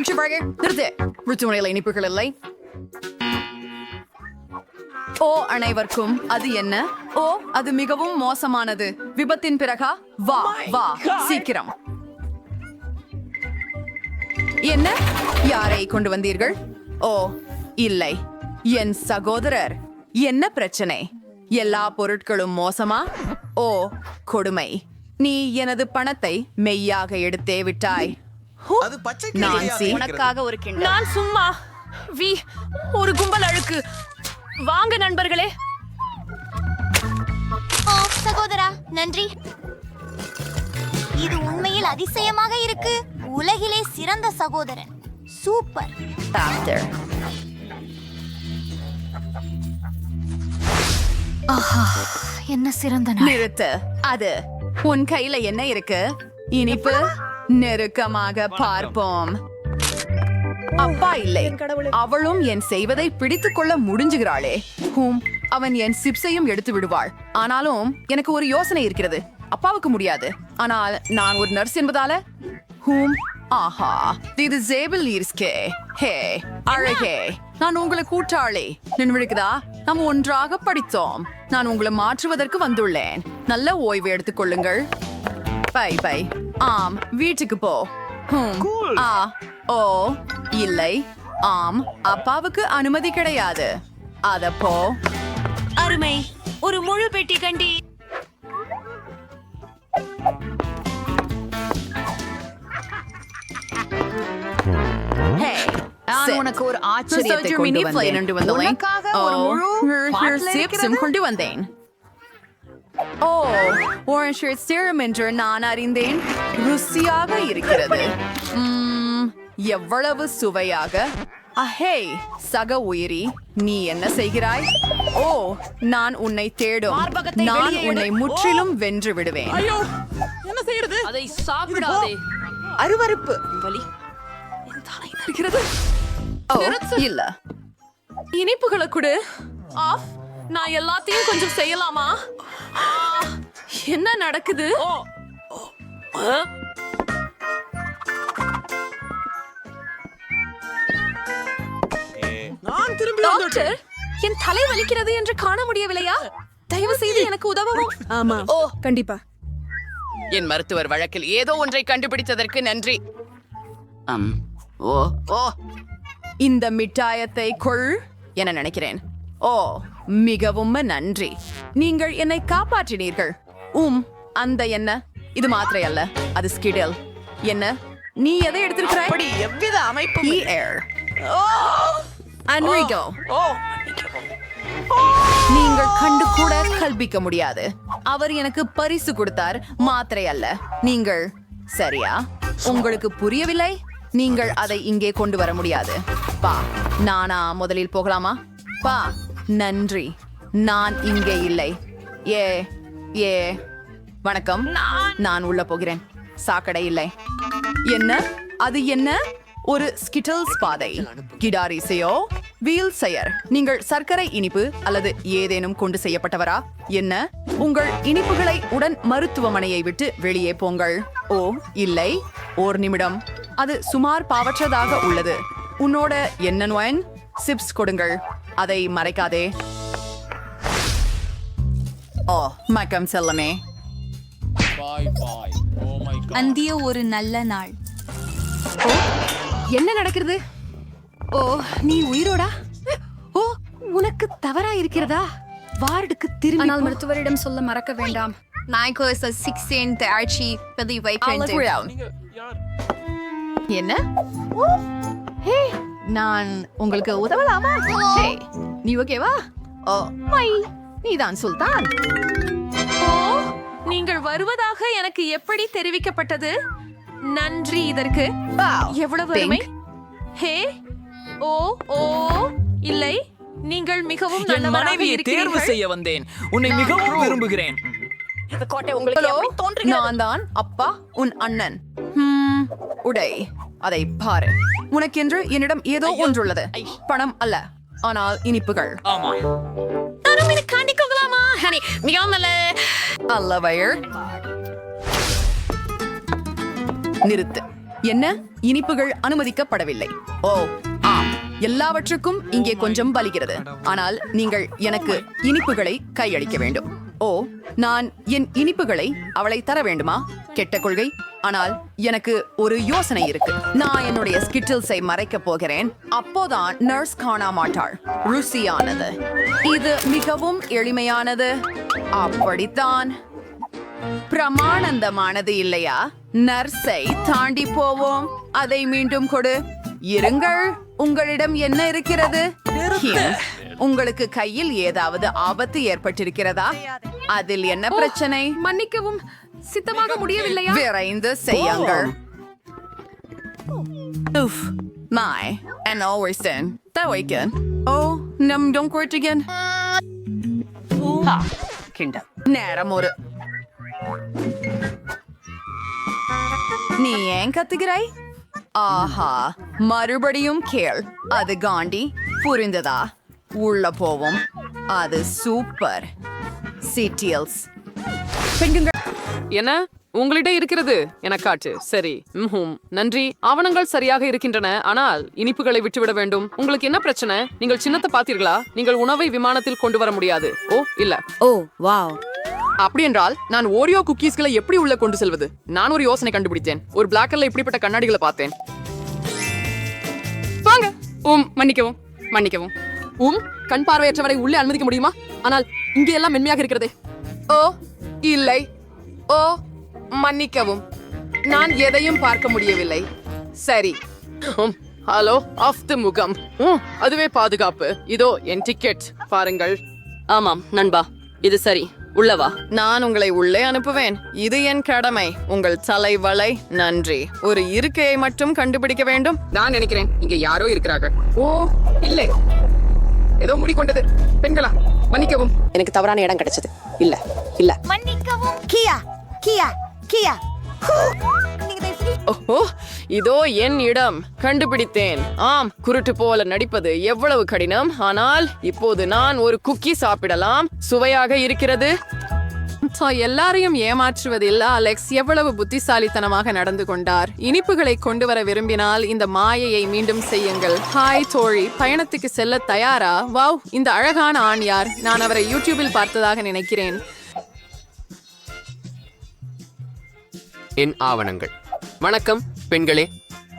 மகிழ்ச்சி வாழ்க. நிறுத்து. ருச்சுமுனையில் இனிப்புகள் இல்லை. ஓ அனைவருக்கும் அது என்ன? ஓ அது மிகவும் மோசமானது. விபத்தின் பிறகா? வா வா சீக்கிரம். என்ன? யாரை கொண்டு வந்தீர்கள்? ஓ இல்லை, என் சகோதரர். என்ன பிரச்சனை? எல்லா பொருட்களும் மோசமா? ஓ கொடுமை. நீ எனது பணத்தை மெய்யாக எடுத்தே விட்டாய். நான்சி, உனக்காக ஒரு கிண்ணம். நான் சும்மா ஒரு கும்பல் அழுக்கு. வாங்க நண்பர்களே. ஓ சகோதரா, நன்றி. இது உண்மையில் அதிசயமாக இருக்கு. உலகிலே சிறந்த சகோதரன். சூப்பர். என்ன சிறந்த நாள். நிறுத்து. அது உன் கையில என்ன இருக்கு? இனிப்பு. நெருக்கமாக பார்ப்போம். அப்பா இல்லை, அவளும் என் செய்வதை பிடித்துக் கொள்ள முடிஞ்சுகிறாளே. அவன் என் சிப்ஸையும் எடுத்து விடுவாள். ஆனாலும் எனக்கு ஒரு யோசனை இருக்கிறது. அப்பாவுக்கு முடியாது, ஆனால் நான் ஒரு நர்ஸ் என்பதால. ஆஹா, இது ஜேபிள் இருக்கே. ஹே அழகே, நான் உங்களை கூட்டாளி. நினைவிருக்குதா? நாம் ஒன்றாக படித்தோம். நான் உங்களை மாற்றுவதற்கு வந்துள்ளேன். நல்ல ஓய்வு எடுத்துக் கொள்ளுங்கள். Bye bye. ஆம், வீட்டுக்கு போ. ஓ இல்லை, ஆம், அப்பாவுக்கு அனுமதி கிடையாது. அத போ. அருமை. ஒரு முழு பெட்டி கண்டி. உனக்கு ஒரு ஆச்சரியத்தை கொண்டு வந்தேன். ஓ orange serum என்று நான் அறிந்தேன். ருசியாக இருக்கிறது. எவ்வளவு சுவையாக. அஹே சக உயிரி, நீ என்ன செய்கிறாய்? ஓ நான் உன்னை தேடும். நான் உன்னை முற்றிலும் வென்று விடுவேன். என்ன செய்யறது? அதை சாப்பிடாதே. அருவருப்பு. வலி. என் தலை நடுகிறது. ஓ இல்ல, இனிப்புகளை கொடு. ஆஃப். நான் எல்லாத்தையும் கொஞ்சம் செய்யலாமா? என்ன நடக்குது? டாக்டர், என் தலை வலிக்கிறது என்று காண முடியவில்லையா? தயவு செய்து எனக்கு உதவவும். ஆமா. ஓ கண்டிப்பா. என் மருத்துவர் வழக்கில் ஏதோ ஒன்றை கண்டுபிடித்ததற்கு நன்றி. ஓ ஓ இந்த மிட்டாயத்தை கொள் என நினைக்கிறேன். ஓ மிகவும் நன்றி, நீங்கள் என்னை காப்பாற்றினீர்கள். அந்த என்ன? இது மாத்திரை அல்ல, அது ஸ்கிடல். என்ன நீ எதை எடுத்திருக்கிறாய்? அப்படி எவ்வித அமைப்பு. Enrico, நீங்கள் கண்டு கூட கல்பிக்க முடியாது. அவர் எனக்கு பரிசு கொடுத்தார், மாத்திரை அல்ல. நீங்கள் சரியா? உங்களுக்கு புரியவில்லை? நீங்கள் அதை இங்கே கொண்டு வர முடியாது. பா, நானா முதலில் போகலாமா? பா, நன்றி, நான் இங்கே இல்லை. ஏ ஏ வணக்கம், நான் உள்ள போகிறேன். சாக்கடை இல்லை. என்ன அது? என்ன ஒரு ஸ்கிட்டல்ஸ் பாதை? கிடாரிசையோ வீல் செயர். நீங்கள் சர்க்கரை இனிப்பு அல்லது ஏதேனும் கொண்டு செய்யப்பட்டவரா? என்ன உங்கள் இனிப்புகளை உடன் மருத்துவமனையை விட்டு வெளியே போங்கள். ஓ இல்லை, ஓர் நிமிடம். அது சுமார் பாவற்றதாக உள்ளது. உன்னோட என்ன நோயன்? சிப்ஸ் கொடுங்கள், அதை மறைக்காதே. ஓ மக்கம் செல்லமே. அந்திய ஒரு நல்ல நாள். ஓ என்ன நடக்கிறது? ஓ நீ உயிரோடா? ஓ உனக்கு தவறா இருக்கிறதா? வார்டுக்கு திரும்பி. ஆனால் மருத்துவரிடம் சொல்ல மறக்க வேண்டாம். என்ன? ஹே, நான் உங்களுக்கு உதவலாமா? ஹே, நீ ஓகேவா? ஓ மை, நீதான் சுல்தான். ஓ, நீங்கள் வருவதாக எனக்கு எப்படி தெரிவிக்கப்பட்டது? நன்றி இதற்கு. எவ்வளவு அருமை. ஹே, ஓ ஓ இல்லை, நீங்கள் மிகவும் நல்லவராக மனைவியை தேர்வு செய்ய வந்தேன். உன்னை மிகவும் விரும்புகிறேன். இந்த கோட்டை உங்களுக்கு எப்படி தோன்றுகிறது? நான் தான் அப்பா, உன் அண்ணன். உடை, அதை பாரு. உனக்கென்று என்னிடம் ஏதோ ஒன்றுள்ளது. பணம் அல்ல, ஆனால் இனிப்புகள். ஆமா. நானும் இதை காண்டிக்கொள்ளலாமா? ஹனி, மிகவும் நல்ல. அல்ல வயர். நிறுத்து. என்ன இனிப்புகள் அனுமதிக்கப்படவில்லை? ஓ ஆம், எல்லாவற்றுக்கும் இங்கே கொஞ்சம் பலிக்கிறது. ஆனால் நீங்கள் எனக்கு இனிப்புகளை கையளிக்க வேண்டும். ஓ, நான் என் இனிப்புகளை அவளை தர வேண்டுமா? கெட்ட கொள்கை. ஆனால் எனக்கு ஒரு யோசனை இருக்கு. நான் என்னுடைய ஸ்கிட்டில்ஸை மறைக்க போகிறேன். அப்போதான் நர்ஸ் காண மாட்டாள். ருசியானது. இது மிகவும் எளிமையானது. அப்படித்தான். பிரமானந்தமானது இல்லையா? நர்ஸை தாண்டி போவோம். அதை மீண்டும் கொடு. இருங்கள், உங்களிடம் என்ன இருக்கிறது? உங்களுக்கு கையில் ஏதாவது ஆபத்து ஏற்பட்டிருக்கிறதா? அதில் என்ன பிரச்சனை? மன்னிக்கவும், சித்தமாக முடியவில்லையா? விரைந்து செய்யுங்கள். Uff, my, and always then. That weekend. Oh, num don't quit again. கிண்டல். நேரம் ஒரு. நீ ஏன் கத்துகிறாய்? ஆஹா, மறுபடியும் கேள். அது காண்டி புரிந்ததா? உள்ள போவோம். அது சூப்பர். சிட்டியல்ஸ். என்ன உங்களிடம் இருக்கிறது என காட்டு. சரி, நன்றி. ஆவணங்கள் சரியாக இருக்கின்றன, ஆனால் இனிப்புகளை விட்டுவிட வேண்டும். உங்களுக்கு என்ன பிரச்சனை? நீங்கள் சின்னத்தை பார்த்தீர்களா? நீங்கள் உணவை விமானத்தில் கொண்டு வர முடியாது. ஓ இல்ல. ஓ வாவ். அப்படி என்றால் நான் ஓரியோ குக்கீஸ்களை எப்படி உள்ள கொண்டு செல்வது? நான் ஒரு யோசனை கண்டுபிடித்தேன். ஒரு பிளாக்கர்ல இப்படிப்பட்ட கண்ணாடிகளை பார்த்தேன். வாங்க. மன்னிக்கவும் மன்னிக்கவும். கண் பார்வையற்றவரை உள்ளே அனுமதிக்க முடியுமா? ஆனால் இங்கே எல்லாம் மென்மையாக இருக்கிறதே. ஓ இல்லை. ஓ மன்னிக்கவும், நான் எதையும் பார்க்க முடியவில்லை. சரி. ஹலோ, ஆஃப் தி முகம். அதுவே பாதுகாப்பு. இதோ என் டிக்கெட் பாருங்கள். ஆமாம் நண்பா, இது சரி. உள்ளவா? நான் உங்களை உள்ளே அனுப்புவேன். இது என் கடமை. உங்கள் தலைவலை. நன்றி. ஒரு இருக்கையை மட்டும் கண்டுபிடிக்க வேண்டும். நான் நினைக்கிறேன் இங்கே யாரோ இருக்கிறார்கள். ஓ இல்லை, ஏதோ மூடிக்கொண்டது. பெண்களா? மன்னிக்கவும், எனக்கு தவறான இடம் கிடைச்சது. இல்ல இல்ல. மன்னிக்கவும். கியா கியா கியா. ஓஹோ, இதோ என் இடம். கண்டுபிடித்தேன். ஆம், குருட்டு போல நடிப்பது எவ்வளவு கடினம். ஆனால் இப்போது நான் ஒரு குக்கி சாப்பிடலாம். சுவையாக இருக்கிறது. எல்லாரையும் ஏமாற்றுவதில் அலெக்ஸ் எவ்வளவு புத்திசாலித்தனமாக நடந்து கொண்டார். இனிப்புகளை கொண்டு வர விரும்பினால் இந்த மாயையை மீண்டும் செய்யுங்கள். ஹாய் தோழி, பயணத்துக்கு செல்ல தயாரா? வாவ், இந்த அழகான ஆண் யார்? நான் அவரை யூடியூபில் பார்த்ததாக நினைக்கிறேன். என் ஆவணங்கள். வணக்கம் பெண்களே.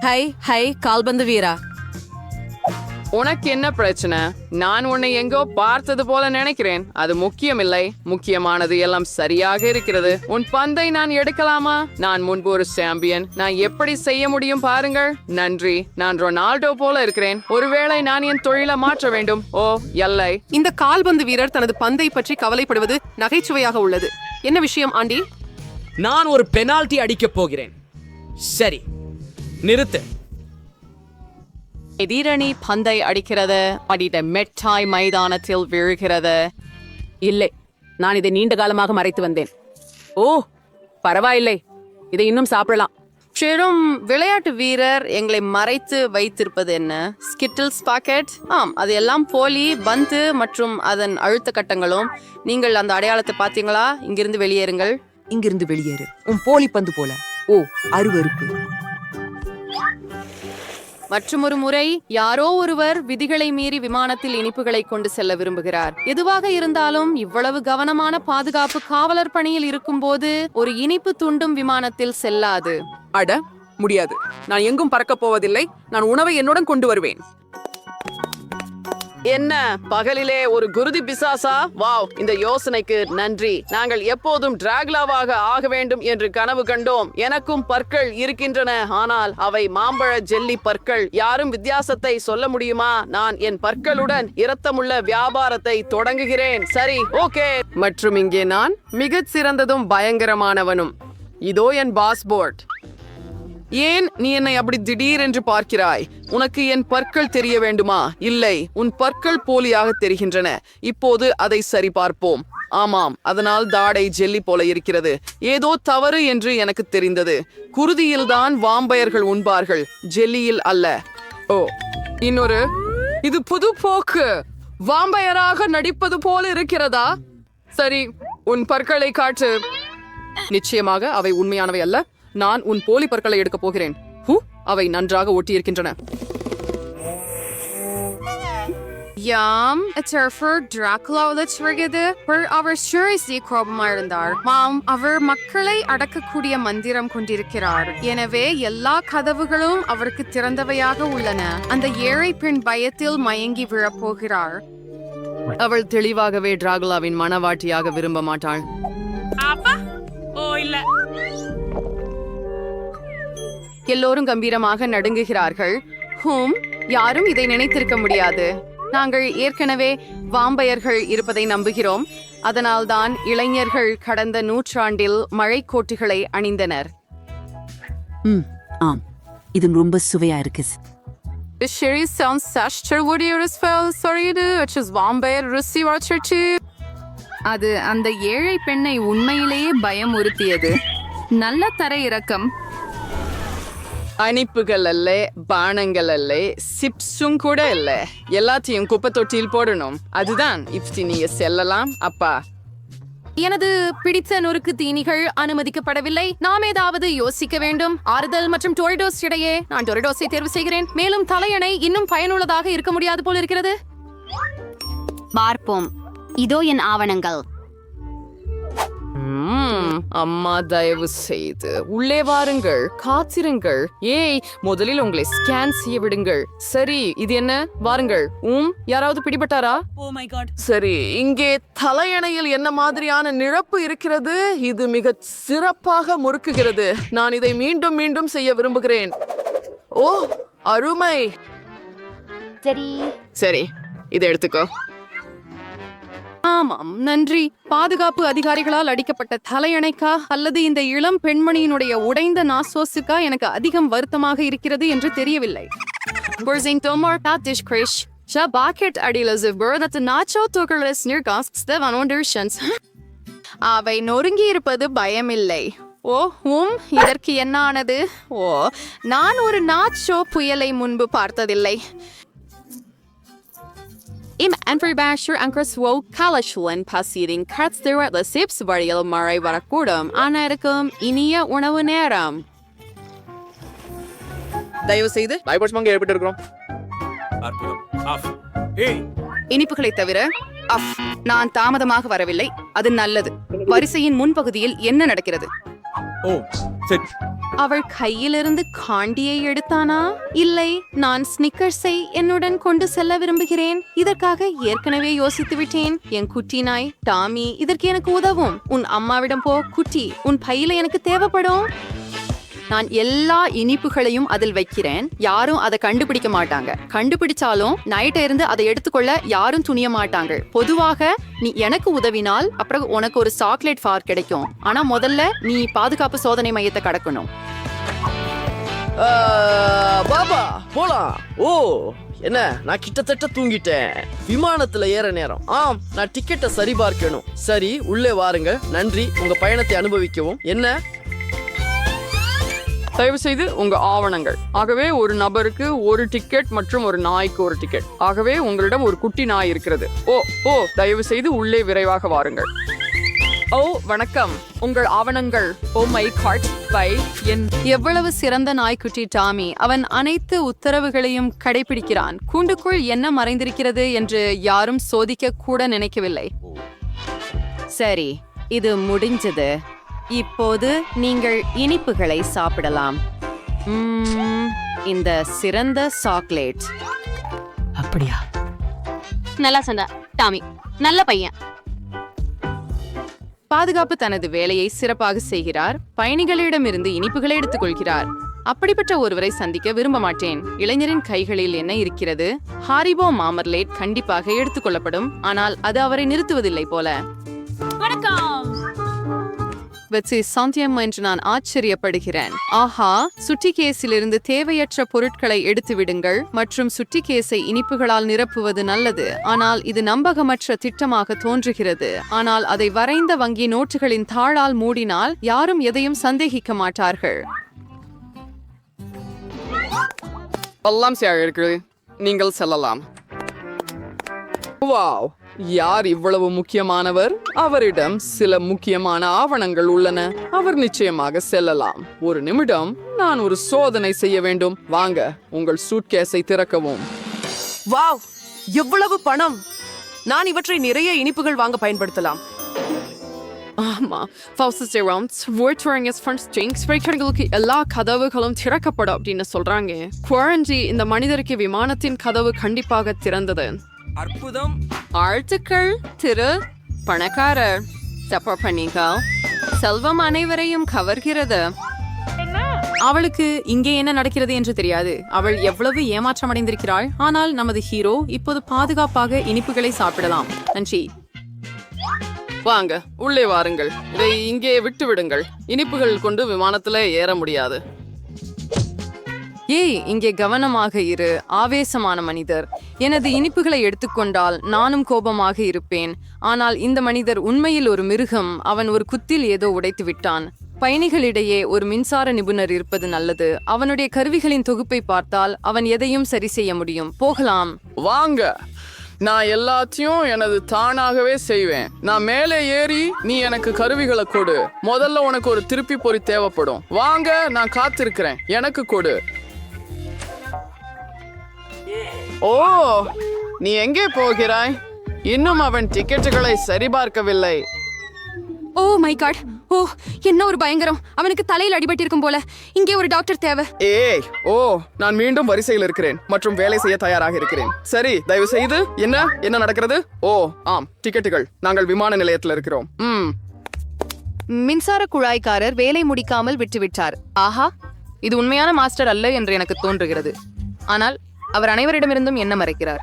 ஹை ஹை கால்பந்து வீரா. உனக்கு என்ன பிரச்சனை? நான் உன்னை எங்கோ பார்த்தது போல நினைக்கிறேன். அது முக்கியமில்லை. முக்கியமானது எல்லாம் சரியாக இருக்கிறது. உன் பந்தை நான் எடுக்கலாமா? நான் முன்பு ஒரு சாம்பியன். நான் எப்படி செய்ய முடியும் பாருங்கள். நன்றி. நான் ரொனால்டோ போல இருக்கிறேன். ஒருவேளை நான் என் தொழிலை மாற்ற வேண்டும். ஓ இல்லை. இந்த கால்பந்து வீரர் தனது பந்தை பற்றி கவலைப்படுவது நகைச்சுவையாக உள்ளது. என்ன விஷயம் ஆண்டி? நான் ஒரு பெனால்டி அடிக்கப் போகிறேன். சரி, நிறுத்து. எதிரணி பந்தை அடிக்கிறது. அடித்த மெட்டாய் மைதானத்தில் விழுகிறது. இல்லை, நான் இதை நீண்ட காலமாக மறைத்து வந்தேன். ஓ பரவாயில்லை, இதை இன்னும் சாப்பிடலாம். பெரும் விளையாட்டு வீரர் எங்களை மறைத்து வைத்திருப்பது என்ன? Skittles packet. ஆம், அது எல்லாம் போலி பந்து மற்றும் அதன் அழுத்த கட்டங்களும். நீங்கள் அந்த அடையாளத்தை பார்த்தீங்களா? இங்கிருந்து வெளியேறுங்கள். இங்கிருந்து வெளியேறு. உன் போலி பந்து போல. ஓ அருவருப்பு. மற்றும் ஒரு முறை யாரோ ஒருவர் விதிகளை மீறி விமானத்தில் இனிப்புகளை கொண்டு செல்ல விரும்புகிறார். எதுவாக இருந்தாலும் இவ்வளவு கவனமான பாதுகாப்பு காவலர் பணியில் இருக்கும்போது ஒரு இனிப்பு துண்டும் விமானத்தில் செல்லாது. அட முடியாது. நான் எங்கும் பறக்கப் போவதில்லை. நான் உணவை என்னுடன் கொண்டு வருவேன். என்ன பகலிலே ஒரு குருதி பிசாசா? வாவ், இந்த யோசனைக்கு நன்றி. நாங்கள் எப்போதும் டிராகுலாவாக ஆக வேண்டும் என்று கனவு கண்டோம். எனக்கும் பற்கள் இருக்கின்றன, ஆனால் அவை மாம்பழ ஜெல்லி பற்கள். யாரும் வித்தியாசத்தை சொல்ல முடியுமா? நான் என் பற்களுடன் இரத்தமுள்ள வியாபாரத்தை தொடங்குகிறேன். சரி, ஓகே. மற்றும் இங்கே நான் மிகச் சிறந்ததும் பயங்கரமானவனும். இதோ என் பாஸ்போர்ட். ஏன் நீ என்னை அப்படி திடீரென்று பார்க்கிறாய்? உனக்கு என் பற்கள் தெரிய வேண்டுமா? இல்லை, உன் பற்கள் போலியாக தெரிகின்றன. இப்போது அதை சரி பார்ப்போம். ஆமாம், அதனால் தாடை ஜெல்லி போல இருக்கிறது. ஏதோ தவறு என்று எனக்கு தெரிந்தது. குருதியில்தான் வாம்பயர்கள் உண்பார்கள், ஜெல்லியில் அல்ல. ஓ, இன்னொரு. இது புது போக்கு. வாம்பயராக நடிப்பது போல இருக்கிறதா? சரி, உன் பற்களை காட்டு. நிச்சயமாக அவை உண்மையானவை அல்ல. நான் உன் போலி பற்களை எடுக்க போகிறேன். அவை நன்றாக ஒட்டியிருக்கின்றன. யாம் டிராகுலா வருகிறது. அவர் சூரியசி கோபமா இருந்தார். மாம், அவர் மக்களை அடக்கக்கூடிய மந்திரம் கொண்டிருக்கிறார். எனவே எல்லா கதவுகளும் அவருக்கு திறந்தவையாக உள்ளன. அந்த ஏழை பெண் பயத்தில் மயங்கி விழப்போகிறார். அவள் தெளிவாகவே டிராகுலாவின் மனவாட்டியாக விரும்ப மாட்டாள். எல்லோரும் கம்பீரமாக நடுங்குகிறார்கள். யாரும் இதை நினைத்திருக்க முடியாது. நாங்கள் ஏற்கனவே வாம்பயர்கள் இருப்பதை நம்புகிறோம். அதனால்தான் இளைஞர்கள் கடந்த நூற்றாண்டில் மழைக்கோட்டுகளை அணிந்தனர். ஆம், இது ரொம்ப சுவையா இருக்கு. அது அந்த ஏழை பெண்ணை உண்மையிலேயே பயமுறுத்தியது. நல்ல தரை இறக்கம். அணிப்புகள் அல்ல, பானங்கள் அல்ல, சிப்ஸும் கூட இல்ல. எல்லாத்தையும் குப்பை தொட்டியில் போடணும். அதுதான் இப்படி நீங்க செல்லலாம். அப்பா, எனது பிடித்த நொறுக்கு தீனிகள் அனுமதிக்கப்படவில்லை. நாம் ஏதாவது யோசிக்க வேண்டும். ஆறுதல் மற்றும் டொரிடோஸ் இடையே நான் டொரிடோஸை தேர்வு செய்கிறேன். மேலும் தலையணை இன்னும் பயனுள்ளதாக இருக்க முடியாது போல இருக்கிறது. பார்ப்போம். இதோ என் ஆவணங்கள். அம்மா, தயவு செய்து உள்ளே வாருங்கள். காத்திருங்கள். ஏய், முதலில் உங்களை ஸ்கேன் செய்ய விடுங்கள். சரி, இது என்ன? வாருங்கள். யாராவது பிடிபட்டாரா? சரி, இங்கே தலையணையில் என்ன மாதிரியான நிரப்பு இருக்கிறது? இது மிக சிறப்பாக முறுக்குகிறது. நான் இதை மீண்டும் மீண்டும் செய்ய விரும்புகிறேன். ஓ, அருமை. சரி, இதை எடுத்துக்கோ. ஆமாம், நன்றி. பாதுகாப்பு அதிகாரிகளால் அடிக்கப்பட்ட தலையணைக்கா அல்லது இந்த இளம் பெண்மணியினுடைய உடைந்த நாசோஸுக்கா எனக்கு அதிகம் வருத்தமாக இருக்கிறது என்று தெரியவில்லை. அவை நொறுங்கி இருப்பது பயமில்லை. இதற்கு என்ன ஆனது? நான் ஒரு நாச்சோ புயலை முன்பு பார்த்ததில்லை. Im Anfribasher Ankraswo Kalashulin Pasirin Katstherat Sips Varial Marai Varakudam Anaricum Inia Unavuneram. தயவு செய்து இனிப்புகளை தவிர நான் தாமதமாக வரவில்லை. அது நல்லது. வரிசையின் முன்பகுதியில் என்ன நடக்கிறது? அவள் கையிலிருந்து காண்டியை எடுத்தானா? இல்லை, நான் ஸ்னிக்கர்ஸை என்னுடன் கொண்டு செல்ல விரும்புகிறேன். இதற்காக ஏற்கனவே யோசித்து விட்டேன். என் குட்டி நாய் டாமி இதற்கு எனக்கு உதவும். உன் அம்மாவிடம் போ குட்டி, உன் பையில எனக்கு தேவைப்படும். நான் எல்லா இனிப்புகளையும் அதில் வைக்கிறேன். யாரும் அதை கண்டுபிடிக்க மாட்டாங்க. கண்டுபிடிச்சாலும் நைட்ட இருந்து அதை எடுத்துக்கொள்ள யாரும் துணிய மாட்டாங்க. பொதுவாக நீ எனக்கு உதவினால் அப்புறம் உனக்கு ஒரு சாக்லேட் ஃபார் கிடைக்கும். ஆனா முதல்ல நீ பாதுகாப்பு சோதனை மையத்தை கடக்கணும். பாபா, போலாம். ஓ, என்ன, நான் கிட்டத்தட்ட தூங்கிட்டேன். விமானத்துல ஏற நேரம். நான் டிக்கெட்டை சரிபார்க்கணும். சரி, உள்ளே வாருங்க. நன்றி, உங்க பயணத்தை அனுபவிக்கவும். என்ன? தயவு செய்து உங்க ஆவணங்கள். ஆகவே ஒரு நபருக்கு ஒரு டிக்கெட் மற்றும் ஒரு நாய்க்கு ஒரு டிக்கெட். ஆகவே உங்களிடம் ஒரு குட்டி நாய் இருக்கிறது. தயவு செய்து உள்ளே விரைவாக வாருங்கள். வணக்கம். உங்கள் ஆவணங்கள். மை கார்ட் பை என். எவ்வளவு சிறந்த நாய்க்குட்டி டாமி. அவன் அனைத்து உத்தரவுகளையும் கடைபிடிக்கிறான். கூண்டுக்குள் என்ன மறைந்திருக்கிறது என்று யாரும் சோதிக்க கூட நினைக்கவில்லை. சரி, இது முடிஞ்சது. இப்போது நீங்கள் இனிப்புகளை சாப்பிடலாம். இந்த சிறந்த சாக்லேட். அப்படியா? நல்லா சொன்ன டாமி, நல்ல பையன். பாதுகாப்பு தனது வேலையை சிறப்பாக செய்கிறார். பயணிகளிடமிருந்து இனிப்புகளை எடுத்துக்கொள்கிறார். அப்படிப்பட்ட ஒருவரை சந்திக்க விரும்ப மாட்டேன். இளைஞரின் கைகளில் என்ன இருக்கிறது? ஹாரிபோ மாமர்லேட் கண்டிப்பாக எடுத்துக்கொள்ளப்படும். ஆனால் அது அவரை நிறுத்துவதில்லை போல. சாந்தியம் என்று நான் ஆச்சரியப்படுகிறேன். ஆஹா, சுட்டி கேஸிலிருந்து தேவையற்ற பொருட்களை எடுத்து விடுங்கள் மற்றும் சுட்டி கேஸை இனிப்புகளால் நிரப்புவது நல்லது. ஆனால் இது நம்பகமற்ற திட்டமாக தோன்றுகிறது. ஆனால் அதை வரைந்த வங்கி நோட்டுகளின் தாளால் மூடினால் யாரும் எதையும் சந்தேகிக்க மாட்டார்கள். எல்லாம் சரியாக இருக்கிறது. நீங்கள் செல்லலாம். வாவ், யார் இவ்வளவு முக்கியமானவர்? அவரிடம் சில முக்கியமான ஆவணங்கள் உள்ளன. அவர் நிச்சயமாக செல்லலாம். ஒரு நிமிடம், நான் ஒரு சோதனை செய்ய வேண்டும். வாங்க, உங்கள் சூட்கேஸை திறக்கவும். வாவ், எவ்வளவு பணம்! நான் இவற்றை நிறைய இனிப்புகள் வாங்க பயன்படுத்தலாம். ஆமா, எல்லா கதவுகளும் திறக்கப்படும் அப்படின்னு சொல்றாங்க. குவாரண்டி இந்த மனிதருக்கு விமானத்தின் கதவு கண்டிப்பாக திறந்தது. அற்புதம். வாழ்த்துக்கள் திரு பணக்காரர். தப்பா பண்ணீங்க. செல்வம் அனைவரையும் கவர்கிறது. அவளுக்கு இங்கே என்ன நடக்கிறது என்று தெரியாது. அவள் எவ்வளவு ஏமாற்றம் அடைந்திருக்கிறாள். ஆனால் நமது ஹீரோ இப்போது பாதுகாப்பாக இனிப்புகளை சாப்பிடலாம். நன்றி. வாங்க, உள்ளே வாருங்கள். இதை இங்கே விட்டு விடுங்கள். இனிப்புகள் கொண்டு விமானத்துல ஏற முடியாது. ஏய், இங்கே கவனமாக இரு. ஆவேசமான மனிதர். எனது இனிப்புகளை எடுத்துக்கொண்டால் நானும் கோபமாக இருப்பேன். ஆனால் இந்த மனிதர் உண்மையில் ஒரு மிருகம். அவன் ஒரு குத்தில் ஏதோ உடைத்து விட்டான். பயணிகளிடையே ஒரு மின்சார நிபுணர் இருப்பது நல்லது. அவனுடைய கருவிகளின் தொகுப்பை பார்த்தால் அவன் எதையும் சரி செய்ய முடியும். போகலாம். வாங்க, நான் எல்லாத்தையும் எனது தானாகவே செய்வேன். நான் மேலே ஏறி நீ எனக்கு கருவிகளை கொடு. முதல்ல உனக்கு ஒரு திருப்பி பொறி தேவைப்படும். வாங்க, நான் காத்திருக்கிறேன். எனக்கு கொடு. ஓ, நீ எங்கே போகிறாய்? இன்னும் அவன் டிக்கெட்டுகளை சரிபார்க்கவில்லை. ஓ மை காட். ஓ, என்ன ஒரு பயங்கரம். அவனுக்கு தலையில் அடிபட்டிருக்கும் போல. இங்கே ஒரு டாக்டர் தேவை. ஏய், ஓ, நான் மீண்டும் வரிசையில் இருக்கிறேன் மற்றும் வேலை செய்ய தயாராக இருக்கிறேன். சரி, தயவு செய்து என்ன நடக்கிறது? ஓ ஆம், டிக்கெட்டுகள். நாங்கள் விமான நிலையத்தில் இருக்கிறோம். மின்சார குழாய்க்காரர் வேலை முடிக்காமல் விட்டுவிட்டார். ஆஹா, இது உண்மையான மாஸ்டர் அல்ல என்று எனக்கு தோன்றுகிறது. ஆனால் அவர் அனைவரிடமிருந்தும் என்ன மறைக்கிறார்?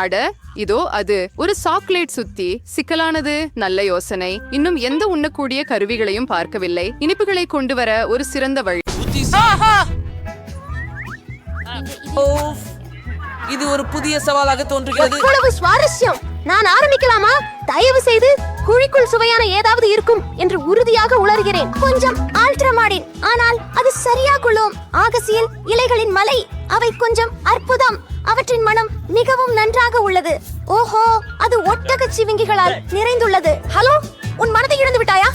அட, இதோ அது. ஒரு சாக்லேட் சுத்தி. சிக்கலானது. நல்ல யோசனை. இன்னும் எந்த உண்ணக்கூடிய கருவிகளையும் பார்க்கவில்லை. இனிப்புகளை கொண்டு வர ஒரு சிறந்த வழி. இது ஒரு புதிய சவாலாக தோன்றுகிறது. எவ்வளவு சுவாரஸ்யம்! நான் ஆரம்பிக்கலாமா? தயவு செய்து குழிக்குள் சுவையான ஏதாவது இருக்கும் என்று உறுதியாக உணர்கிறேன். கொஞ்சம் ஆல்ட்ரமாடின், ஆனால் அது சரியா கொள்ளும். ஆகசியில் இலைகளின் மலை. அவை கொஞ்சம் அற்புதம். அவற்றின் மனம் மிகவும் நன்றாக உள்ளது. ஓஹோ, அது ஒட்டக சிவிங்கிகளால் நிறைந்துள்ளது. ஹலோ, உன் மனதை இழந்து விட்டாயா?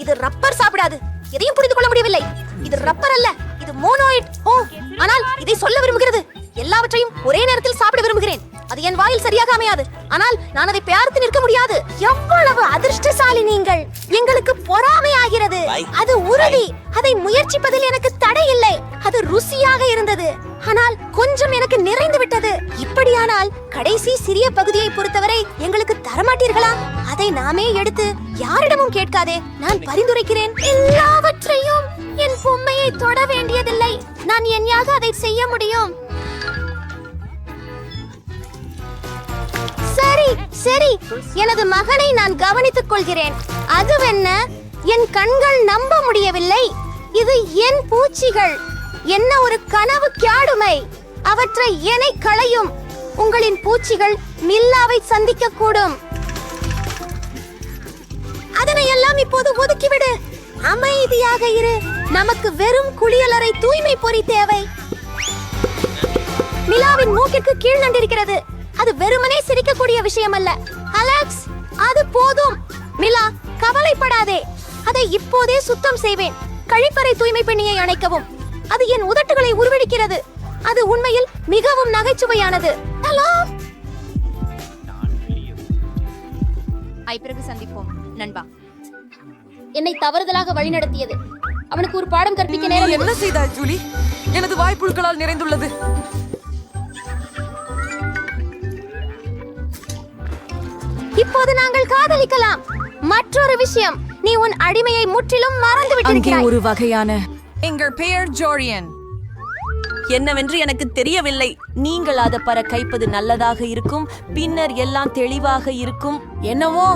இது ரப்பர் சாப்பிடாது. எதையும் புரிந்து கொள்ள முடியவில்லை. இது ரப்பர் அல்ல, இது மோனோயிட். ஓ, ஆனால் இதை சொல்ல விரும்புகிறது. எல்லாவற்றையும் ஒரே நேரத்தில் சாப்பிட விரும்புகிறேன். அது என் வாயில் சரியாக அமையாது. ஆனால் நான் அதை பார்த்து நிற்க முடியாது. எவ்வளவு அதிர்ஷ்டசாலி நீங்கள்! எங்களுக்கு பொறாமை ஆகிறது. அது உறுதி. அதை முயற்சிப்பதில் எனக்கு தடை இல்லை. அது ருசியாக இருந்தது. ஆனால் கொஞ்சம் எனக்கு நிறைந்து விட்டது. இப்படியானால் கடைசி சிறிய பகுதியை பொறுத்தவரை எங்களுக்கு தரமாட்டீர்களா? அதை நாமே எடுத்து யாரிடமும் கேட்காதே. நான் பரிந்துரைக்கிறேன். எல்லாவற்றையும் என் பொம்மையை தொட வேண்டியதில்லை. நான் என்யாக அதை செய்ய முடியும். சரி சரி, எனது மகனை நான் கவனித்துக் கொள்கிறேன். அதுவென்ன? என் கண்கள் நம்ப முடியவில்லை. இது என் பூச்சிகள். என்ன ஒரு கனவு கியாடுமை! அவற்றை எனை களையும். உங்களின் பூச்சிகள் மில்லாவை சந்திக்க கூடும். அதனை எல்லாம் இப்போது ஒதுக்கிவிடு. அமைதியாக இரு. நமக்கு வெறும் குளியலறை தூய்மை பொறி தேவை. மில்லாவின் மூக்கிற்கு கீழ் நண்டிருக்கிறது. அது வெறுமனே சிரிக்கக்கூடிய விஷயம் அல்ல. அலெக்ஸ், அது போதும். மிலா, கவலைப்படாதே. அதை இப்போதே சுத்தம் செய்வேன். கழிப்பறை தூய்மை பெண்ணியை அணைக்கவும். அது என் உதட்டுகளை உருவெடுக்கிறது. அது உண்மையில் மிகவும் நகைச்சுவையானது. ஹலோ, பிறகு சந்திப்போம் நண்பா. என்னை தவறுதலாக வழிநடத்தியது. அவனுக்கு ஒரு பாடம் கற்பிக்க நேரம். என்ன செய்தாய் ஜூலி? எனது வாய்ப்புழுக்களால் நிறைந்துள்ளது. இப்போது நாங்கள் காதலிக்கலாம். மற்றொரு விஷயம், நீ உன் அடிமையை முற்றிலும் மறந்து விட்டிருக்கிறாய். ஒரு வகையான எங்கள் பெயர் ஜோரியன். என்னவென்று எனக்கு தெரியவில்லை. நீங்கள் அதை கைப்பது நல்லதாக இருக்கும். பின்னர் எல்லாம் தெளிவாக இருக்கும். என்னவோ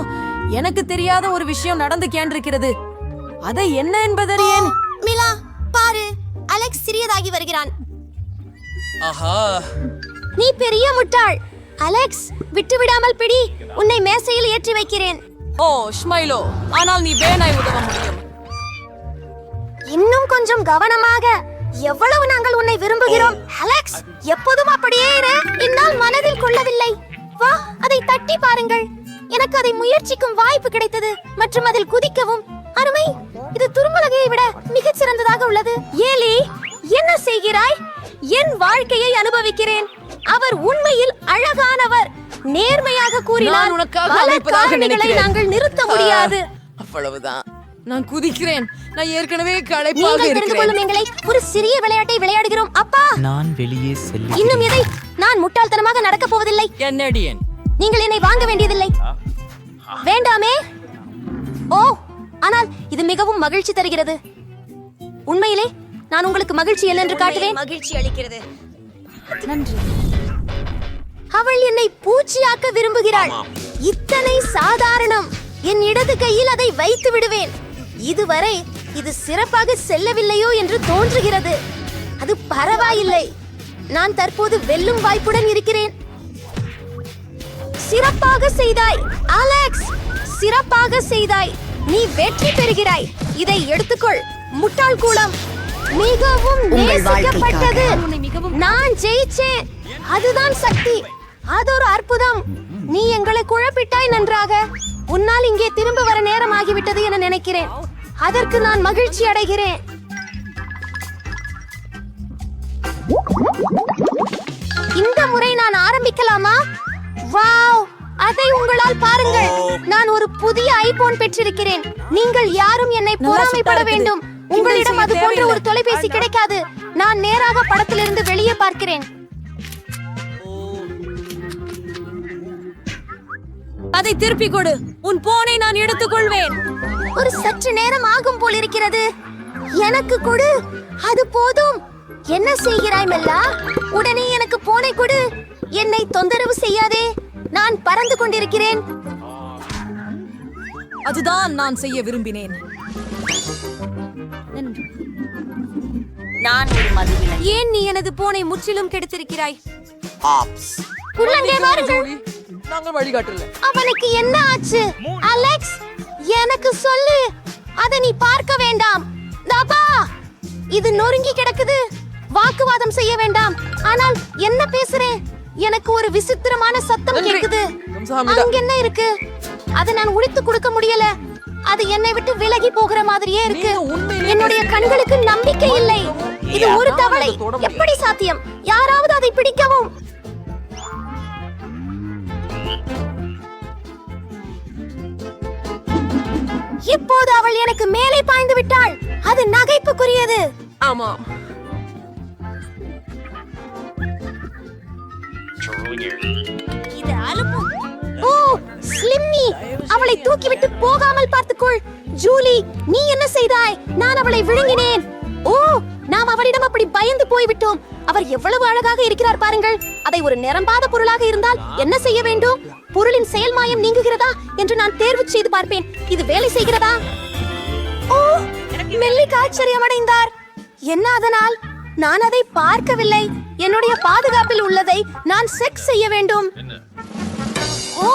எனக்கு தெரியாத ஒரு விஷயம் நடந்து கேண்டிருக்கிறது. அதை என்ன என்பதறியேன். மிலா, பாரு, அலெக்ஸ் சிறியதாகி வருகிறான். ஆஹா, நீ பெரிய முட்டாள். அலெக்ஸ், விட்டு விடாமல் பிடி. உன்னை மேசையில் ஏற்றி வைக்கிறேன். ஓ ஸ்மைலோ, ஆனால் நீ பேனாய் உதவ முடியும். இன்னும் கொஞ்சம் கவனமாக. எவ்வளவு நாங்கள் உன்னை விரும்புகிறோம். அலெக்ஸ், எப்போதும் அப்படியே இரு. என்னால் மனதில் கொள்ளவில்லை. அதை முயற்சிக்கும் வாய்ப்பு கிடைத்தது மற்றும் அதில் குதிக்கவும். அருமை! இது துரும்பலகையை விட மிகச் சிறந்ததாக உள்ளது. ஏலி, என்ன செய்கிறாய்? என் வாழ்க்கையை அனுபவிக்கிறேன். அவர் உண்மையில் அழகானவர். நேர்மையாக கூறினார். நான் உனக்காக பல அமைப்பதாக காரணிகளை நினைக்கிறேன். நாங்கள் நிறுத்த முடியாது. அவ்வளவுதான். நான் குதிக்கிறேன். நான் ஏற்கனவே களைப்பாக நீங்கள் தெரிந்து இருக்கிறேன். கொள்ளும் எங்களை ஒரு சிறிய விளையாட்டை விளையாடுகிறோம். அப்பா, நான் வெளியே செல்ல இன்னும் எதை? நான் முட்டாள்தனமாக நடக்கப் போவதில்லை. என்னடியன் நீங்கள் என்னை வாங்க வேண்டியதில்லை. வேண்டாமே. ஓ, ஆனால் இது மிகவும் மகிழ்ச்சி தருகிறது. உண்மையிலே நான் உங்களுக்கு மகிழ்ச்சி என்னென்று காட்டுவேன். மகிழ்ச்சி அளிக்கிறது. நன்றி. அவள் என்னை பூச்சியாக்க விரும்புகிறாள். இத்தனை சாதாரணம். என் இடது கையில் அதை வைத்து விடுவேன். இதுவரை இது சிறப்பாக செல்லவில்லையோ என்று தோன்றுகிறது. அது பரவாயில்லை. நான் தற்போது வெல்லும் வாய்ப்புடன் இருக்கிறேன். சிறப்பாக செய்தாய் அலெக்ஸ், சிறப்பாக செய்தாய். நீ வெற்றி பெறுகிறாய். இதை எடுத்துக்கொள். முட்டாள் கூலம் மிகவும் நேசிக்கப்பட்டது. நான் ஜெயிச்சேன். அதுதான் சக்தி. அதொரு அற்புதம். நீ எங்களை குழப்பிட்டாய். நன்றாக. உன்னால் இங்கே திரும்ப வர நேரம் ஆகிவிட்டது என நினைக்கிறேன். அதற்கு நான் மகிழ்ச்சி அடைகிறேன். இந்த முறை நான் ஆரம்பிக்கலாமா? வாவ், அதை உங்களால் பாருங்கள். நான் ஒரு புதிய ஐபோன் பெற்றிருக்கிறேன். நீங்கள் யாரும் என்னை பொறாமைப்பட வேண்டும். உங்களிடம் அது போன்ற ஒரு தொலைபேசி கிடைக்காது. நான் நேராக படத்திலிருந்து வெளியே பார்க்கிறேன். அதை திருப்பி கொடு. உன் போனை நான் எடுத்துக்கொள்வேன். ஒரு சற்று நேரம் ஆகும் போல் இருக்கிறது. எனக்கு கொடு. அது போதும். என்ன செய்கிறாய் மெல்லா? உடனே எனக்கு போனை கொடு. என்னை தொந்தரவு செய்யாதே. நான் பறந்து கொண்டிருக்கிறேன். அதுதான் நான் செய்ய விரும்பினேன். நான் ஒரு மதுவிலன். ஏன் நீ எனது போனை முற்றிலும் கெடுத்திருக்கிறாய்? உள்ளங்கே வாருங்கள். நாங்கள் வழிகாட்டல. அவனுக்கு என்ன ஆச்சு? அலெக்ஸ், எனக்கு சொல்லு. அதை நீ பார்க்க வேண்டாம். தாபா, இது நொறுங்கி கிடக்குது. வாக்குவாதம் செய்ய வேண்டாம். ஆனால் என்ன பேசுறேன்? எனக்கு ஒரு விசித்திரமான சத்தம் கேக்குது. அங்க என்ன இருக்கு? அதை நான் உடைத்து கொடுக்க முடியல. அது என்னை விட்டு விலகி போகிற மாதிரியே இருக்கு. என்னுடைய கண்களுக்கு நம்பிக்கை இல்லை. இது ஒரு தவளை. எப்படி சாத்தியம்? யாராவது அதை பிடிக்கவும். இப்போது அவள் எனக்கு மேலே பாய்ந்து விட்டாள். அது நகைப்புக்குரியது. ஆமாம். இது அலுப்பு. ஓ, ஸ்லிம்மி, அவளை தூக்கிவிட்டு போகாமல் பார்த்துக்கொள். ஜூலி, நீ என்ன செய்தாய்? நான் அவளை விழுங்கினேன். ஓ, நாம் அவளிடம் அப்படி பயந்து போய்விட்டோம். அவர் எவ்வளவு அழகாக இருக்கிறார் பாருங்கள். அதை ஒரு நிரம்பாத பொருளாக இருந்தால் என்ன செய்ய வேண்டும்? பொருளின் செயல்மாயம் நீங்குகிறதா என்று நான் தேர்வு செய்து பார்ப்பேன். இது வேலை செய்கிறதா? ஓ, மெல்லிக் ஆச்சரியமடைந்தார். என்ன அதனால்? நான் அதை பார்க்கவில்லை. என்னுடைய பாதுகாப்பில் உள்ளதை நான் செக் செய்ய வேண்டும். ஓ,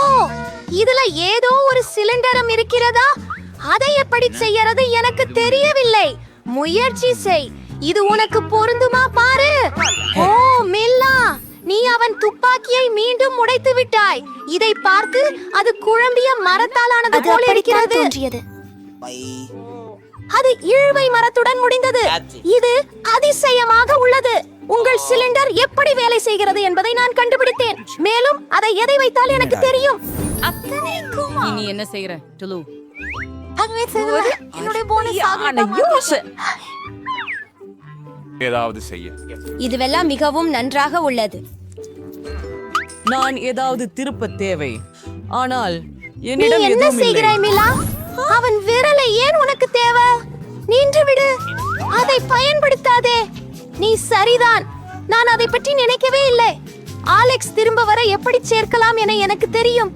இதுல ஏதோ ஒரு சிலிண்டரம் இருக்கிறதா? அதை எப்படி செய்யறது எனக்கு தெரியவில்லை. முயற்சி செய். இது உனக்கு பொருந்துமா பாரு. ஓ, மில்லா, நீ அவன் துப்பாக்கியை மீண்டும் உடைத்து விட்டாய். இதை பார்த்து அது குழம்பிய மரத்தாலானது போல இருக்கிறது. அது இழுவை மரத்துடன் முடிந்தது. இது அதிசயமாக உள்ளது. உங்கள் சிலிண்டர் எப்படி வேலை செய்கிறது என்பதை நான் கண்டுபிடித்தேன். மேலும் அதை எதை வைத்தால் எனக்கு தெரியும். நீ என்ன செய்யற? டுலு. என்னுடைய போனஸ் ஏதாவது செய்ய. இதுவெல்லாம் மிகவும் நன்றாக உள்ளது. நான் ஏதாவது திருப்ப தேவை. ஆனால் நீ என்னிடம் என்ன எதுவும் இல்லை. செய்கிறாய் மிலா? அவன் விரலை ஏன் உனக்கு தேவை? நின்று விடு. அதை பயன்படுத்தாதே. நீ சரிதான். நான் அதை பற்றி நினைக்கவே இல்லை. ஆலெக்ஸ் திரும்ப வர எப்படி சேர்க்கலாம் என எனக்கு தெரியும்.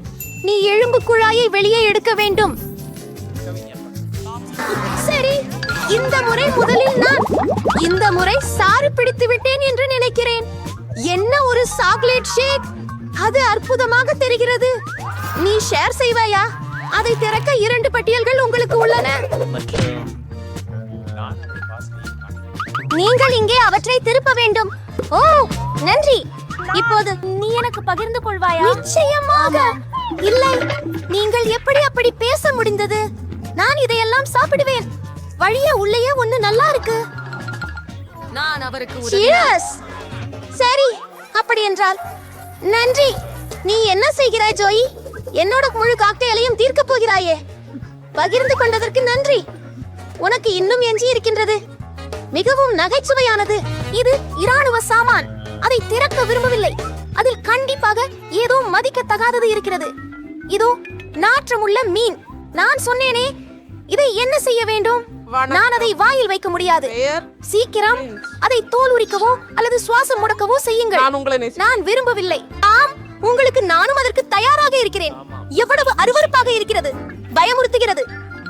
நீ எலும்பு குழாயை வெளியே எடுக்க வேண்டும். சரி, இந்த முறை முதலில் நான். இந்த முறை சாறு பிடித்து விட்டேன் என்று நினைக்கிறேன். என்ன ஒரு சாக்லேட் ஷேக்! அது அற்புதமாக தெரிகிறது. நீ ஷேர் செய்வாயா? அதை திறக்க 2 பட்டியல்கள் உங்களுக்கு உள்ளன. நீங்கள் இங்கே அவற்றை திருப்ப வேண்டும். ஓ, நன்றி. இப்போது நீ எனக்கு பகிர்ந்து கொள்வாயா? நிச்சயமாக. இல்லை, நீங்கள் எப்படி அப்படி பேச முடிந்தது? நான் இதையெல்லாம் சாப்பிடுவேன். வழியே உள்ளேயே ஒண்ணு நல்லா இருக்கு. நான் அவருக்கு Cheers! சரி, அப்படி என்றால் நன்றி. நீ என்ன செய்கிறாய் ஜோயி? என்னோட முழு காக்டெயிலையும் தீர்க்க போகிறாயே. பகிர்ந்து கொண்டதற்கு நன்றி. உனக்கு இன்னும் எஞ்சி இருக்கின்றது. மிகவும் நகைச்சுவையானது. இது இராணுவ சாமான். அதை திறக்க விரும்பவில்லை. அதில் கண்டிப்பாக ஏதோ மதிக்கத்தகாதது இருக்கிறது. இதோ நாற்றமுள்ள மீன். நான் சொன்னேனே, இதை என்ன செய்ய வேண்டும்? நான் அதை வாயில் வைக்க முடியாது. சீக்கிரம் அதை தோல் உரிக்கவோ அல்லது சுவாசம் முடக்கவோ செய்யுங்கள். நான் விரும்பவில்லை. ஆம், உங்களுக்கு நானும் அதற்கு தயாராக இருக்கிறேன். எவ்வளவு அருவருப்பாக இருக்கிறது, பயமுறுத்துகிறது.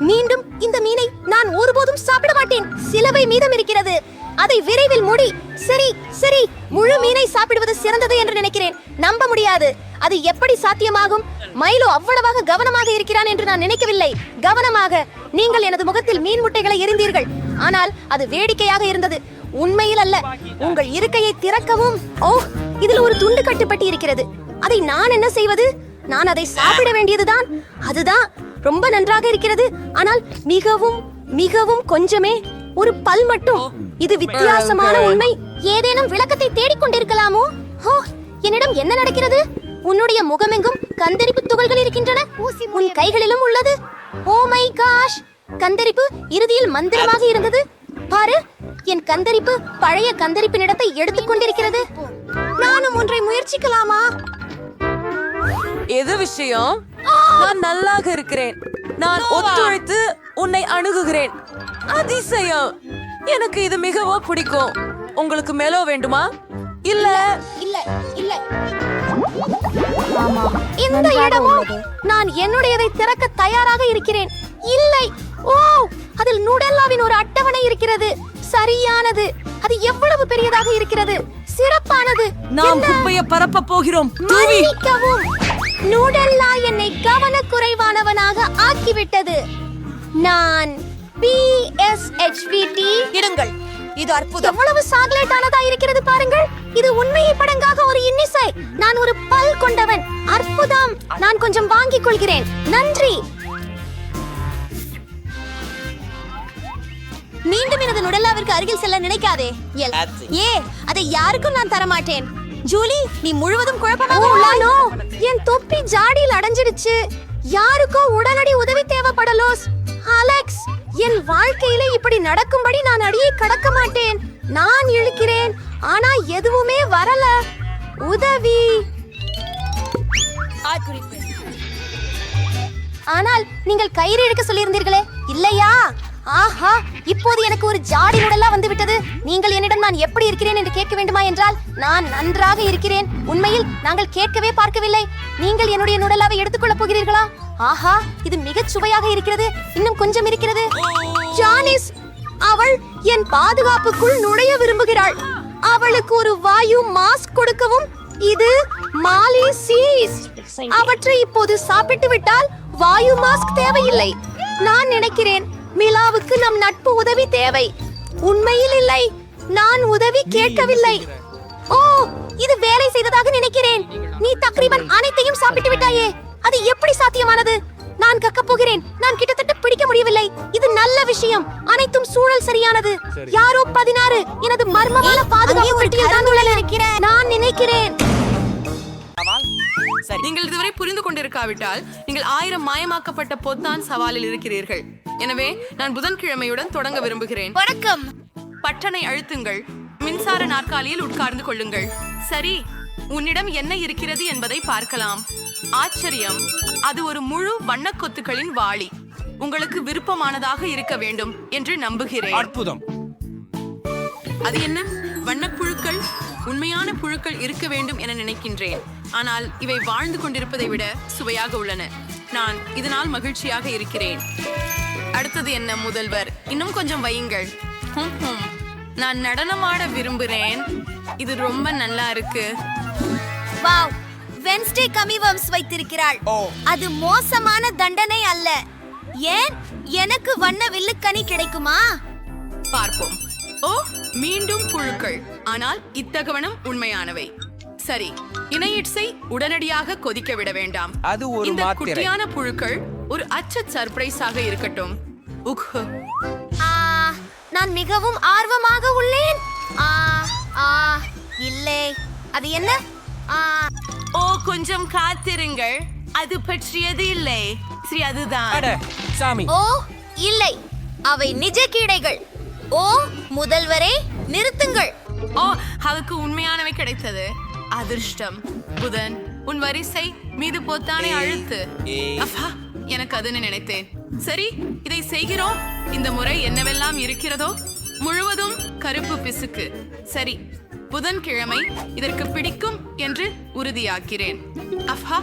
மீண்டும் இந்த மீனை நான் ஒருபோதும் சாப்பிட மாட்டேன். சிலவை மீதம் இருக்கிறது. அதை விரைவில் மூடி. சரி சரி, முழு மீனை சாப்பிடுவது சிறந்தது என்று நினைக்கிறேன். நம்ப முடியாது. அது எப்படி சாத்தியமாகும்? மைலோ அவ்வளவாக கவனமாக இருக்கிறான் என்று நான் நினைக்கவில்லை. கவனமாக. நீங்கள் எனது முகத்தில் மீன் முட்டைகளை எறிந்தீர்கள். ஆனால் அது வேடிக்கையாக இருந்தது, உண்மையில் அல்ல. உங்கள் இருக்கையை திறக்கவும். ஓ, இதில் ஒரு துண்டு கட்டுப்பட்டு இருக்கிறது. அதை நான் என்ன செய்வது? நான் அதை சாப்பிட வேண்டியதுதான். அதுதான் ரொம்ப நன்றாக இருக்கிறது. ஆனால் மிகவும் மிகவும் கொஞ்சமே, ஒரு பல் மட்டும். இது வித்தியாசமான உண்மை. ஏதேனும் விளக்கத்தை தேடிக்கொண்டிருக்கலாமோ? ஓ, என்னிடம் என்ன நடக்கிறது? உன்னுடைய முகமெங்கும் கந்தரிப்பு துகள்கள் இருக்கின்றன. உன் கைகளிலும் உள்ளது. ஓ மை காஷ், கந்தரிப்பு இறுதியில் மந்திரமாக இருந்தது. பாரு, என் கந்தரிப்பு பழைய கந்தரிப்பின் இடத்தை எடுத்துக் கொண்டிருக்கிறது. நானும் ஒன்றை முயற்சிக்கலாமா? எது விஷயம்? நான் நல்லாக இருக்கிறேன். நான் ஒத்துழைத்து உன்னை அணுகுகிறேன். அதிசயம். எனக்கு இது மிகவும் பிடிக்கும். உங்களுக்கு மேலோ வேண்டுமா? இல்ல இல்ல இல்ல. இந்த இடமோ? நான் என்னுடையதை திறக்க தயாராக இருக்கிறேன். இல்லை. ஓ, அதில் நூடெல்லாவின் ஒரு அட்டவணை இருக்கிறது. சரியானது. அது எவ்வளவு பெரியதாக இருக்கிறது. சிறப்பானது. நாம் குப்பையை பரப்ப போகிறோம். மன்னிக்கவும். நூடெல்லா என்னை கவனக்குறைவானவனாக ஆக்கிவிட்டது. நான் PSHVT இடுங்கள். இது அற்புதம். எவ்வளவு சாக்லேட்டானதா இருக்கிறது பாருங்கள். இது உண்மையை படங்காக ஒரு இன்னிசை. நான் ஒரு பல் கொண்டவன். அற்புதம். நான் கொஞ்சம் வாங்கிக் கொள்கிறேன். நன்றி. மீண்டும் எனது நுடல்லாவிற்கு அருகில் செல்ல நினைக்காதே. ஏ, அதை யாருக்கும் நான் தரமாட்டேன். ஜூலி, நீ முழுவதும் குழப்பமாக உள்ளாய். என் தொப்பி ஜாடியில் அடைஞ்சிடுச்சு. யாருக்கோ உடனடி உதவி தேவைப்படலோஸ். அலெக்ஸ், என் வாழ்க்கையில இப்படி நடக்கும்படி நான் அடியை கடக்க மாட்டேன். நான் இழுக்கிறேன், ஆனா எதுவுமே வரல. உதவி. ஆனால் நீங்கள் கயிறு இழுக்க சொல்லியிருந்தீர்களே, இல்லையா? ஆஹா, இப்போது எனக்கு ஒரு ஜாடி நுடலா வந்து விட்டது. நீங்கள் என்னிடம் நான் எப்படி இருக்கிறேன் என்று கேட்க வேண்டுமா என்றால் நான் நன்றாக இருக்கிறேன். உண்மையில் நாங்கள் கேட்கவே பார்க்கவில்லை. நீங்கள் என்னுடைய நுடலாவை எடுத்துக்கொள்ள போகிறீர்களா? ஆஹா, இது மிகச் சுவையாக இருக்கிறது. இன்னும் கொஞ்சம் இருக்கிறது. ஜானிஸ், அவள் என் பாதுகாப்புக்குள் நுழைய விரும்புகிறாள். அவளுக்கு ஒரு வாயு மாஸ்க் கொடுக்கவும். இது மாலி சீஸ். அவற்றை இப்போது சாப்பிட்டு விட்டால் வாயு மாஸ்க் தேவையில்லை. நான் நினைக்கிறேன் மிலாவுக்கு நம் நட்பு உதவி தேவை. உண்மையில் இல்லை, நான் உதவி கேட்கவில்லை. ஓ, இது வேலை செய்ததாக நினைக்கிறேன். நீ தக்ரீபன் அனைத்தையும் சாப்பிட்டு விட்டாயே. அது எப்படி சாத்தியமானது? நான் கக்கப் போகிறேன். நான் கிட்டத்தட்ட பிடிக்க முடியவில்லை. இது நல்ல விஷயம். அனைத்தும் சூழல் சரியானது. யாரோ 16 எனது மர்மமான பாதுகாப்பு பெட்டியில் தான் உள்ளனர். நான் நினைக்கிறேன். நீங்கள் இதுவரை புரிந்து கொண்டிருக்காவிட்டால் நீங்கள் 1000 மாயமாக்கப்பட்ட பொத்தான் சவாலில் இருக்கிறீர்கள். எனவே நான் புதன்கிழமையுடன் தொடங்க விரும்புகிறேன். வணக்கம். பட்டனை அழுத்துங்கள். மின்சார நாற்காலியில் உட்கார்ந்து கொள்ளுங்கள். சரி, உன்னிடம் என்ன இருக்கிறது என்பதை பார்க்கலாம். ஆச்சரியம். அது ஒரு முழு வண்ணக்கொத்துக்களின் வாளி. உங்களுக்கு விருப்பமானதாக இருக்க வேண்டும் என்று நம்புகிறேன். அற்புதம். அது என்ன? வண்ணப்புழுக்கள். உண்மையான புழுக்கள் இருக்க வேண்டும் என நினைக்கின்றேன். ஆனால் இவை வாழ்ந்து கொண்டிருப்பதை விட சுவையாக உள்ளன. நான் இதனால் மகிழ்ச்சியாக இருக்கிறேன். அடுத்தது என்ன முதல்வர்? இன்னும் கொஞ்சம் வையுங்கள். நான் நடனமாட விரும்புகிறேன். இது ரொம்ப நல்லா இருக்கு. வாவ், வென்ஸ்டே கமிவம்ஸ் வைத்திருக்கிறாள். அது மோசமான தண்டனை அல்ல. ஏன்? எனக்கு வண்ண வில்லுக்கனி கிடைக்குமா? பார்ப்போம். ஓ, மீண்டும் புழுக்கள். ஆனால் இத்தகவனம் உண்மையானவை. சரி, இணையிட்ஸை உடனடியாக கொதிக்க விட வேண்டாம். அது ஒரு இந்த மாத்திரை. குட்டியான புழுக்கள் ஒரு சர்ப்ரைஸாக இருக்கட்டும். உக். நான் மிகவும் ஆர்வமாக உள்ளேன். இல்லை, அது என்ன? ஓ, கொஞ்சம் காத்திருங்கள். அது பற்றியது இல்லை. சரி, அதுதான். அட சாமி. ஓ இல்லை, அவை நிஜ கீடைகள். ஓ முதல்வரே, நிறுத்துங்கள். ஓ, அவருக்கு உண்மையானவை கிடைத்தது. அதிர்ஷ்டம். புதன், உன் வரிசை மீது பொத்தானை அழுத்து. அப்பா, எனக்கு அதுன்னு நினைத்தேன். சரி, இதை செய்கிறோம். இந்த முறை என்னவெல்லாம் இருக்கிறதோ முழுவதும் கருப்பு பிசுக்கு. சரி, புதன்கிழமை இதற்கு பிடிக்கும் என்று உறுதியாக்கிறேன். அஃபா,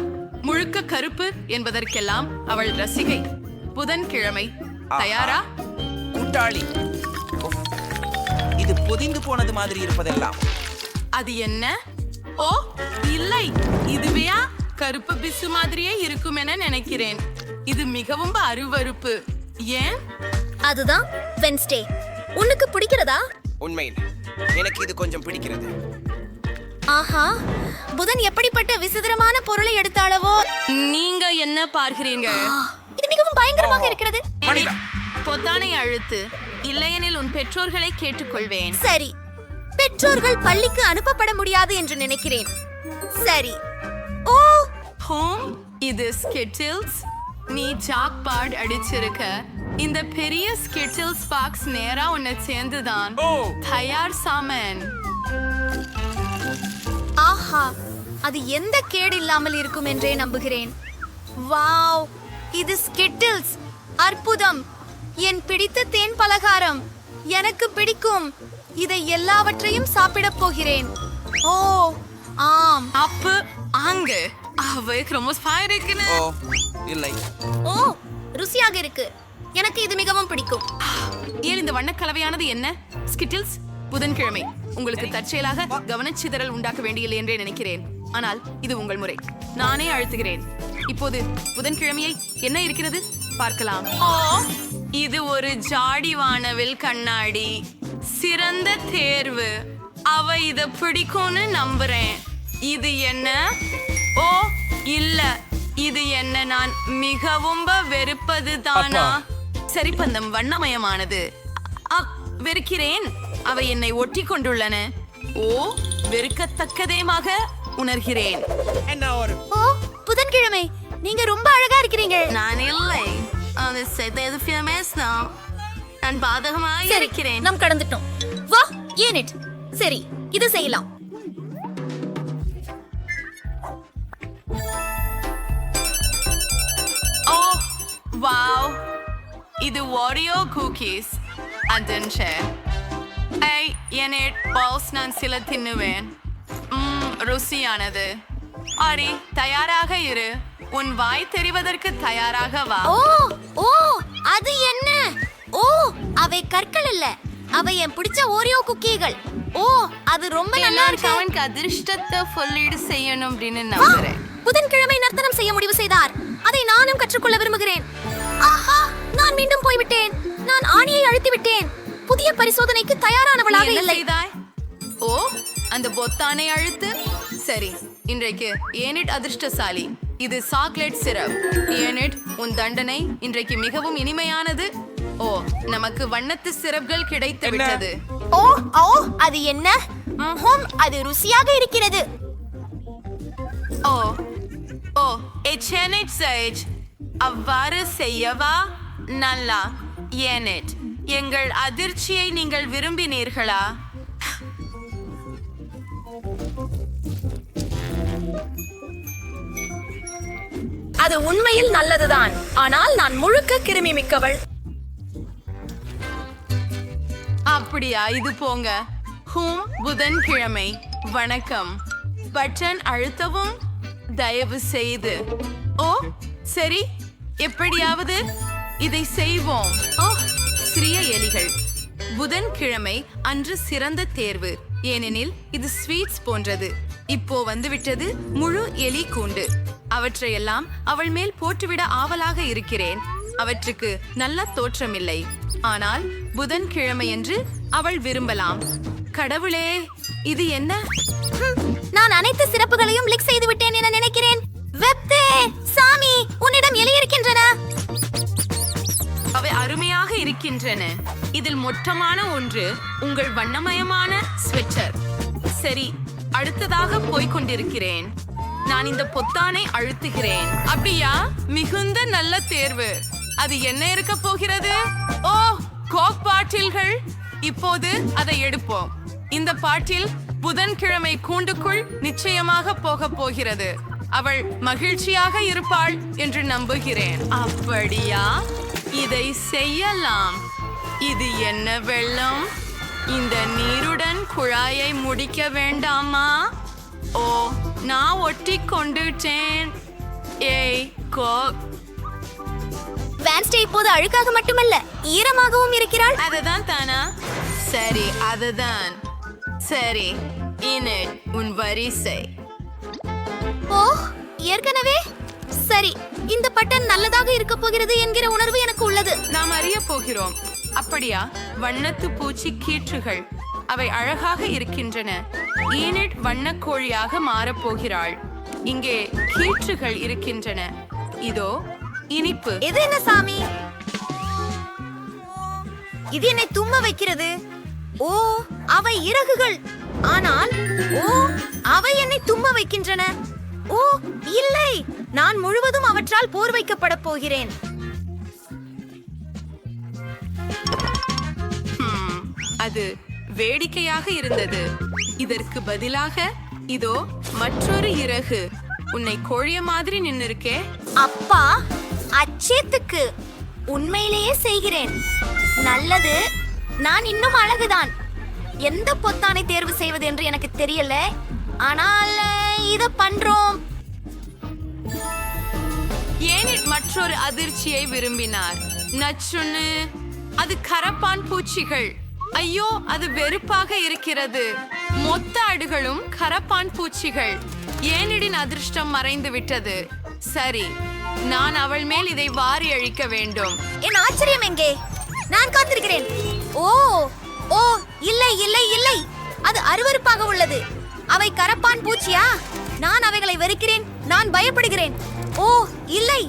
முழுக்க கருப்பு என்பதற்கெல்லாம் அவள் ரசிகை. புதன்கிழமை தயாரா? கூட்டாளி, இது பொதிந்து போனது மாதிரி இருப்பதெல்லாம். அது என்ன? ஓ இல்லை, இதுவையா கருப்பு பிசு மாதிரியே இருக்கும் என நினைக்கிறேன். இது மிகவும் அருவருப்பு. ஏன்? அதுதான் வென்ஸ்டே. உனக்கு பிடிக்கிறதா? உண்மையில் எனக்கு இது கொஞ்சம் பிடிக்கிறது. ஆஹா, புதன் எப்படிப்பட்ட விசித்திரமான பொருளை எடுத்தாளவோ. நீங்க என்ன பார்க்கிறீங்க? இது மிகவும் பயங்கரமாக இருக்கிறது. பொத்தானை அழுத்து, இல்லையெனில் உன் பெற்றோர்களை கேட்டுக்கொள்வேன். சரி, பெற்றோர்கள் பள்ளிக்கு அனுப்பப்பட முடியாது என்று நினைக்கிறேன். சரி. ஓ ஹோம், இது ஸ்கிட்டில்ஸ். நீ சாக் பாட் அடிச்சிருக்க. இந்த பெரிய ஸ்கிட்டில்ஸ் பாக்ஸ் நேரா உன்னை சேர்ந்துதான். தயார் சாமன். ஆஹா, அது எந்த கேடு இல்லாமல் இருக்கும் என்றே நம்புகிறேன். வாவ், இது ஸ்கிட்டில்ஸ். அற்புதம். என் பிடித்த தேன் பலகாரம். எனக்கு பிடிக்கும். இதை எல்லாவற்றையும் சாப்பிடப் போகிறேன். ஓ ஆம். அப்பு அங்கு அவைக்கு ரொம்ப இருக்குன்னு. ஓ இல்லை. ஓ, ருசியாக இருக்கு. எனக்கு இது மிகவும் பிடிக்கும். ஏன் இந்த வண்ண கலவையானது என்ன? ஸ்கிட்டில்ஸ். புதன்கிழமை உங்களுக்கு தற்செயலாக கவனச்சிதறல் உண்டாக்க வேண்டியில்லை என்றே நினைக்கிறேன். ஆனால் இது உங்கள் முறை. நானே அழுத்துகிறேன். இப்போது புதன்கிழமையை என்ன இருக்கிறது பார்க்கலாம். ஓ, இது ஒரு ஜாடி வானவில் கண்ணாடி. சிறந்த தேர்வு. அவ இத பிடிக்கும்னு நம்புறேன். இது என்ன? ஓ இல்ல, இது என்ன? நான் மிகவும் வெறுப்பது தானா? சரிப்பந்தம் வண்ணமயமானது. வெறுக்கிறேன். அவை என்னை ஒட்டி கொண்டுள்ளன. ஓ, வெறுக்கத்தக்கதேமாக உணர்கிறேன். ஓ, புதன்கிழமை நீங்க ரொம்ப அழகா இருக்கிறீங்க. நான் இல்லை, அது செய்தது ஃபேமஸ் தான். நான் பாதகமாக இருக்கிறேன். நாம் கடந்துட்டோம். வா, ஏனிட். சரி, இது செய்யலாம். ஓ வாவ், இது ஓரியோ குக்கீஸ். அதன்ஷே என்னேட் பால்ஸ் நான் சில தின்னுவேன். ருசியானது. அரி, தயாராக இரு. உன் வாய் தெரிவதற்கு தயாராக வா. ஓ ஓ, அது என்ன? ஓ, அவை கற்கள் இல்ல, அவை என் பிடிச்ச ஓரியோ குக்கீகள். ஓ, அது ரொம்ப நல்லா இருக்கு. அவனுக்கு அதிர்ஷ்டத்தை சொல்லீடு செய்யணும் அப்படின்னு நம்புறேன். புதன்கிழமை நர்த்தனம் செய்ய முடிவு செய்தார். அதை நானும் கற்றுக்கொள்ள விரும்புகிறேன். ஆஹா, நான் மீண்டும் போய்விட்டேன். நான் ஆணியை அழுத்தி விட்டேன். புதிய பரிசோதனைக்கு தயாரானவளாக இல்லை. ஓ, அந்த பொத்தானை அழுத்து. சரி, இன்றைக்கு ஏனிட் அதிர்ஷ்டசாலி. இது சாக்லேட் சிரப். ஏனிட், உன் தண்டனை இன்றைக்கு மிகவும் இனிமையானது. ஓ, நமக்கு வண்ணத்து சிரப்கள் கிடைத்து விட்டது. ஓ ஓ, அது என்ன? அது ருசியாக இருக்கிறது. ஓ ஓ, ஏனிட் சேஜ், அவ்வாறு செய்யவா? நல்லா. ஏனிட், எங்கள் அதிர்ச்சியை நீங்கள் விரும்பினீர்களா? அது உண்மையில் நல்லதுதான், ஆனால் நான் முழுக்க கிருமி மிக்கவள். அப்படியா? இது போங்க. ஹூம், புதன்கிழமை வணக்கம். பட்டன் அழுத்தவும் தயவு செய்து. ஓ சரி, எப்படியாவது இதை செய்வோம். ஓ, சிறிய எலிகள். புதன்கிழமை அன்று சிறந்த தேர்வு. ஏனெனில் இது ஸ்வீட்ஸ் போன்றது. இப்போ வந்துவிட்டது முழு எலி கூண்டு. அவற்றையெல்லாம் அவள் மேல் போட்டுவிட ஆவலாக இருக்கிறேன். அவற்றுக்கு நல்ல தோற்றமில்லை, ஆனால் புதன்கிழமை என்று அவள் விரும்பலாம். கடவுளே, இது என்ன? நான் அனைத்து சிறப்புகளையும் கிளிக் செய்து விட்டேன் என நினைக்கிறேன். வெப்தே சாமி, உன்னிடம் எலி இருக்கின்றன. அவை அருமையாக இருக்கின்றன. இதில் மொத்தமான ஒன்று உங்கள் வண்ணமயமான ஸ்வெட்டர். சரி, அடுத்ததாக போய்க் கொண்டிருக்கிறேன். நான் இந்த பொத்தானை அழுத்துகிறேன். அப்படியா? மிகுந்த நல்ல தேர்வு. அது என்ன இருக்க போகிறது? ஓ, கோக் பாட்டில்கள். இப்போது அதை எடுப்போம். இந்த பாட்டில் புதன்கிழமை கூண்டுக்குள் நிச்சயமாக போக போகிறது. அவள் மகிழ்ச்சியாக இருப்பாள் என்று நம்புகிறேன். அப்படியா? இதை செய்யலாம். இது என்ன வெள்ளம்? இந்த நீருடன் குழாயை முடிக்க வேண்டாமா? ஓ, நான் ஒட்டி கொண்டுட்டேன். ஏய் கோக், வேன்ஸ்டே இப்போது அழுக்காக மட்டுமல்ல, ஈரமாகவும் இருக்கிறாள். அதுதான் தானா? சரி, அதுதான் சரி. இனட், உன் வரிசை. ஓ, ஏற்கனவே சரி. இந்த பட்டன் நல்லதாக இருக்க போகிறது என்கிற உணர்வு எனக்கு உள்ளது. நாம் அறிய போகிறோம். அப்படியா? வண்ணத்து பூச்சி கீற்றுகள். அவை அழகாக இருக்கின்றன. ஈனட் வண்ணக்கோழியாக மாறப்போகிறாள். இங்கே கீற்றுகள் இருக்கின்றன. இதோ இனிப்பு. இது என்ன சாமி? இது என்னை தும்ம வைக்கிறது. ஓ, அவை இறகுகள். ஆனால் ஓ, அவை என்னை தும்ம வைக்கின்றன. ஓ இல்லை, நான் முழுவதும் அவற்றால் போர் வைக்கப்பட போகிறேன். அது வேடிக்கையாக இருந்தது. இதற்கு பதிலாக இதோ மற்றொரு இறகு. உன்னை கோழிய மாதிரி நின்னுருக்கே. அப்பா, அச்சேத்துக்கு உண்மையிலேயே செய்கிறேன். நல்லது, நான் இன்னும் அழகுதான். எந்த பொத்தானை தேர்வு செய்வது என்று எனக்கு தெரியல. ஆனால் இத பண்றோம். ஏனிட் மற்றொரு அதிர்ச்சியை விரும்பினார். நச்சுன்னு, அது கரப்பான் பூச்சிகள். ஐயோ, அது வெறுப்பாக இருக்கிறது. மொத்த ஆடுகளும் கரப்பான் பூச்சிகள். ஏனிடின் அதிர்ஷ்டம் மறைந்து விட்டது. சரி, நான் அவள் மேல் இதை வாரி அழிக்க வேண்டும். என் ஆச்சரியம் எங்கே? நான் காத்திருக்கிறேன். ஓ ஓ, இல்லை இல்லை இல்லை, அது அருவருப்பாக உள்ளது. அவை கரப்பான் பூச்சியா? நான் அவைகளை வெறுக்கிறேன். நான் பயப்படுகிறேன். ஓ இல்லை,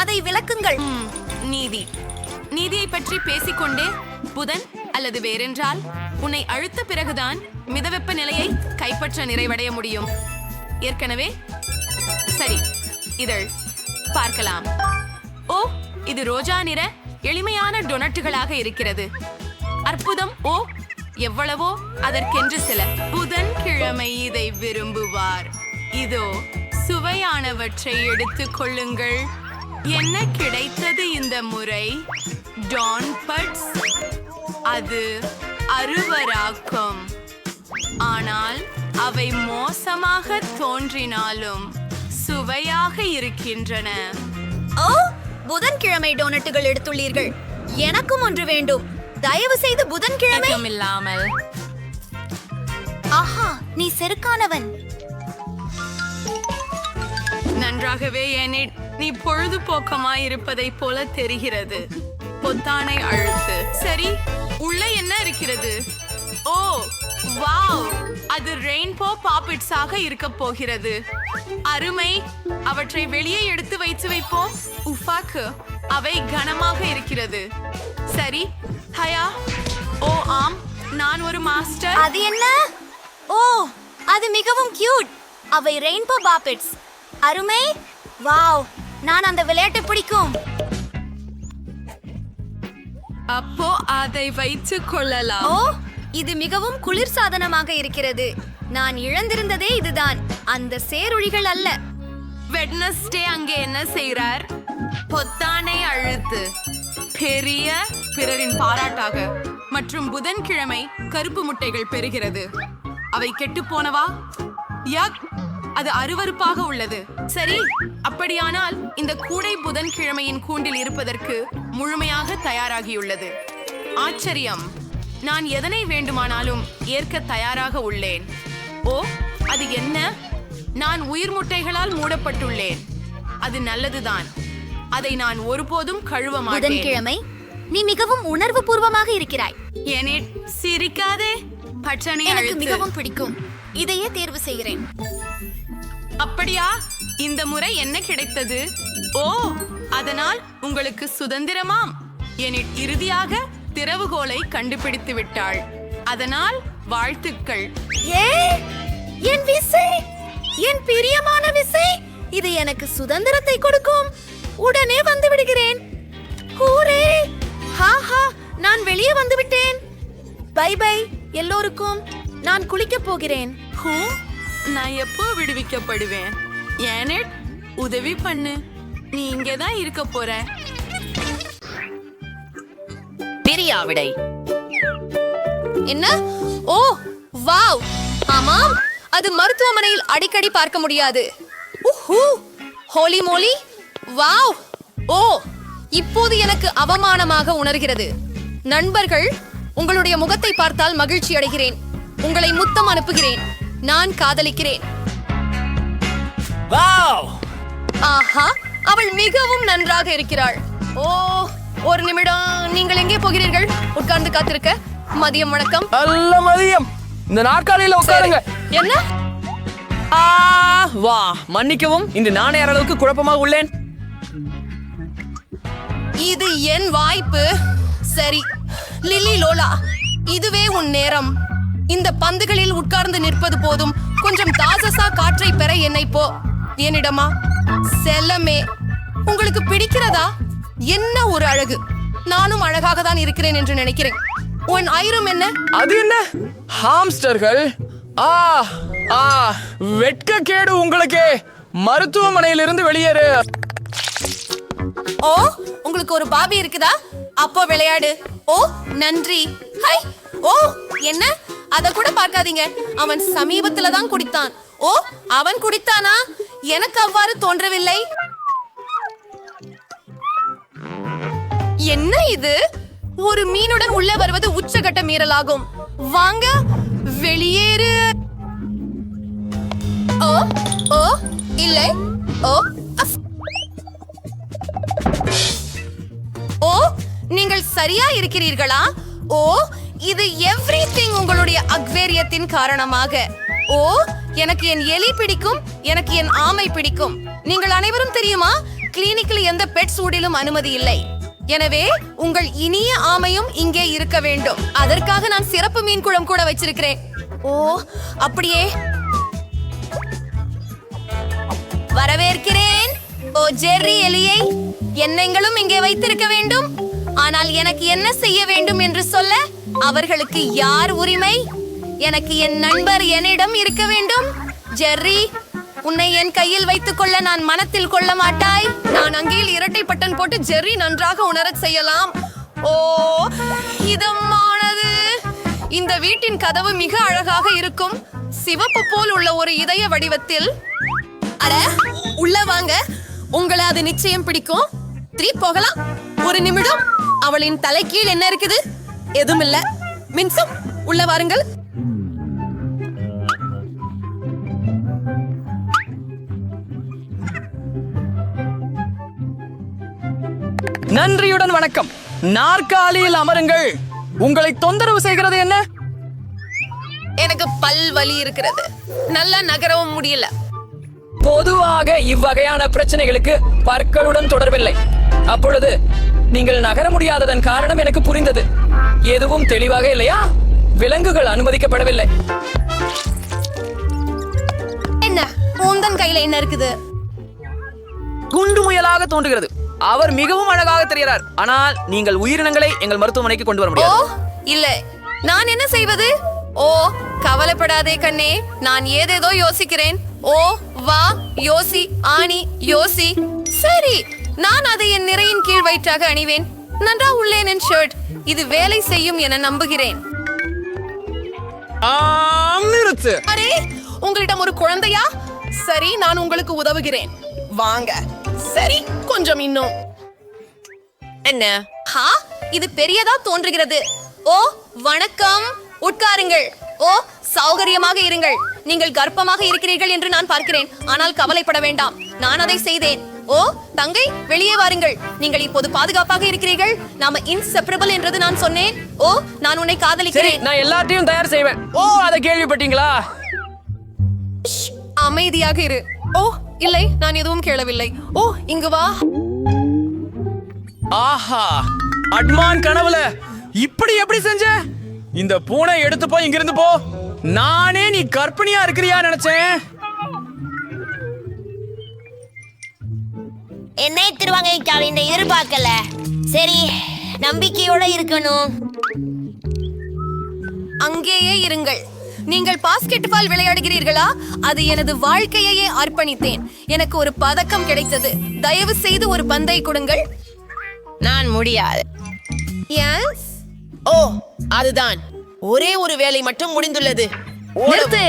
அதை விளக்குங்கள். நீதியை பற்றி பேசிக்கொண்டே புதன் அல்லது வேறென்றால் உன்னை அழுத்த பிறகுதான் மிதவெப்ப நிலையை கைப்பற்ற நிறைவடைய முடியும். ஏற்கனவே சரி, இதழ் பார்க்கலாம். ஓ, இது ரோஜா நிற எளிமையான டொனட்டுகளாக இருக்கிறது. அற்புதம். ஓ, எவ்வளவோ அதற்கென்று சில. புதன்கிழமை இதை விரும்புவார். இதோ சுவையானவற்றை எடுத்துக் கொள்ளுங்கள். என்ன கிடைத்தது இந்த முறை? டான் பட்ஸ். அது அருவராக்கும். ஆனால் அவை மோசமாக தோன்றினாலும் சுவையாக இருக்கின்றன. ஓ, புதன்கிழமை டோனட்டுகள் எடுத்துள்ளீர்கள். எனக்கும் ஒன்று வேண்டும். தயவு செய்து புதன்கிழமை இல்லாமல். ஆஹா, நீ செருக்கானவன். நன்றாகவே ஏனிட், நீ பொழுதுபோக்கமாய் இருப்பதை போல தெரிகிறது. பொத்தானை அழுத்து. சரி, உள்ள என்ன இருக்கிறது? ஓ வாவ், அது ரெயின்போ பாப்பிட்ஸாக இருக்க போகிறது. அருமை. அவற்றை வெளியே எடுத்து வைப்போம். உஃபாக்கு, அவை கனமாக இருக்கிறது. சரி, ஹயா. ஓ ஆம், நான் ஒரு மாஸ்டர். அது என்ன? ஓ, அது மிகவும் கியூட். அவை ரெயின்போ பாப்பிட்ஸ். அருமை. வாவ், நான் அந்த விளையாட்டை பிடிக்கும். அப்போ அதை வைத்துக் கொள்ளலாம். ஓ, இது மிகவும் குளிர் சாதனமாக இருக்கிறது. நான் இழந்திருந்ததே இதுதான், அந்த சேருழிகள் அல்ல. வெட்னஸ்டே அங்கே என்ன செய்கிறார்? பொத்தானை அழுத்து. பெரிய பிறரின் பாராட்டாக. மற்றும் புதன்கிழமை கருப்பு முட்டைகள் பெறுகிறது. அவை கெட்டு போனவா? யக், அது அருவருப்பாக உள்ளது. சரி, அப்படியானால் இந்த கூடை புதன்கிழமையின் கூண்டில் இருப்பதற்கு முழுமையாக தயாராகியுள்ளது. ஆச்சரியம். நான் எதனை வேண்டுமானாலும் ஏற்க தயாராக உள்ளேன். ஓ, அது என்ன? நான் உயிர் முட்டைகளால் மூடப்பட்டுள்ளேன். அது நல்லதுதான். அதை நான் ஒருபோதும் கழுவ மாட்டேன். புதன்கிழமை, நீ மிகவும் உணர்வு பூர்வமாக இருக்கிறாய். ஏனிட், சிரிக்காதே. பட்டனை எனக்கு அழுத்து. மிகவும் பிடிக்கும். இதையே தேர்வு செய்கிறேன். அப்படியா? இந்த முறை என்ன கிடைத்தது? ஓ, அதனால் உங்களுக்கு சுதந்திரமாம். எனில் இறுதியாக திறவுகோலை கண்டுபிடித்து விட்டாள். அதனால் வாழ்த்துக்கள். என் விசை, என் பிரியமான விசை, இது எனக்கு சுதந்திரத்தை கொடுக்கும். உடனே வந்து விடுகிறேன். ஹூரே! ஹாஹா, நான் வெளியே வந்து விட்டேன். பை பை எல்லோருக்கும். நான் குளிக்கப் போகிறேன். நான் எப்போ விடுவிக்கப்படுவேன்? ஏனெட், உதவி பண்ணு. நீ இங்கேதான் இருக்க போற. பிரியாவிடை. என்ன? ஓ வாவ், ஆமாம், அது மருத்துவமனையில் அடிக்கடி பார்க்க முடியாது. Holi Molly, wow. ஓ, இப்போது எனக்கு அவமானமாக உணர்கிறது. நண்பர்கள், உங்களுடைய முகத்தை பார்த்தால் மகிழ்ச்சி அடைகிறேன். உங்களை முத்தம் அனுப்புகிறேன். நான் காதலிக்கிறேன். ஆஹா, அவள் மிகவும் நன்றாக இருக்கிறாள். ஓ, ஒரு நிமிடம், நீங்கள் எங்கே போகிறீர்கள்? உட்கார்ந்து காத்திருக்க. மதியம் வணக்கம். நல்ல மதியம். இந்த நாற்காலியில உட்காருங்க. என்ன? வா, மன்னிக்கவும், இன்று நானே அளவுக்கு குழப்பமாக உள்ளேன். இது என் வாய்ப்பு. சரி, லில்லி லோலா, இதுவே உன் நேரம். இந்த பந்துகளில் உட்கார்ந்து நிற்பது போதும். கொஞ்சம் தாசசா காற்றை பெற என்னை போ. என்னிடமா? செல்லமே, உங்களுக்கு பிடிக்கிறதா? என்ன ஒரு அழகு. நானும் அழகாக தான் இருக்கிறேன் என்று நினைக்கிறேன். உன் ஐரம் என்ன? அது என்ன? ஹாம்ஸ்டர்கள். வெட்கக்கேடு உங்களுக்கு. மருத்துவமனையிலிருந்து வெளியேறு. ஓ, உங்களுக்கு ஒரு பாபி இருக்குதா? அப்போ விளையாடு. ஓ, நன்றி. ஹை, ஓ, என்ன? அத கூட பார்க்காதீங்க. அவன் சமீபத்துல தான் குடித்தான். ஓ, அவன் குடித்தானா? எனக்கு அவ்வாறு தோன்றவில்லை. என்ன இது? ஒரு மீனுடன் உள்ள வருவது உச்சகட்ட மீறலாகும். வாங்க, வெளியேறு. ஓ, ஓ, இல்லை. ஓ, ஓ, நீங்கள் சரியா இருக்கிறீர்களா? ஓ, இது எவ்ரிதிங் உங்களுடைய அக்வேரியத்தின் காரணமாக. ஓ, எனக்கு என் எலி பிடிக்கும், எனக்கு என் ஆமை பிடிக்கும். நீங்கள் அனைவரும் தெரியுமா, கிளினிக்கில் எந்த பெட் சூடிலும் அனுமதி இல்லை. எனவே உங்கள் இனிய ஆமையும் இங்கே இருக்க வேண்டும். அதற்காக நான் சிறப்பு மீன் குளம் கூட வச்சிருக்கிறேன். ஓ, அப்படியே வரவேற்கிறேன். ஓ, ஜெர்ரி எலியை என்னங்களும் இங்கே வைத்திருக்க வேண்டும். ஆனால் எனக்கு என்ன செய்ய வேண்டும் என்று சொல்ல அவர்களுக்கு யார் உரிமை? எனக்கு என் நண்பர் என்னிடம் இருக்க வேண்டும். ஜெர்ரி, உன்னை என் கையில் வைத்துக் கொள்ள நான் மனத்தில் கொள்ள மாட்டாய். நான் அங்கேயில் இரட்டை பட்டன் போட்டு ஜெர்ரி நன்றாக உணரச் செய்யலாம். ஓ, இதமானது. இந்த வீட்டின் கதவு மிக அழகாக இருக்கும். சிவப்பு போல் உள்ள ஒரு இதய வடிவத்தில். அட, உள்ள வாங்க. உங்களை அது நிச்சயம் பிடிக்கும். போகலாம். ஒரு நிமிடம். அவளின் தலைக்கீழ் என்ன இருக்குது? எதுவும் இல்ல. மின்சம், உள்ள வாருங்கள். நன்றியுடன் வணக்கம். நாற்காலியில் அமருங்கள். உங்களை தொந்தரவு செய்கிறது என்ன? எனக்கு பல் வலி இருக்கிறது. நல்லா நகரவும் முடியல. பொதுவாக இவ்வகையான பிரச்சனைகளுக்கு பற்களுடன் தொடர்பில்லை. அப்பொழுது நீங்கள் நகர முடியாததன் காரணம் எனக்கு புரிந்தது. எதுவும் தெளிவாக இல்லையா? விலங்குகள் அனுமதிக்கப்படவில்லை. என்ன உந்தன் கையில என்ன இருக்குது? குண்டு முயலாக தோன்றுகிறது. அவர் மிகவும் அழகாக தெரிகிறார். ஆனால் நீங்கள் உயிரினங்களை எங்கள் மருத்துவமனைக்கு கொண்டு வர ஓ, முடியாது. இல்ல. நான் என்ன செய்வது? ஓ, கவலைப்படாதே கண்ணே. நான் ஏதேதோ யோசிக்கிறேன். ஓ, வா, யோசி, ஆணி, யோசி. சரி, நான் அதை என் நிறையின் கீழ் வயிற்றாக அணிவேன். நன்றா உள்ளேன் என் ஷர்ட். இது வேலை செய்யும் என நம்புகிறேன். நிறுத்து. அரே, உங்களிடம் ஒரு குழந்தையா? சரி, நான் உங்களுக்கு உதவுகிறேன். வாங்க. சரி, கொஞ்சம் இன்னும். என்ன? ஹா, இது பெரியதா தோன்றுகிறது. ஓ, வணக்கம். உட்காருங்கள். ஓ, சௌகரியமாக இருங்கள். நீங்கள் கர்ப்பமாக இருக்கிறீர்கள் என்று நான் பார்க்கிறேன். ஆனால் கவலைப்பட வேண்டாம். நான் அதை செய்தேன். ஓ தங்கை, வெளியே வாருங்கள். நீங்கள் இப்போது பாதுகாப்பாக இருக்கிறீர்கள். நாம இன்செப்பரபிள் என்றது நான் சொன்னேன். ஓ, நான் உன்னை சரி, காதலிக்கிறேன். நான் எல்லாத்தையும் தயார் செய்வேன். ஓ, அதை கேள்விப்பட்டீங்களா? அமைதியாக இரு. ஓ இல்லை, நான் எதுவும் கேளவில்லை. ஓ, இங்கு வா. ஆஹா, அட்மான் கனவுல இப்படி எப்படி செஞ்ச? இந்த பூனை எடுத்து போய் இங்கிருந்து போ. நானே நீ கற்பனையா இருக்கிறியா நினைச்சேன். என்னை திருவாங்க எதிர்பார்க்கல. சரி, நம்பிக்கையோட இருக்கணும். அங்கேயே இருங்கள். நீங்கள் பாஸ்கெட் பால் விளையாடுகிறீர்களா? அது எனது வாழ்க்கையையே அர்ப்பணித்தேன். எனக்கு ஒரு பதக்கம் கிடைத்தது. தயவு செய்து ஒரு பந்தை கொடுங்கள். நான் முடியாது. ஓ, அதுதான். ஒரே ஒரு வேலை மட்டும் முடிந்துள்ளது. நிறுத்து,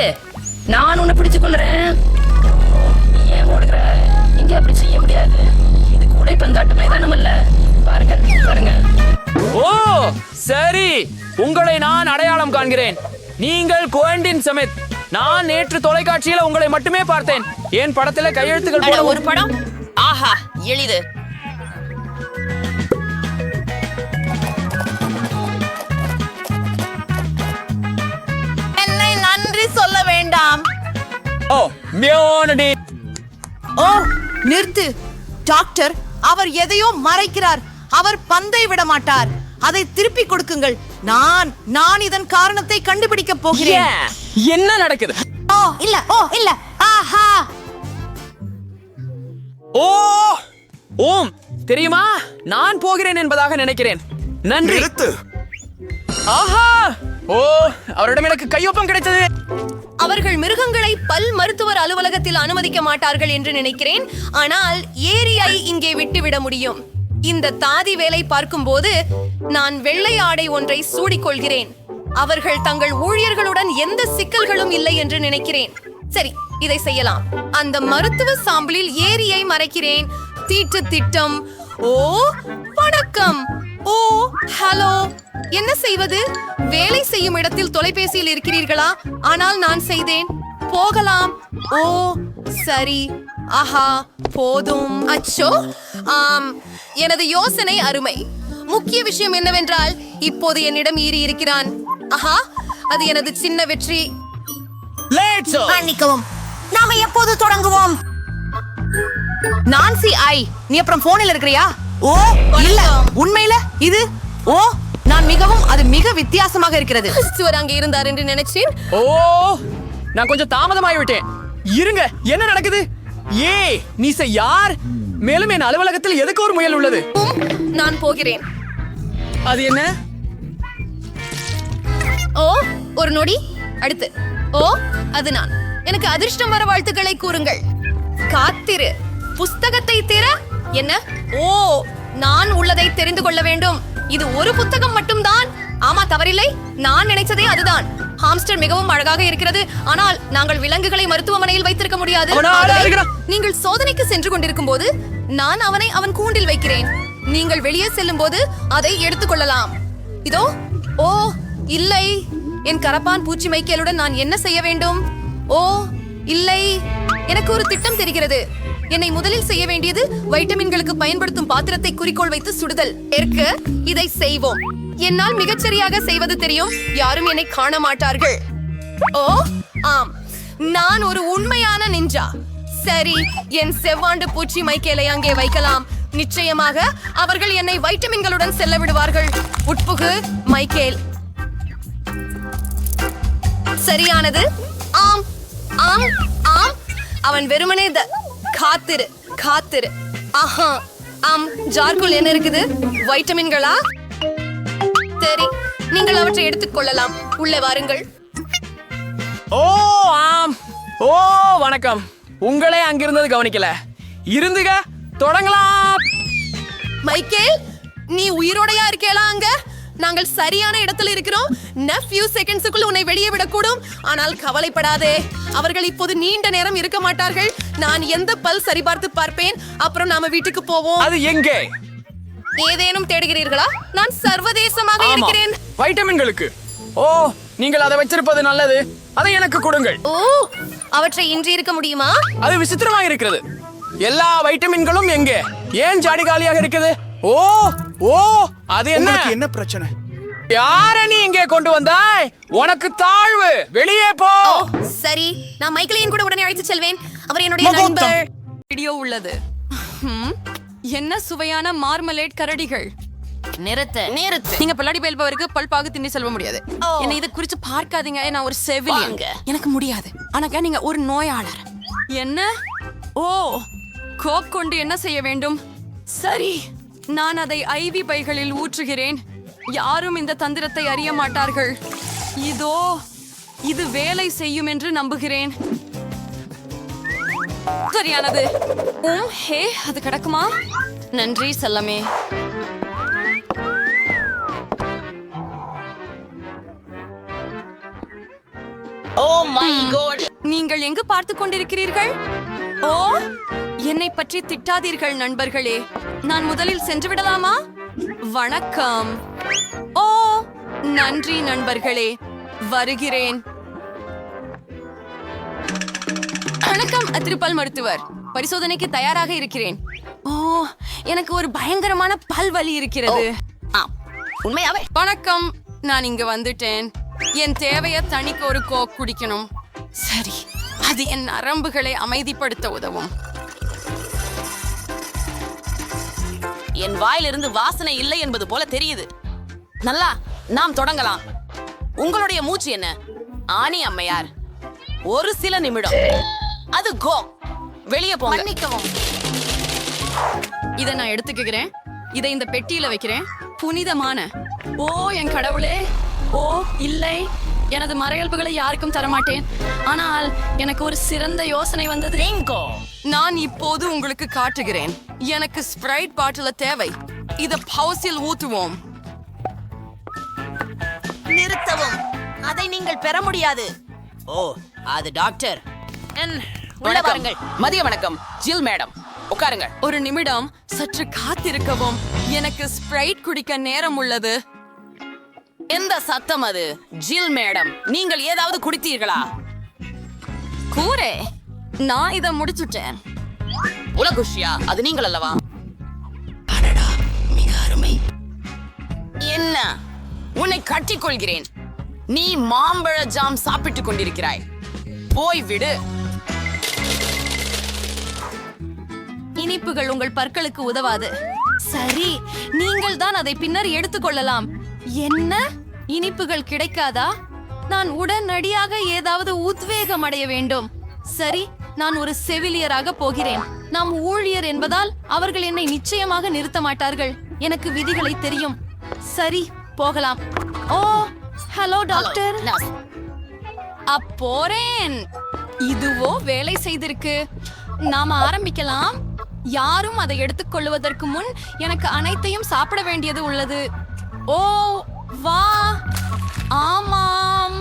நான் உன்னை பிடிச்சு கொள்றேன். ஏன் ஓடுகிற? இங்க அப்படி செய்ய முடியாது. இது கூடைப்பந்தாட்டு மைதானம் அல்ல. பாருங்க பாருங்க. ஓ சரி, உங்களை நான் அடையாளம் காண்கிறேன். நீங்கள் குவெண்டின் சமித். நான் நேற்று தொலைக்காட்சியில உங்களை மட்டுமே பார்த்தேன். என் படத்துல கையெழுத்துக்கள் போட ஒரு படம். ஆஹா, எளிது. என்னை நன்றி சொல்ல வேண்டாம். ஓ மியோனடி. ஓ நிறுத்து டாக்டர், அவர் எதையோ மறைக்கிறார். அவர் பந்தை விட மாட்டார். அதை திருப்பி கொடுக்குங்கள். நான் இதன் காரணத்தை கண்டுபிடிக்க போகிறேன். என்ன நடக்குது? ஓ இல்ல ஆஹா. ஓ ஓம், தெரியுமா, நான் போகிறேன் என்பதாக நினைக்கிறேன். நன்றி. ஆஹா, ஓ அவரிடம் எனக்கு கையொப்பம் கிடைத்தது. அவர்கள் மிருகங்களை பல் மருத்துவர் அலுவலகத்தில் அனுமதிக்க மாட்டார்கள் என்று நினைக்கிறேன். ஆனால் ஏரியை இங்கே விட்டுவிட முடியும். இந்த தாதி வேலை பார்க்கும்போது நான் வெள்ளை ஆடை ஒன்றை சூடிக்கொள்கிறேன். அவர்கள் தங்கள் ஊழியர்களுடன் எந்த சிக்கல்களும் இல்லை என்று நினைக்கிறேன். சரி, இதை செய்யலாம். அந்த மருத்துவ சாம்பிளில் ஏரியை மறைக்கிறேன். தீட்டு திட்டம். ஓ வணக்கம். ஓ ஹலோ. என்ன செய்வது? வேலை செய்யும் இடத்தில் தொலைபேசியில் இருக்கிறீர்களா? ஆனால் நான் செய்தேன். போகலாம். ஓ சரி. ஆஹா, போதும். அச்சோ, எனது யோசனை அருமை. முக்கிய விஷயம் என்னவென்றால் இப்போது என்னிடம் ஈரி இருக்கிறான். ஆஹா, அது எனது சின்ன வெற்றி. மன்னிக்கவும், நாம எப்போது தொடங்குவோம்? நான்சி ஐ, நீ அப்புறம் போனில் இருக்கிறியா? ஓ இல்ல, உண்மையில இது ஓ அது மிக வித்தியாசமாக இருக்கிறது. சுவர் அங்கே இருந்தார் என்று நினைச்சேன். ஓ, நான் கொஞ்சம் தாமதமாகி விட்டேன். இருங்க, என்ன நடக்குது? நீ யார்? மேலும் என் அலுவலகத்தில் எதுக்கு ஒரு முயல் உள்ளது? நான் போகிறேன். அது என்ன? ஓ ஒரு நொடி. அடுத்து. ஓ அது நான். எனக்கு அதிர்ஷ்டம் வர வாழ்த்துக்களை கூறுங்கள். காத்திரு. புஸ்தகத்தை திற. என்ன? ஓ, நான் உள்ளதை தெரிந்து கொள்ள வேண்டும். இது ஒரு புத்தகம் மட்டும்தான். ஆமா, தவறில்லை. நான் நினைச்சதே அதுதான். ஹாம்ஸ்டர் மிகவும் அழகாக இருக்கிறது. ஆனால் நாங்கள் விலங்குகளை மருத்துவமனையில் வைத்திருக்க முடியாது. நீங்கள் சோதனைக்கு சென்று கொண்டிருக்கும் போது நான் அவனை அவன் கூண்டில் வைக்கிறேன். நீங்கள் வெளியே செல்லும் போது அதை எடுத்துக்கொள்ளலாம். இதோ. ஓ இல்லை, என் கரப்பான் பூச்சி மைக்கேலுடன் நான் என்ன செய்ய வேண்டும்? ஓ இல்லை, எனக்கு ஒரு திட்டம் தெரிகிறது. என்னை முதலில் செய்ய வேண்டியது வைட்டமின்களுக்கு பயன்படுத்தும் பாத்திரத்தை குறிக்கோள் வைத்து சுடுதல். இதை செய்வோம். என்னால் மிகச்சரியாக செய்வது தெரியும். யாரும் என்னை காண மாட்டார்கள். ஓ ஆம், நான் ஒரு உண்மையான நிஞ்சா. சரி, என் செவ்வாண்டு பூச்சி மைக்கேலை அங்கே வைக்கலாம். நிச்சயமாக அவர்கள் என்னை வைட்டமின்களுடன் செல்ல விடுவார்கள். உட்புகு மைக்கேல். சரியானது. ஆம் ஆம் ஆம். அவன் வெறுமனே காத்திரு காத்திரு. ஆஹா, ஆம். ஜார்க்குள் என்ன இருக்குது? வைட்டமின்களா? சரி, நீங்கள் அவற்றை எடுத்துக்கொள்ளலாம். உள்ளே வாருங்கள். ஓ ஆம். ஓ வணக்கம். உங்களே அங்கிருந்தது கவனிக்கல. இருந்துக, தொடங்கலாம். மைக்கேல், நீ உயிரோடையா இருக்கேளா? அங்க நாங்கள் சரியான இடத்துல இருக்கிறோம். few செகண்ட்ஸுக்குள் உன்னை வெளியே விடக்கூடும். ஆனால் கவலைப்படாதே, அவர்கள் இப்போது நீண்ட நேரம் இருக்க மாட்டார்கள். நான் எந்த பல் சரிபார்த்து பார்ப்பேன். அப்புறம் நாம வீட்டுக்கு போவோம். அது எங்கே? ஏதேனும் தேடுகிறீர்களா? நான் சர்வதேசமாக இருக்கிறேன். வைட்டமின்களுக்கு. ஓ, நீங்கள் அதை வச்சிருப்பது நல்லது. அதை எனக்கு கொடுங்கள். ஓ, அவற்றை இன்றி இருக்க முடியுமா? அது விசித்திரமாக இருக்கிறது. எல்லா வைட்டமின்களும் எங்கே? ஏன் ஜாடி காலியாக இருக்குது? ஓ ஓ அது என்ன பிரச்சனை? யார நீ இங்கே கொண்டு வந்தாய்? உனக்கு தாழ்வு, வெளியே போ. சரி, நான் மைக்கேலையும் கூட உடனே அழைத்து செல்வேன். அவர் என்னுடைய நண்பர். வீடியோ உள்ளது. என்ன சுவையான மார்மலேட் கரடிகள். நிறுத்து. நீங்க பல்லாடி பயில்பவருக்கு பல்பாக திண்டி செல்ல முடியாது. என்னை இதை குறிச்சு பார்க்காதீங்க. நான் ஒரு செவிலியன். எனக்கு முடியாது. ஆனாக்கா நீங்க ஒரு நோயாளர். என்ன? ஓ, கோக் கொண்டு என்ன செய்ய வேண்டும்? சரி, நான் அதை ஐவி பைகளில் ஊற்றுகிறேன். யாரும் இந்த தந்திரத்தை அறிய மாட்டார்கள். இதோ, இது வேலை செய்யும் என்று நம்புகிறேன். சரியானது. ஹே, அது கிடக்குமா? நன்றி செல்லமே. நீங்கள் எங்கு பார்த்து கொண்டிருக்கிறீர்கள்? ஓ, என்னை பற்றி திட்டாதீர்கள் நண்பர்களே. நான் முதலில் சென்று விடலாமா? வணக்கம். ஓ, நன்றி நண்பர்களே, வருகிறேன். வணக்கம் திருப்பல் மருத்துவர். பரிசோதனைக்கு தயாராக இருக்கிறேன். ஓ, எனக்கு ஒரு பயங்கரமான பல் வலி இருக்கிறது. உண்மையாவே? வணக்கம், நான் இங்க வந்துட்டேன். என் தேவையை தணிக்க ஒரு கோக் குடிக்கணும். சரி, அது என் நரம்புகளை அமைதிப்படுத்த உதவும். என் வாயிலிருந்து வாசனை இல்லை என்பது போல தெரியுது. நல்லா, நாம் தொடங்கலாம். உங்களுடைய மூச்சு என்ன? ஆனி அம்மையார், ஒரு சில நிமிடம். அது கோ. வெளியே போங்க. மன்னிக்கவும். இதை நான் எடுத்துக்கிறேன். இதை இந்த பெட்டியில வைக்கிறேன். புனிதமான. ஓ என் கடவுளே. ஓ இல்லை, எனது மறையல்புகளை யாருக்கும் தரமாட்டேன். ஆனால் எனக்கு ஒரு சிறந்த யோசனை வந்தது. நான் இப்போது உங்களுக்கு காட்டுகிறேன். எனக்கு ஸ்ப்ரைட் பாட்டில தேவை. இத பவுசில் ஊத்துவோம். நிறுத்தவும். அதை நீங்கள் பெற முடியாது. ஓ, அது டாக்டர். உள்ள வாருங்கள். மதிய வணக்கம் ஜில் மேடம், உட்காருங்க. ஒரு நிமிடம், சற்று காத்திருக்கவும். எனக்கு ஸ்ப்ரைட் குடிக்க நேரம் உள்ளது. எந்த சத்தம் அது? ஜில் மேடம், நீங்கள் ஏதாவது குடித்தீர்களா? கூரே, நான் இதை முடிச்சுட்டேன். உலகுஷியா, அது நீங்கள் அல்லவா? அடடா, மிக அருமை. என்ன? உன்னை கட்டிக்கொள்கிறேன். நீ மாம்பழ ஜாம் சாப்பிட்டுக் கொண்டிருக்கிறாய். போய் விடு. இனிப்புகள் உங்கள் பற்களுக்கு உதவாது. சரி, நீங்கள் தான் அதை பின்னர் எடுத்துக்கொள்ளலாம். என்ன? இனிப்புகள் கிடைக்காதா? நான் உடனடியாக ஏதாவது உத்வேகம் அடைய வேண்டும். சரி, நான் ஒரு செவிலியராக போகிறேன். நாம் ஊழியர் என்பதால் அவர்கள் என்னை நிச்சயமாக நிறுத்த மாட்டார்கள். எனக்கு விதிகளை தெரியும். சரி, போகலாம். ஓ, ஹலோ டாக்டர். அப்போறேன். இதுவோ வேலை செய்திருக்கு. நாம ஆரம்பிக்கலாம். யாரும் அதை எடுத்துக்கொள்வதற்கு முன் எனக்கு அனைத்தையும் சாப்பிட வேண்டியது உள்ளது. ஓ வா, ஆமாம்.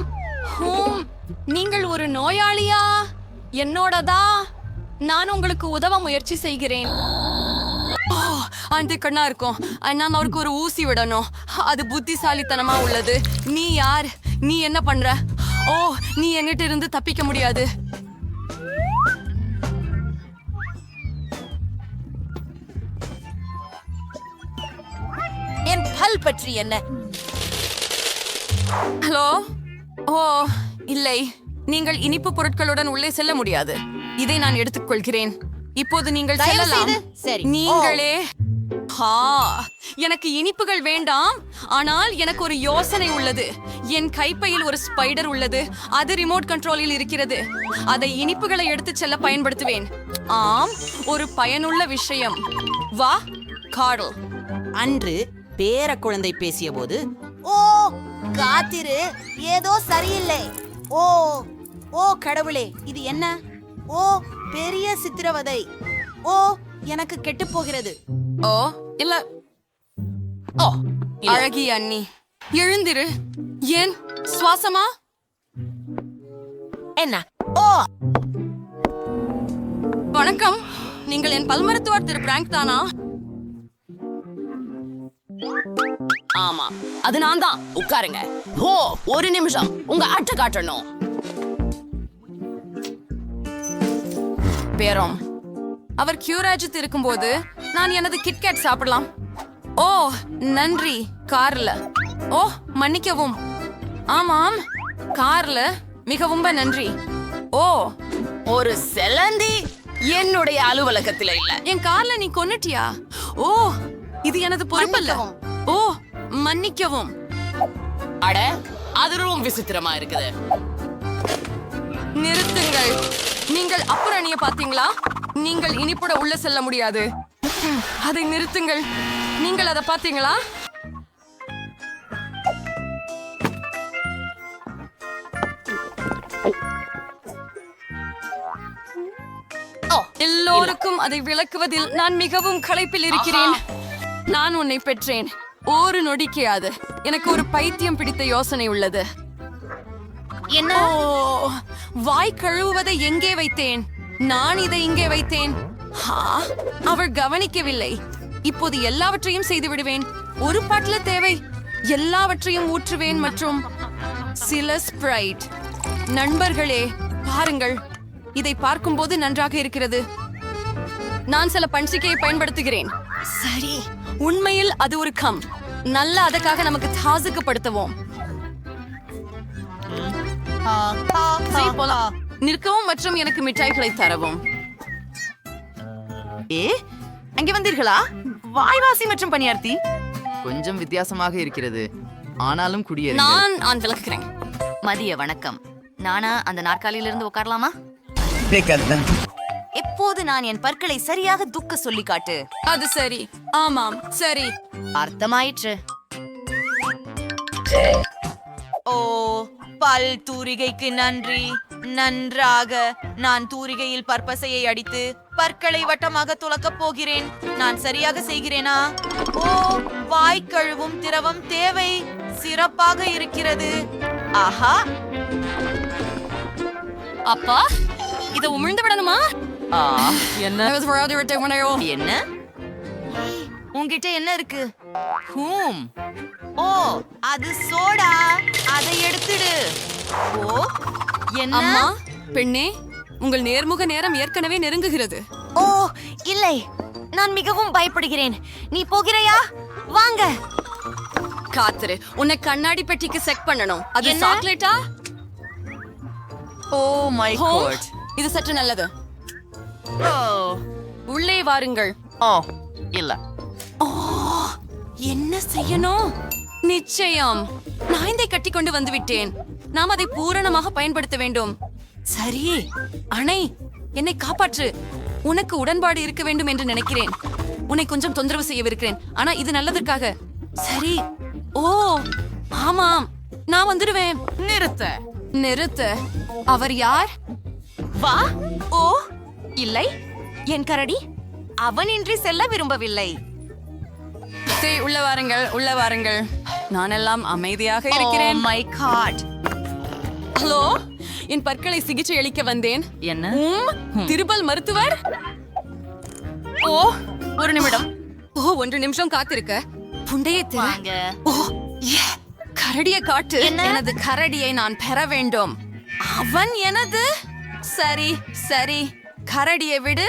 நீங்கள் ஒரு நோயாளியா? என்னோடதா? நான் உங்களுக்கு உதவ முயற்சி செய்கிறேன். அந்த கண்ணா இருக்கும். நான் அவருக்கு ஒரு ஊசி விடணும். அது புத்திசாலித்தனமா உள்ளது. நீ யார்? நீ என்ன பண்ற? ஓ, நீ என்கிட்ட இருந்து தப்பிக்க முடியாது. என் பல் பற்றி என்ன? ஹலோ. ஓ இல்லை, நீங்கள் இனிப்பு பொருட்களுடன் உள்ளே செல்ல முடியாது. இதை நான் எடுத்துக்கொள்கிறேன். இப்போது நீங்கள் செல்லலாம். சரி, நீங்களே. எனக்கு இனிப்புகள் வேண்டாம். ஆனால் எனக்கு ஒரு யோசனை உள்ளது. என் கைப்பையில் ஒரு ஸ்பைடர் உள்ளது. அது ரிமோட் கண்ட்ரோலில் இருக்கிறது. அதை இனிப்புகளை எடுத்துச் செல்ல பயன்படுத்துவேன். ஆம், ஒரு பயனுள்ள விஷயம். வா கார்ல். அன்று பேர குழந்தை பேசிய போது, ஓ காத்திரு, ஏதோ சரியில்லை. ஓ ஓ கடவுளே, இது என்ன? ஓ பெரிய சித்திரவதை. ஓ எனக்கு கெட்டு போகிறது. ஓ இல்ல. ஓ அழகி அண்ணி, எழுந்திரு. ஏன் சுவாசமா? என்ன? ஓ வணக்கம், நீங்கள் என் பல் மருத்துவர் திரு பிராங்க் தானா? ஆமா, அது நான் தான். உட்காருங்க. ஓ ஒரு நிமிஷம், உங்க அட்டை காட்டணும். பேரம், அவர் கியூராஜித் இருக்கும்போது நான் எனது கிட்கேட் சாப்பிடலாம். ஓ நன்றி கார்ல. ஓ மன்னிக்கவும். ஆமாம் கார்ல மிகவும் நன்றி. ஓ ஒரு செலந்தி என்னுடைய அலுவலகத்துல இல்ல. என் கார்ல நீ கொன்னுட்டியா? ஓ இது எனது பொறுப்பல்ல. ஓ மன்னிக்கவும். அட அது ரொம்ப விசித்திரமா இருக்குது. நிறுத்துங்கள். நீங்கள் அப்புறணிய பாத்தீங்களா? நீங்கள் இனிப்புட உள்ள செல்ல முடியாது. அதை நிறுத்துங்கள். நீங்கள் அதை பாத்தீங்களா? எல்லோருக்கும் அதை விளக்குவதில் நான் மிகவும் களைப்பில் இருக்கிறேன். நான் உன்னை பெற்றேன். ஒரு நொடிக்கையாது எனக்கு ஒரு பைத்தியம் பிடித்த யோசனை உள்ளது. என்ன? ஓ, வாய் கழுவுவதை எங்கே வைத்தேன்? நான் இதை இங்கே வைத்தேன். அவள் கவனிக்கவில்லை. இப்போது எல்லாவற்றையும் செய்து விடுவேன். ஒரு பாட்டில தேவை. எல்லாவற்றையும் ஊற்றுவேன் மற்றும் சில ஸ்ப்ரைட். நண்பர்களே பாருங்கள், இதை பார்க்கும்போது நன்றாக இருக்கிறது. நான் சில பன்சிக்கையை பயன்படுத்துகிறேன். சரி, உண்மையில் அது ஒரு கம். நல்ல அதுக்காக நமக்கு தாசுக்குப்படுத்துவோம். நிற்கவும் மற்றும் எனக்கு மிட்டாய்களை தரவும். அங்கே வந்தீர்களா? வாய்வாசி மற்றும் பணியார்த்தி கொஞ்சம் வித்தியாசமாக இருக்கிறது, ஆனாலும் குடியேறுங்கள். நான் விளக்குகிறேன். மதிய வணக்கம். நானா அந்த நாற்காலியிலிருந்து உட்காரலாமா? எப்போது நான் என் பற்களை சரியாக துக்க சொல்லி காட்டு. அது சரி. ஆமாம் சரி. அர்த்தமாயிற்று. ஓ பல் தூரிகைக்கு நன்றி. நன்றாக. நான் தூரிகையில் பற்பசையை அடித்து பற்களை வட்டமாக துலக்கப் போகிறேன். நான் சரியாக செய்கிறேனா? ஓ வாய் கழுவும் திரவம் தேவை. சிறப்பாக இருக்கிறது. ஆஹா, அப்பா இதை உமிழ்ந்து விடணுமா? என்ன என்ன உன்கிட்ட என்ன இருக்கு? ஓ அது சோடா. அதை எடுத்துடு. ஓ என்ன? அம்மா பெண்ணே, உங்கள் நேர்முக நேரம் ஏற்கனவே நெருங்குகிறது. ஓ இல்லை, நான் மிகவும் பயப்படுகிறேன். நீ போகிறாயா? வாங்க. காத்துரு, உன்னை கண்ணாடி பெட்டிக்கு செக் பண்ணணும். அது என்ன? சாக்லேட்டா? ஓ மை காட், இது சற்று நல்லது. ஓ உள்ளே வாருங்கள். ஓ இல்ல. ஓ என்ன செய்யணும்? நிச்சயம், நான் இதை கட்டி கொண்டு வந்து விட்டேன். நாம் அதை பூரணமாக பயன்படுத்த வேண்டும். சரி அணை, என்னை காப்பாற்று. உனக்கு உடன்பாடு இருக்க வேண்டும் என்று நினைக்கிறேன். உன்னை கொஞ்சம் தொந்தரவு செய்யவிருக்கிறேன், ஆனா இது நல்லதற்காக. சரி. ஓ ஆமாம், நான் வந்துடுவேன். நிறுத்த. அவர் யார்? வா. ஓ இல்லை, என் கரடி அவனின்றி செல்ல விரும்பவில்லை. சரி, உள்ள வாருங்கள், உள்ள வாருங்கள். நான் எல்லாம் அமைதியாக இருக்கிறேன். My God. ஹலோ, என் பற்களை சிகிச்சை அளிக்க வந்தேன். என்ன? திருபல் மருத்துவர்? ஓ ஒரு நிமிடம். ஓ 1 நிமிஷம் காத்திருக்க. புண்டையை வாங்க. ஓ கரடியை காட்டு. எனது கரடியை நான் பெற வேண்டும். அவன் எனது. சரி சரி, கரடியை விடு.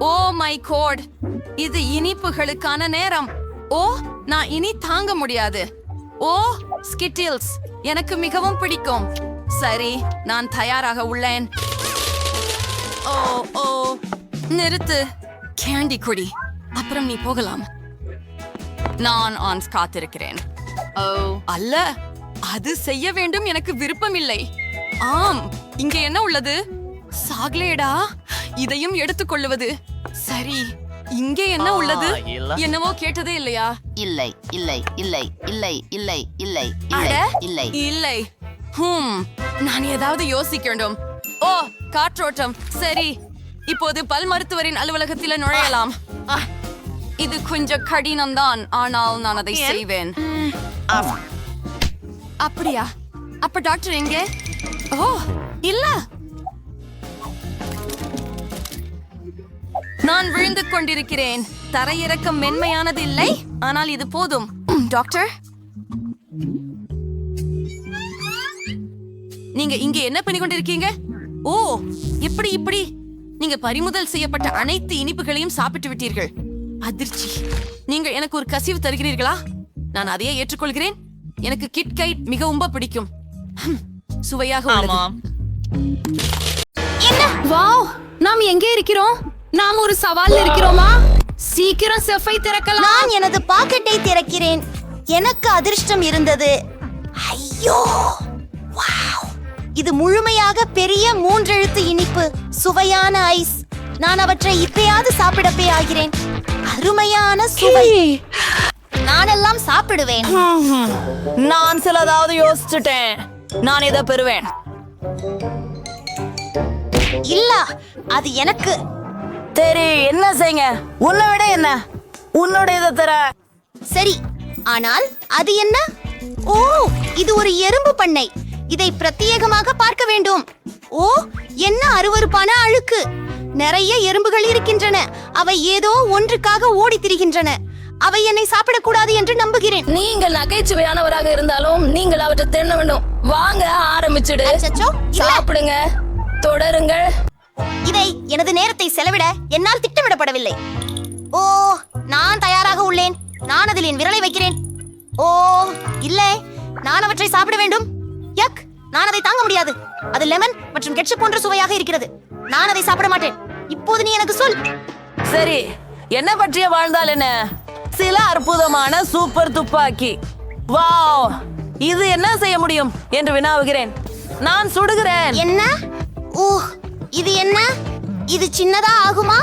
ஓ மை கோட், இது இனிப்புகளுக்கான நேரம். ஓ நான் இனி தாங்க முடியாது. ஓ ஸ்கிட்டில்ஸ் எனக்கு மிகவும் பிடிக்கும். சரி, நான் தயாராக உள்ளேன். ஓ ஓ நிறுத்து. கேண்டி குடி, அப்புறம் நீ போகலாம். நான் ஆன்ஸ் காத்திருக்கிறேன். ஓ அல்ல, அது செய்ய வேண்டும். எனக்கு விருப்பம் இல்லை. ஆம், இங்கே என்ன உள்ளது? சாக்லேடா? இதையும் எடுத்துக்கொள்வது. சரி, இங்கே என்ன உள்ளது? என்னவோ கேட்டதே இல்லையா? இல்லை இல்லை இல்லை இல்லை இல்லை இல்லை அட, இல்லை இல்லை. நான் ஏதாவது யோசிக்க வேண்டும். ஓ காற்றோட்டம். சரி, இப்போது பல் மருத்துவரின் அலுவலகத்தில் நுழையலாம். இது கொஞ்சம் கடினம்தான், ஆனால் நான் அதை செய்வேன். அப்படியா? அப்ப டாக்டர் எங்கே? ஓ இல்ல, நான் விழுந்து கொண்டிருக்கிறேன். தரையிறக்கம் மென்மையானது இல்லை, ஆனால் இது போதும். டாக்டர், நீங்க இங்க என்ன பண்ணி கொண்டிருக்கீங்க? ஓ இப்படி இப்படி. நீங்க பறிமுதல் செய்யப்பட்ட அனைத்து இனிப்புகளையும் சாப்பிட்டு விட்டீர்கள். அதிர்ச்சி. நீங்கள் எனக்கு ஒரு கசிவு தருகிறீர்களா? நான் அதையே ஏற்றுக்கொள்கிறேன். எனக்கு கிட்கைட் மிகவும் பிடிக்கும். சுவையாக உள்ளது. வாவ், நாம் எங்கே இருக்கிறோம்? நாம் ஒரு சவால்ல இருக்கிறோமா? சீக்கிரம் செஃப்பை திறக்கலாம். நான் எனது பாக்கெட்டை திறக்கிறேன். எனக்கு அதிர்ஷ்டம் இருந்தது. ஐயோ, வாவ்! இது முழுமையாக பெரிய 3 எழுத்து இனிப்பு, சுவையான ஐஸ். நான் அவற்றை இப்பயாவது சாப்பிடப்பே ஆகிறேன். அருமையான சுவை. நானெல்லாம் சாப்பிடுவேன். நான் சிலதாவது யோசிச்சுட்டேன். நான் இதை பெறுவேன். இல்ல, அது எனக்கு. சரி, என்ன செய்யுங்க. உன்னை விட என்ன உன்னோட தர. சரி, ஆனால் அது என்ன? ஓ, இது ஒரு எறும்பு பண்ணை. இதை பிரத்யேகமாக பார்க்க வேண்டும். ஓ, என்ன அருவருப்பான அழுக்கு. நிறைய எறும்புகள் இருக்கின்றன. அவை ஏதோ ஒன்றுக்காக ஓடி திரிகின்றன. அவை என்னை சாப்பிடக்கூடாது என்று நம்புகிறேன். நீங்கள் நகைச்சுவையானவராக இருந்தாலும் நீங்கள் அவற்றை தின்ன வேண்டும். வாங்க, ஆரம்பிச்சுடு. அச்சச்சோ, இல்ல. சாப்பிடுங்க, தொடருங்கள். இதை எனது நேரத்தை செலவிட என்னால் திட்டமிடப்படவில்லை. ஓ, நான் தயாராக உள்ளேன். நான் அதில் என் விரலை வைக்கிறேன். ஓ, இல்லை, நான் அவற்றை சாப்பிட வேண்டும். யக், நான் அதை தாங்க முடியாது. அது லெமன் மற்றும் கெட்சப் போன்ற சுவையாக இருக்கிறது. நான் அதை சாப்பிட மாட்டேன். இப்போது நீ எனக்கு சொல். சரி, என்ன பற்றிய வாழ்ந்தால் என்ன? சில அற்புதமான சூப்பர் துப்பாக்கி. வாவ், இது என்ன செய்ய முடியும் என்று வினாவுகிறேன். நான் சுடுகிறேன். என்ன? ஓ, இது என்ன? இது சின்னதா ஆகுமா?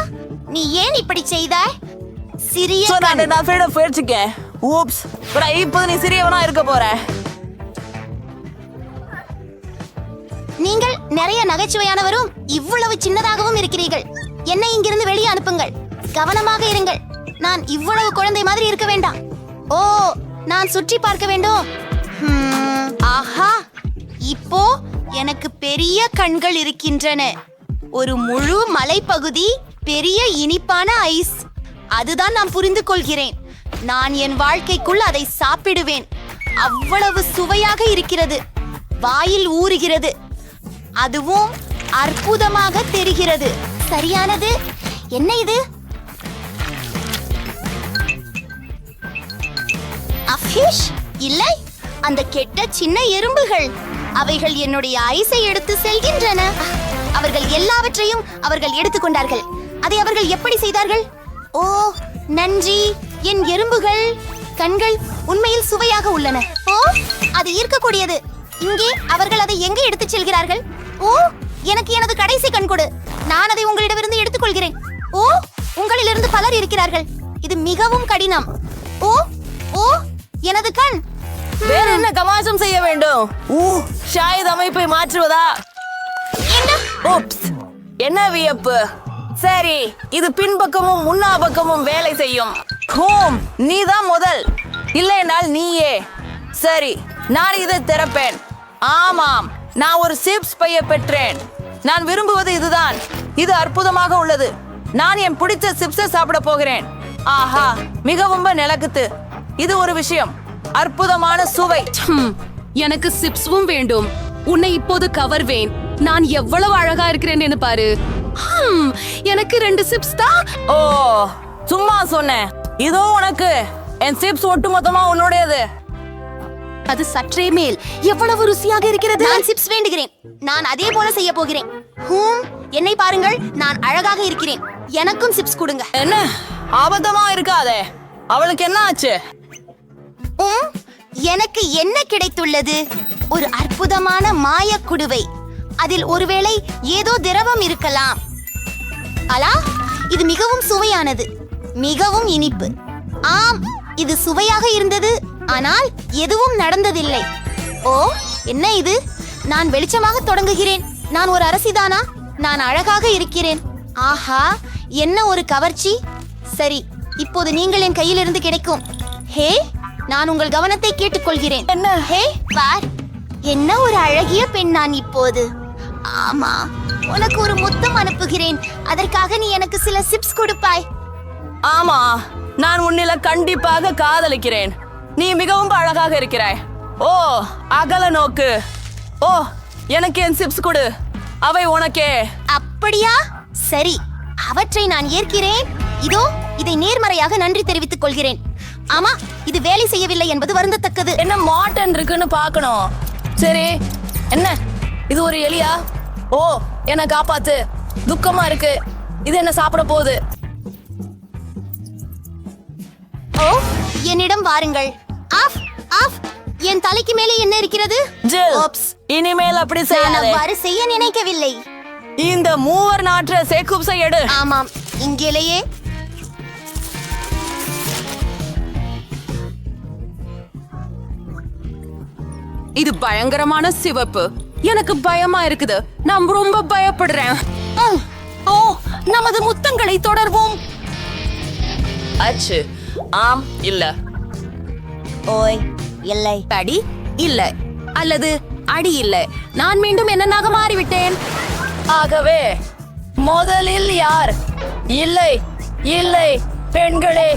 நீ ஏன் இப்படி செய்தாய்? சிறிய கண். நான் ஃப்ரீடம் போயிடுச்சுக்கேன். ஊப்ஸ், இப்போது நீ சிறியவனா இருக்க போற. நீங்கள் நிறைய நகைச்சுவையானவரும் இவ்வளவு சின்னதாகவும் இருக்கிறீர்கள். என்னை இங்கிருந்து வெளியே அனுப்புங்கள். கவனமாக இருங்கள். நான் இவ்வளவு குழந்தை மாதிரி இருக்க வேண்டாம். ஓ, நான் சுற்றி பார்க்க வேண்டும். ஆஹா, இப்போ எனக்கு பெரிய கண்கள் இருக்கின்றன. ஒரு முழு மலைப்பகுதி, பெரிய இனிப்பான ஐஸ். அதுதான் நான் புரிந்து கொள்கிறேன். நான் என் வாழ்க்கைக்குள் அதை சாப்பிடுவேன். அவ்வளவு சுவையாக இருக்கிறது. வாயில் ஊறுகிறது. அதுவும் அற்புதமாக தெரிகிறது. சரியானது. என்ன இது? அஃபிஷ்? இல்லை, அந்த கெட்ட சின்ன எறும்புகள். அவைகள் என்னுடைய ஐஸை எடுத்து செல்கின்றன. அவர்கள் எல்லாவற்றையும் அவர்கள் எடுத்துக்கொண்டார்கள். அதை அவர்கள் எப்படி செய்தார்கள்? ஓ, நன்றி என் எறும்புகள். கண்கள் உண்மையில் சுவையாக உள்ளன. ஓ, அது ஈர்க்கக்கூடியது. இங்கே அவர்கள் அதை எங்கே எடுத்துச் செல்கிறார்கள்? ஓ, எனக்கு எனது கடைசி கண் கொடு. நான் அதை உங்களிடமிருந்து எடுத்துக்கொள்கிறேன். ஓ, உங்களிலிருந்து பலர் இருக்கிறார்கள். இது மிகவும் கடினம். ஓ ஓ, எனது கண். வேற என்ன கமாசம் செய்ய வேண்டும்? ஷாயத் அமைப்பை மாற்றுவதா? என்ன? ஓப்ஸ், என்ன வியப்பு. சரி, இது பின்பக்கமும் முன்னா பக்கமும் வேலை செய்யும். ஹோம், நீதான் முதல். இல்லை என்றால் நீயே. சரி, நான் இதை திறப்பேன். ஆமாம், நான் ஒரு சிப்ஸ் பைய பெற்றேன். நான் விரும்புவது இதுதான். இது அற்புதமாக உள்ளது. நான் என் பிடித்த சிப்ஸை சாப்பிட போகிறேன். ஆஹா, மிகவும் நிலக்குத்து. இது ஒரு விஷயம். அற்புதமான சுவை. எனக்கு சிப்ஸும் வேண்டும். உன்னை இப்போது கவர்வேன். நான் எவ்வளவு அழகா இருக்கிறேன் என்று பாரு. எனக்கு 2 சிப்ஸ் தான். ஓ, சும்மா சொன்னேன். இதோ உனக்கு. என் சிப்ஸ் ஒட்டுமொத்தமா உன்னுடையது. அது சற்றே மேல். எவ்வளவு ருசியாக இருக்கிறது. நான் சிப்ஸ் வேண்டுகிறேன். நான் அதே போல செய்ய போகிறேன். என்னை பாருங்கள், நான் அழகாக இருக்கிறேன். எனக்கும் சிப்ஸ் கொடுங்க. என்ன ஆபத்தமா இருக்காதே. அவளுக்கு என்ன ஆச்சு? எனக்கு என்ன கிடைத்துள்ளது? ஒரு அற்புதமான மாய குடுவை. அதில் ஒருவேளை ஏதோ திரவம் இருக்கலாம். அலா, இது மிகவும் சுவையானது. மிகவும் இனிப்பு. ஆம், இது சுவையாக இருந்தது. ஆனால் எதுவும் நடந்ததில்லை. ஓ, என்ன இது? நான் வெளிச்சமாக தொடங்குகிறேன். நான் ஒரு அரசிதானா? நான் அழகாக இருக்கிறேன். ஆஹா, என்ன ஒரு கவர்ச்சி. சரி, இப்போது நீங்கள் என் கையிலிருந்து கிடைக்கும். ஹே, நான் உங்கள் கவனத்தை கேட்டுக்கொள்கிறேன். என்ன? ஹே, பார், என்ன ஒரு அழகிய பெண் நான் இப்போது. ஆமா, உனக்கு ஒரு முத்தம் அனுப்புகிறேன். அதற்காக நீ எனக்கு சில சிப்ஸ் கொடுப்பாய். ஆமா, நான் உன்னில கண்டிப்பாக காதலிக்கிறேன். நீ மிகவும் அழகாக இருக்கிறாய். ஓ, அகல நோக்கு. ஓ, எனக்கு என் சிப்ஸ் கொடு. அவை உனக்கே. அப்படியா? சரி, அவற்றை நான் ஏற்கிறேன். இதோ இதை நேர்மறையாக நன்றி தெரிவித்துக் கொள்கிறேன். ஆமா, இது வேலை செய்யவில்லை என்பது வருந்தத்தக்கது. என்ன மாட்டன் இருக்குன்னு பார்க்கணும். சரி, என்ன இது ஒரு எலியா? ஓ, என்ன காப்பாத்து. துக்கமா இருக்கு. இது என்ன சாப்பிட போகுது? ஓ, என்னிடம் வாருங்கள். ஆஃப் ஆஃப், என் தலைக்கு மேலே என்ன இருக்கிறது? ஓப்ஸ், இனிமேல் அப்படி நான் செய்யாதே. அவ்வாறு செய்ய நினைக்கவில்லை. இந்த மூவர் நாற்ற சேக்குப்ஸை எடு. ஆமாம், இங்கேலேயே. இது பயங்கரமான சிவப்பு. எனக்கு பயமா இருக்குது. நான் ரொம்ப பயப்படுறேன். ஓ, நமது முத்தங்களை தொடர்வோம். அச்சு, ஆம், இல்ல. ஓய், இல்லை. அடி இல்ல, அல்லது அடி இல்ல. நான் மீண்டும் என்னனாக மாறிவிட்டேன். ஆகவே முதலில் யார்? இல்லை இல்லை பெண்களே,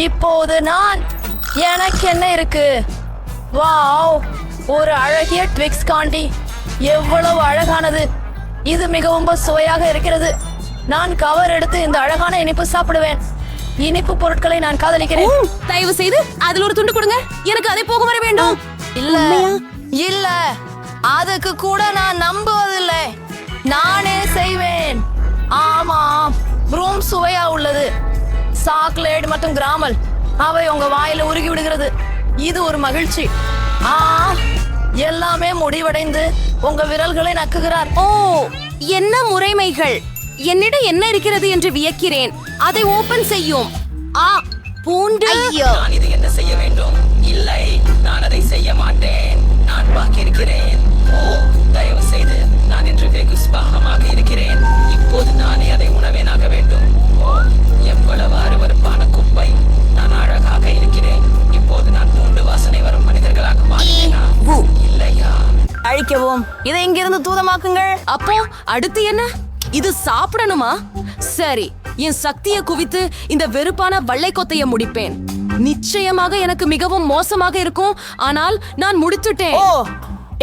இப்போது நான். எனக்கு என்ன இருக்கு? வாவ், ஒரு அழகிய ட்விக்ஸ் காண்டி. எவ்வளவு அழகானது. இது மிகவும் சுவையாக இருக்கிறது. நான் கவர் எடுத்து இந்த அழகான இனிப்பு சாப்பிடுவேன். இனிப்பு பொருட்களை நான் காதலிக்கிறேன். தயவு செய்து அதில் ஒரு துண்டு கொடுங்க. எனக்கு அதை போக வர வேண்டும். இல்ல இல்ல, அதுக்கு கூட நான் நம்புவதில்லை. நானே செய்வேன். ஆமாம், ரொம்ப சுவையா உள்ளது. சாக்லேட் மற்றும் கிராமல் அவை உங்க வாயில உருகி விடுகிறது. இது ஒரு மகிழ்ச்சி. எல்லாமே முடிவடைந்து உங்க விரல்களை நக்குகிறார். ஓ, என்ன முறைமைகள். என்னிடம் என்ன இருக்கிறது என்று வியக்கிறேன். அதை ஓபன் செய்யும். பூண்டு. நான் இது என்ன செய்ய வேண்டும்? இல்லை, நான் அதை செய்ய மாட்டேன். நான் பாக்கி இருக்கிறேன். ஓ, தயவு செய்து, நான் இன்று வெகு ஸ்பாகமாக இருக்கிறேன். இப்போது நானே அதை உணவேனாக வேண்டும். ஓ, எவ்வளவு அருவருப்பான குப்பை. நான் அழகாக இருக்கிறேன். இப்போது நான் பூண்டு வாசனை வரும் மனிதர்களாக மாறினேனா? இல்லையா? அழிக்கவும். இதை இங்கிருந்து தூதமாக்குங்கள். அப்போ அடுத்து என்ன? இது சாப்பிடணுமா? சரி, என் சக்தியை குவித்து இந்த வெறுப்பான வள்ளைக்கொத்தையை முடிப்பேன். நிச்சயமாக எனக்கு மிகவும் மோசமாக இருக்கும். ஆனால் நான் முடித்துட்டேன். ஓ,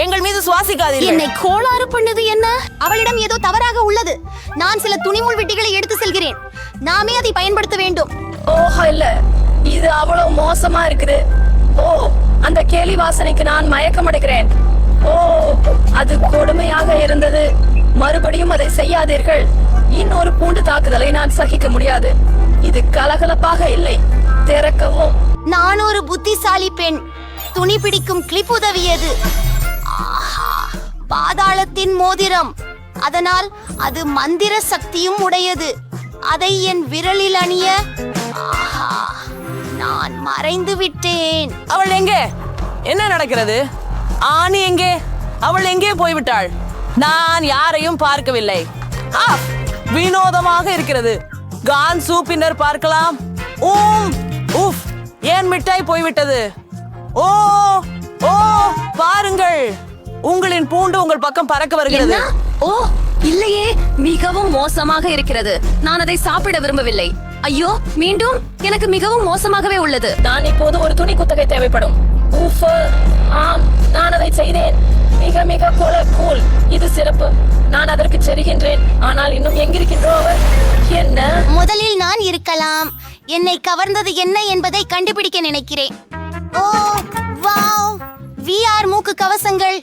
எங்கள் மீது சுவாசிக்காதீர்கள். என்னை கோளாறு பண்ணது என்ன? அவளிடம் ஏதோ தவறாக உள்ளது. நான் சில துணிமுள் வெட்டிகளை எடுத்து செல்கிறேன். நாமே அதை பயன்படுத்த வேண்டும். ஓஹோ, இல்ல, இது அவ்வளவு மோசமா இருக்குது. ஓ, அந்த கேலி வாசனைக்கு நான் மயக்கம் அடைகிறேன். ஓ, அது கொடுமையாக இருந்தது. மறுபடியும் அதை செய்யாதீர்கள். இன்னொரு பூண்டு தாக்குதலை நான் சகிக்க முடியாது. இது கலகலப்பாக இல்லை. திறக்கவும். நான் ஒரு புத்திசாலி பெண். துணி பிடிக்கும் கிளிப் உதவியது. பாதாளத்தின் மோதிரம். அதனால் அது மந்திர சக்தியும் உடையது. அதை என் விரலில் அணிய நான் மறைந்து விட்டேன். அவள் எங்கே? என்ன நடக்கிறது? ஆணி எங்கே? அவள் எங்கே போய்விட்டாள்? நான் யாரையும் பார்க்கவில்லை. வினோதமாக இருக்கிறது. கான்சு பின்னர் பார்க்கலாம். உஃப், ஏன் மிட்டாய் போய்விட்டது? ஓ ஓ, பாருங்கள், உங்களின் பூண்டு உங்கள் பக்கம் பறக்க வருகிறது. ஓ, இல்லையே, மிகவும் மோசமாக இருக்கிறது. நான் அதை சாப்பிட விரும்பவில்லை. ஐயோ, மீண்டும் எனக்கு மிகவும் மோசமாகவே உள்ளது. நான் இப்போது ஒரு துணி குத்தகை தேவைப்படும். ஆம், நான் அதை செய்தேன். மிக மிக கூல். இது சிறப்பு. நான் அதற்கு செல்கின்றேன். ஆனால் இன்னும் எங்கிருக்கின்றோ அவர்? என்ன? முதலில் நான் இருக்கலாம். என்னை கவர்ந்தது என்ன என்பதை கண்டுபிடிக்க நினைக்கிறேன். ஓ, வாவ், VR மூக்கு கவசங்கள்.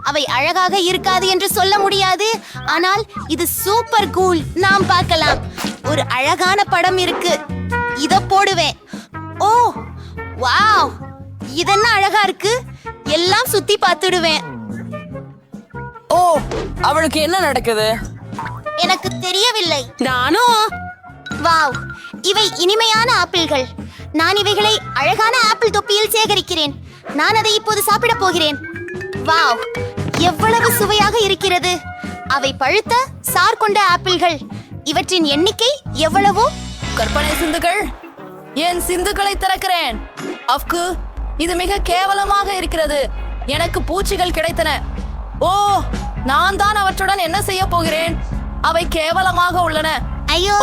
அவை அழகாக இருக்காது என்று சொல்ல முடியாது. ஆனால் இது சூப்பர் கூல். நாம் பார்க்கலாம். ஒரு அழகான படம் இருக்கு. இத போடுவேன். ஓ, வாவ், இதென்ன அழகா இருக்கு. எல்லாம் சுத்தி பார்த்துடுவேன். ஓ, அவளுக்கு என்ன நடக்குது? எனக்கு தெரியவில்லை. நானும். வாவ், இவை இனிமையான ஆப்பிள்கள். நான் இவைகளை அழகான ஆப்பிள் தொப்பியில் சேகரிக்கிறேன். நான் அதை இப்போது சாப்பிட போகிறேன். வாவ், எவ்வளவு சுவையாக இருக்கிறது. அவை பழுத்த சார் கொண்ட ஆப்பிள்கள். இவற்றின் எண்ணிக்கை எவ்வளவோ. கற்பனை சிந்துகள். என் சிந்துகளை திறக்கிறேன். அஃப்கு, இது மிக கேவலமாக இருக்கிறது. எனக்கு பூச்சிகள் கிடைத்தன. ஓ, நான் தான் அவற்றுடன் என்ன செய்ய போகிறேன்? அவை கேவலமாக உள்ளன. ஐயோ,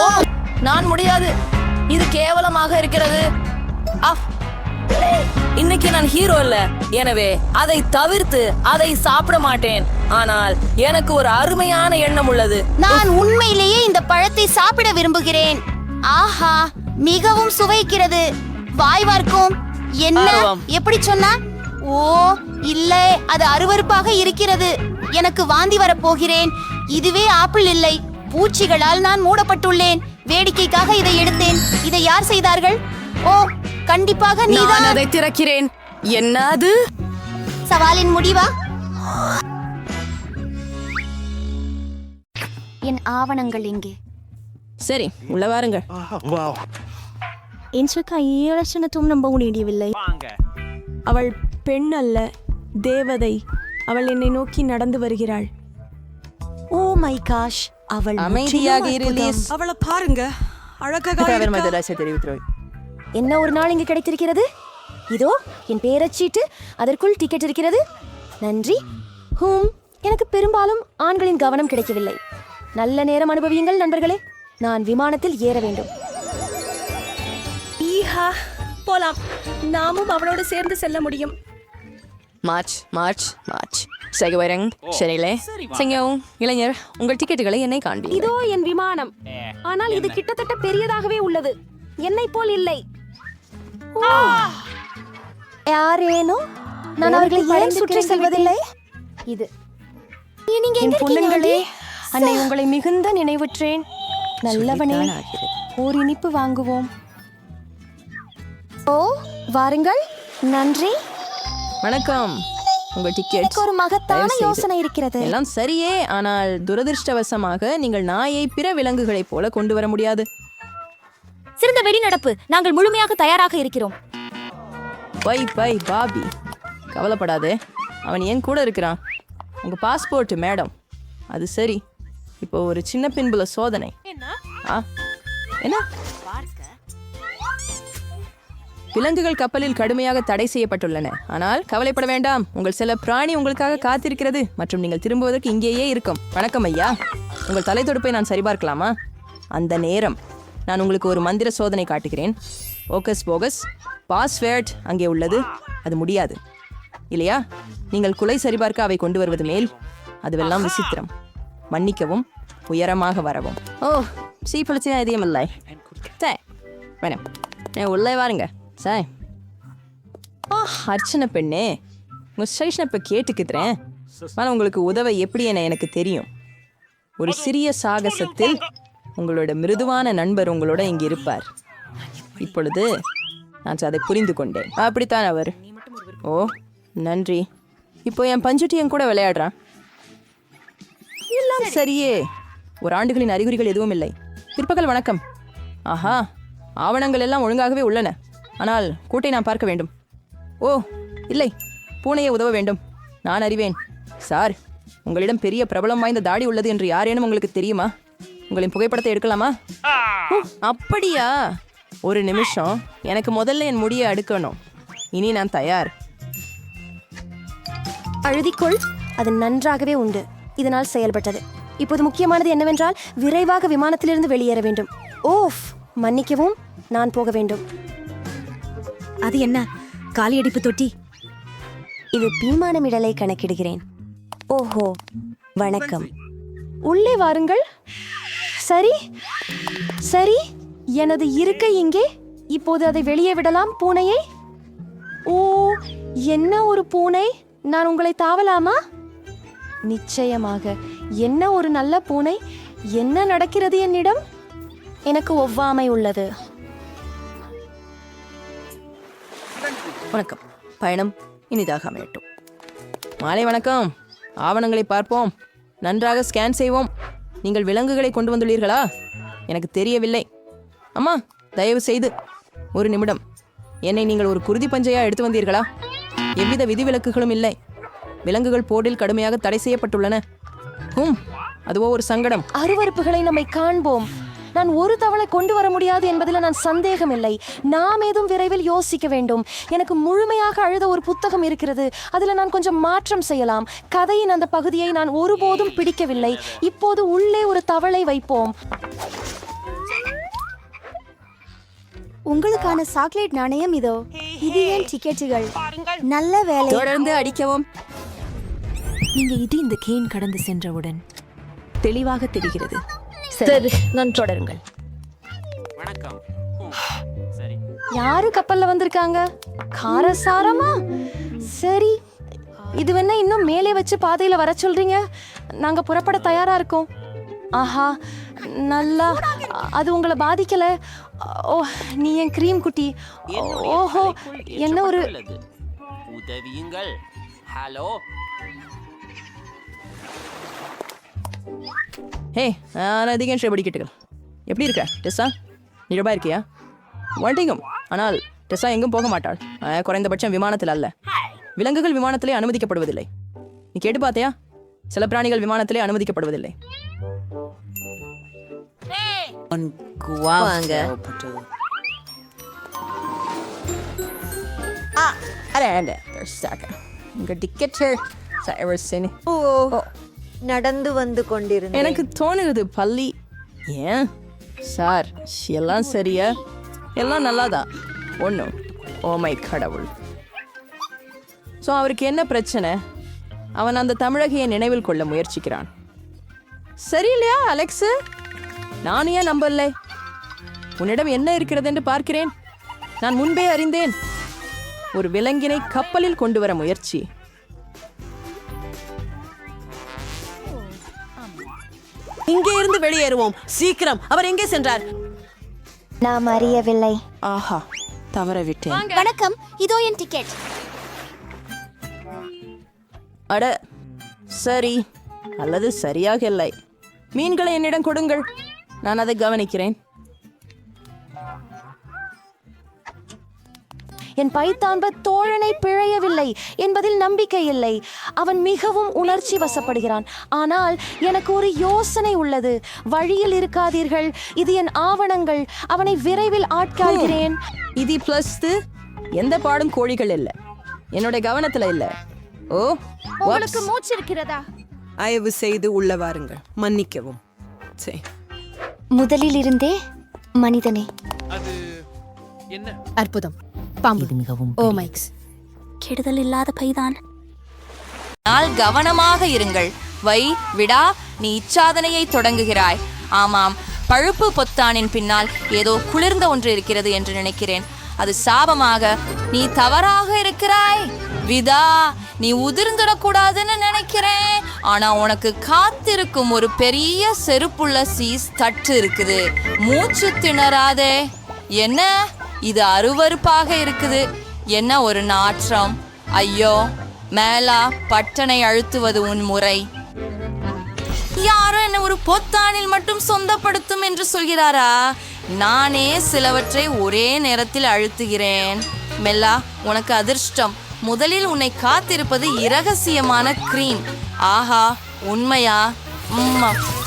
நான் முடியாது. இது கேவலமாக இருக்கிறது. இன்னைக்கு நான் ஹீரோ இல்ல, எனவே அதை தவிர்த்து அதை சாப்பிட மாட்டேன். ஆனால் எனக்கு ஒரு அருமையான எண்ணம் உள்ளது. நான் உண்மையிலேயே இந்த பழத்தை இதை சாப்பிட விரும்புகிறேன். ஆஹா, மிகவும் சுவைக்கிறது. வாய் வார்க்கும். என்ன? எப்படி சொன்னா? ஓ இல்லை, அது அருவருப்பாக இருக்கிறது. எனக்கு வாந்தி வரப்போகிறேன். இதுவே ஆப்பிள் இல்லை. பூச்சிகளால் நான் மூடப்பட்டுள்ளேன். வேடிக்கைக்காக இதை எடுத்தேன். இதை யார் செய்தார்கள்? ஓ, கண்டிப்பாக நீதான். அதை திறக்கிறேன். என்ன அது? சவாலின் முடிவா? என் ஆவணங்கள் எங்கே? சரி, உள்ள வாருங்க. என்று கையலட்சணத்தும் நம்ப முடியவில்லை. அவள் பெண் அல்ல, தேவதை. அவள் என்னை நோக்கி நடந்து வருகிறாள். ஓ மை காஷ், அவள் அமைதியாக ரிலீஸ். அவளை பாருங்க, அழகாக என்ன ஒரு நாள் இங்கு கிடைத்திருக்கிறது. இதோ என் பேரச்சீட்டு, அதற்குள் டிக்கெட் இருக்கிறது. நன்றி. எனக்கு பெரும்பாலும் ஆண்களின் கவனம் கிடைக்கவில்லை. நல்ல நேரம் அனுபவியுங்கள் நண்பர்களே. நான் விமானத்தில் ஏற வேண்டும். போலாம், நாமும் அவளோடு சேர்ந்து செல்ல முடியும். மார்ச் மார்ச் மார்ச் சகவரங் சரியில்லை. செங்கவும் இளைஞர், உங்கள் டிக்கெட்டுகளை என்னை காண்பி. இதோ என் விமானம். ஆனால் இது கிட்டத்தட்ட பெரியதாகவே உள்ளது. என்னை போல் இல்லை. யாரேனோ நான் அவர்களை ஏன் சுற்றி செல்வதில்லை? இது என் பொண்ணுங்களே, அன்னை உங்களை மிகுந்த நினைவுற்றேன். நல்லவனே, ஓர் இனிப்பு வாங்குவோம். ஓ வாருங்கள். நன்றி. வணக்கம். உங்கள் டிக்கெட். ஒரு மகத்தான யோசனை இருக்கிறது. எல்லாம் சரியே, ஆனால் துரதிருஷ்டவசமாக நீங்கள் நாயை பிற விலங்குகளைப் போல கொண்டு வர முடியாது. சிறந்த வெளிநடப்பு. நாங்கள் முழுமையாக தயாராக இருக்கிறோம். பை பை பாபி, கவலைப்படாதே, அவன் என் கூட இருக்கிறான். உங்க பாஸ்போர்ட் மேடம். அது சரி, இப்போ ஒரு சின்ன பின்புல சோதனை. என்ன? விலங்குகள் கப்பலில் கடுமையாக தடை செய்யப்பட்டுள்ளன. ஆனால் கவலைப்பட வேண்டாம், உங்கள் செல்ல பிராணி உங்களுக்காக காத்திருக்கிறது மற்றும் நீங்கள் திரும்புவதற்கு இங்கேயே இருக்கும். வணக்கம் ஐயா, உங்கள் தலை தொடுப்பை நான் சரிபார்க்கலாமா? அந்த நேரம் நான் உங்களுக்கு ஒரு மந்திர சோதனை காட்டுகிறேன். ஓகஸ் போகஸ், பாஸ்வேர்ட் அங்கே உள்ளது. அது முடியாது இல்லையா? நீங்கள் குலை சரிபார்க்க அவை கொண்டு வருவது மேல். அதுவெல்லாம் விசித்திரம். மன்னிக்கவும், உயரமாக வரவும். ஓ சீப்பளிச்சா எதையும் இல்லை. வேணாம், உள்ளே வாருங்க சாய். அர்ச்சனை பெண்ணே, உங்கள் ஸ்டேஷனை இப்போ கேட்டுக்கிறேன். ஆனால் உங்களுக்கு உதவ எப்படி என எனக்கு தெரியும். ஒரு சிறிய சாகசத்தில் உங்களோட மிருதுவான நண்பர் உங்களோட இங்கே இருப்பார். இப்பொழுது நான் அதை புரிந்து கொண்டேன். அப்படித்தான் அவர். ஓ நன்றி. இப்போ என் பஞ்சுட்டியன் கூட விளையாடுறான். எல்லாம் சரியே. ஒரு ஆண்டுகளின் அறிகுறிகள் எதுவும் இல்லை. பிற்பகல் வணக்கம். ஆஹா, ஆவணங்கள் எல்லாம் ஒழுங்காகவே உள்ளன. ஆனால் கூட்டை நான் பார்க்க வேண்டும். ஓ இல்லை, பூனையை உதவ வேண்டும். நான் அறிவேன். சார், உங்களிடம் பெரிய பிரபலம் வாய்ந்த தாடி உள்ளது என்று யாரேனும் உங்களுக்கு தெரியுமா? உங்களின் புகைப்படத்தை எடுக்கலாமா? அப்படியா? ஒரு நிமிஷம், எனக்கு முதல்ல என் முடியை அடுக்கணும். இனி நான் தயார். அழுதிக்கொள், அது நன்றாகவே உண்டு. இதனால் செயல்பட்டது. இப்போது முக்கியமானது என்னவென்றால் விரைவாக விமானத்திலிருந்து வெளியேற வேண்டும். ஓஃப், மன்னிக்கவும், நான் போக வேண்டும். அது என்ன? காலியடிப்பு தொட்டி. இது விமானமிடலை கணக்கிடுகிறேன். ஓஹோ, வணக்கம். உள்ளே வாருங்கள். சரி சரி, எனது இருக்கை இங்கே. இப்போது அதை வெளியே விடலாம். பூனையை. ஓ, என்ன ஒரு பூனை! நான் உங்களை தாவலாமா? நிச்சயமாக. என்ன ஒரு நல்ல பூனை! என்ன நடக்கிறது என்னிடம்? எனக்கு ஒவ்வாமை உள்ளது. வணக்கம். பயணம் இனிதாக அமையட்டும். மாலை வணக்கம். ஆவணங்களை பார்ப்போம். நன்றாக ஸ்கேன் செய்வோம். நீங்கள் விலங்குகளை கொண்டு வந்துள்ளீர்களா? எனக்கு தெரியவில்லை. அம்மா, தயவு செய்து ஒரு நிமிடம். என்னை நீங்கள் ஒரு குருதி பஞ்சையா எடுத்து வந்தீர்களா? எவ்வித விதிவிலக்குகளும் இல்லை. விலங்குகள் போர்டில் கடுமையாக தடை செய்யப்பட்டுள்ளன. அதுவோ ஒரு சங்கடம். அருவருப்புகளை நம்மை காண்போம். நான் ஒரு தவளை கொண்டு வர முடியாது என்பதில் நான் சந்தேகம் இல்லை. நாம் ஏதும் விரைவில் யோசிக்க வேண்டும். எனக்கு முழுமையாக அழுத ஒரு புத்தகம் இருக்கிறது. அதில் நான் கொஞ்சம் மாற்றம் செய்யலாம். கதையின் அந்த பகுதியை நான் ஒருபோதும் பிடிக்கவில்லை. இப்போது உள்ளே ஒரு தவளை வைப்போம். உங்களுக்கான சாக்லேட் நாணயம் இதோ. இது என் டிக்கெட்டுகள். நல்ல வேலை. தொடர்ந்து அடிக்கவும். நீங்க இது இந்த கேன் கடந்து சென்றவுடன் தெளிவாக தெரிகிறது. சரி நான் தொடருங்கள். வணக்கம். சரி. யாரு கப்பல்ல வந்திருக்காங்க? காரசாரமா? சரி, இது என்ன இன்னும் மேலே வச்சு பாதையில வர சொல்றீங்க? நாங்க புறப்பட தயாரா இருக்கோம். ஆஹா, நல்லா. அது உங்களை பாதிக்கல? ஓ, நீ என் கிரீம் குட்டி. ஓஹோ, என்ன ஒரு உதவியுங்கள். ஹலோ. ஹே, நான் அதிகம் படிக்கட்டுகள். எப்படி இருக்க டெஸ்ஸா? நிரூபா இருக்கியா? வண்டிங்கும். ஆனால் டெஸ்ஸா எங்கும் போக மாட்டாள். குறைந்தபட்சம் விமானத்தில் அல்ல. விலங்குகள் விமானத்திலே அனுமதிக்கப்படுவதில்லை. நீ கேட்டு பார்த்தியா? சில பிராணிகள் விமானத்திலே அனுமதிக்கப்படுவதில்லை. நடந்து வந்து கொண்டிருந்தேன். எனக்கு தோணுது பள்ளி. ஏன் சார், எல்லாம் சரியா? எல்லாம் நல்லாதான். ஒன்றும் ஓமை கடவுள். ஸோ அவருக்கு என்ன பிரச்சனை? அவன் அந்த தமிழகையை நினைவில் கொள்ள முயற்சிக்கிறான். சரியில்லையா அலெக்ஸு? நான் ஏன் நம்பலை? உன்னிடம் என்ன இருக்கிறது என்று பார்க்கிறேன். நான் முன்பே அறிந்தேன். ஒரு விலங்கினை கப்பலில் கொண்டு வர முயற்சி. இங்கே இருந்து வெளியேறுவோம். சீக்கிரம். அவர் எங்கே சென்றார்? நாம் அறியவில்லை. ஆஹா, தவற விட்டேன். வணக்கம், இதோ என் டிக்கெட். அட, சரி அல்லது சரியாக இல்லை. மீன்களை என்னிடம் கொடுங்கள், நான் அதை கவனிக்கிறேன். என் பைத்தான்ப தோழனை பிழையவில்லை என்பதில் நம்பிக்கை இல்லை. அவன் மிகவும் உணர்ச்சி வசப்படுகிறான். ஆனால் எனக்கு ஒரு யோசனை உள்ளது. வழியில் இருக்காதீர்கள், இது என் ஆவணங்கள். அவனை விரைவில் ஆட்காள்கிறேன். இது பிளஸ் எந்த பாடும் கோழிகள் இல்லை, என்னோட கவனத்துல இல்லை. ஓ, உங்களுக்கு மூச்சு இருக்கிறதா? தயவு செய்து உள்ள வாருங்கள். மன்னிக்கவும். சரி, முதலில் இருந்தே மனிதனே. அது என்ன? அற்புதம். பாம்பு. இது மிகவும் ஓ மைக்ஸ். கெடுதல் இல்லாத பைதான். கவனமாக இருங்கள். வை விடா, நீ இச்சாதனையை தொடங்குகிறாய். ஆமாம், பழுப்பு பொத்தானின் பின்னால் ஏதோ குளிர்ந்த ஒன்று இருக்கிறது என்று நினைக்கிறேன். அது சாபமாக. நீ தவறாக இருக்கிறாய் விதா. நீ உதிர்ந்துடக்கூடாதுன்னு நினைக்கிறேன். ஆனா உனக்கு காத்திருக்கும் ஒரு பெரிய செருப்புள்ள சீஸ் தட்டு இருக்குது. மூச்சு திணறாதே. என்ன இது அருவருப்பாக இருக்குது. என்ன ஒரு நாற்றம். ஐயோ, மேலா பட்டனை அழுத்துவது உன் முறை. யாரும் என்ன ஒரு பொத்தானில் மட்டும் சொந்தப்படுத்தும் என்று சொல்கிறாரா? நானே சிலவற்றை ஒரே நேரத்தில் அழுத்துகிறேன். மெல்லா, உனக்கு அதிர்ஷ்டம். முதலில் உன்னை காத்திருப்பது இரகசியமான கிரீம். ஆஹா, உண்மையா?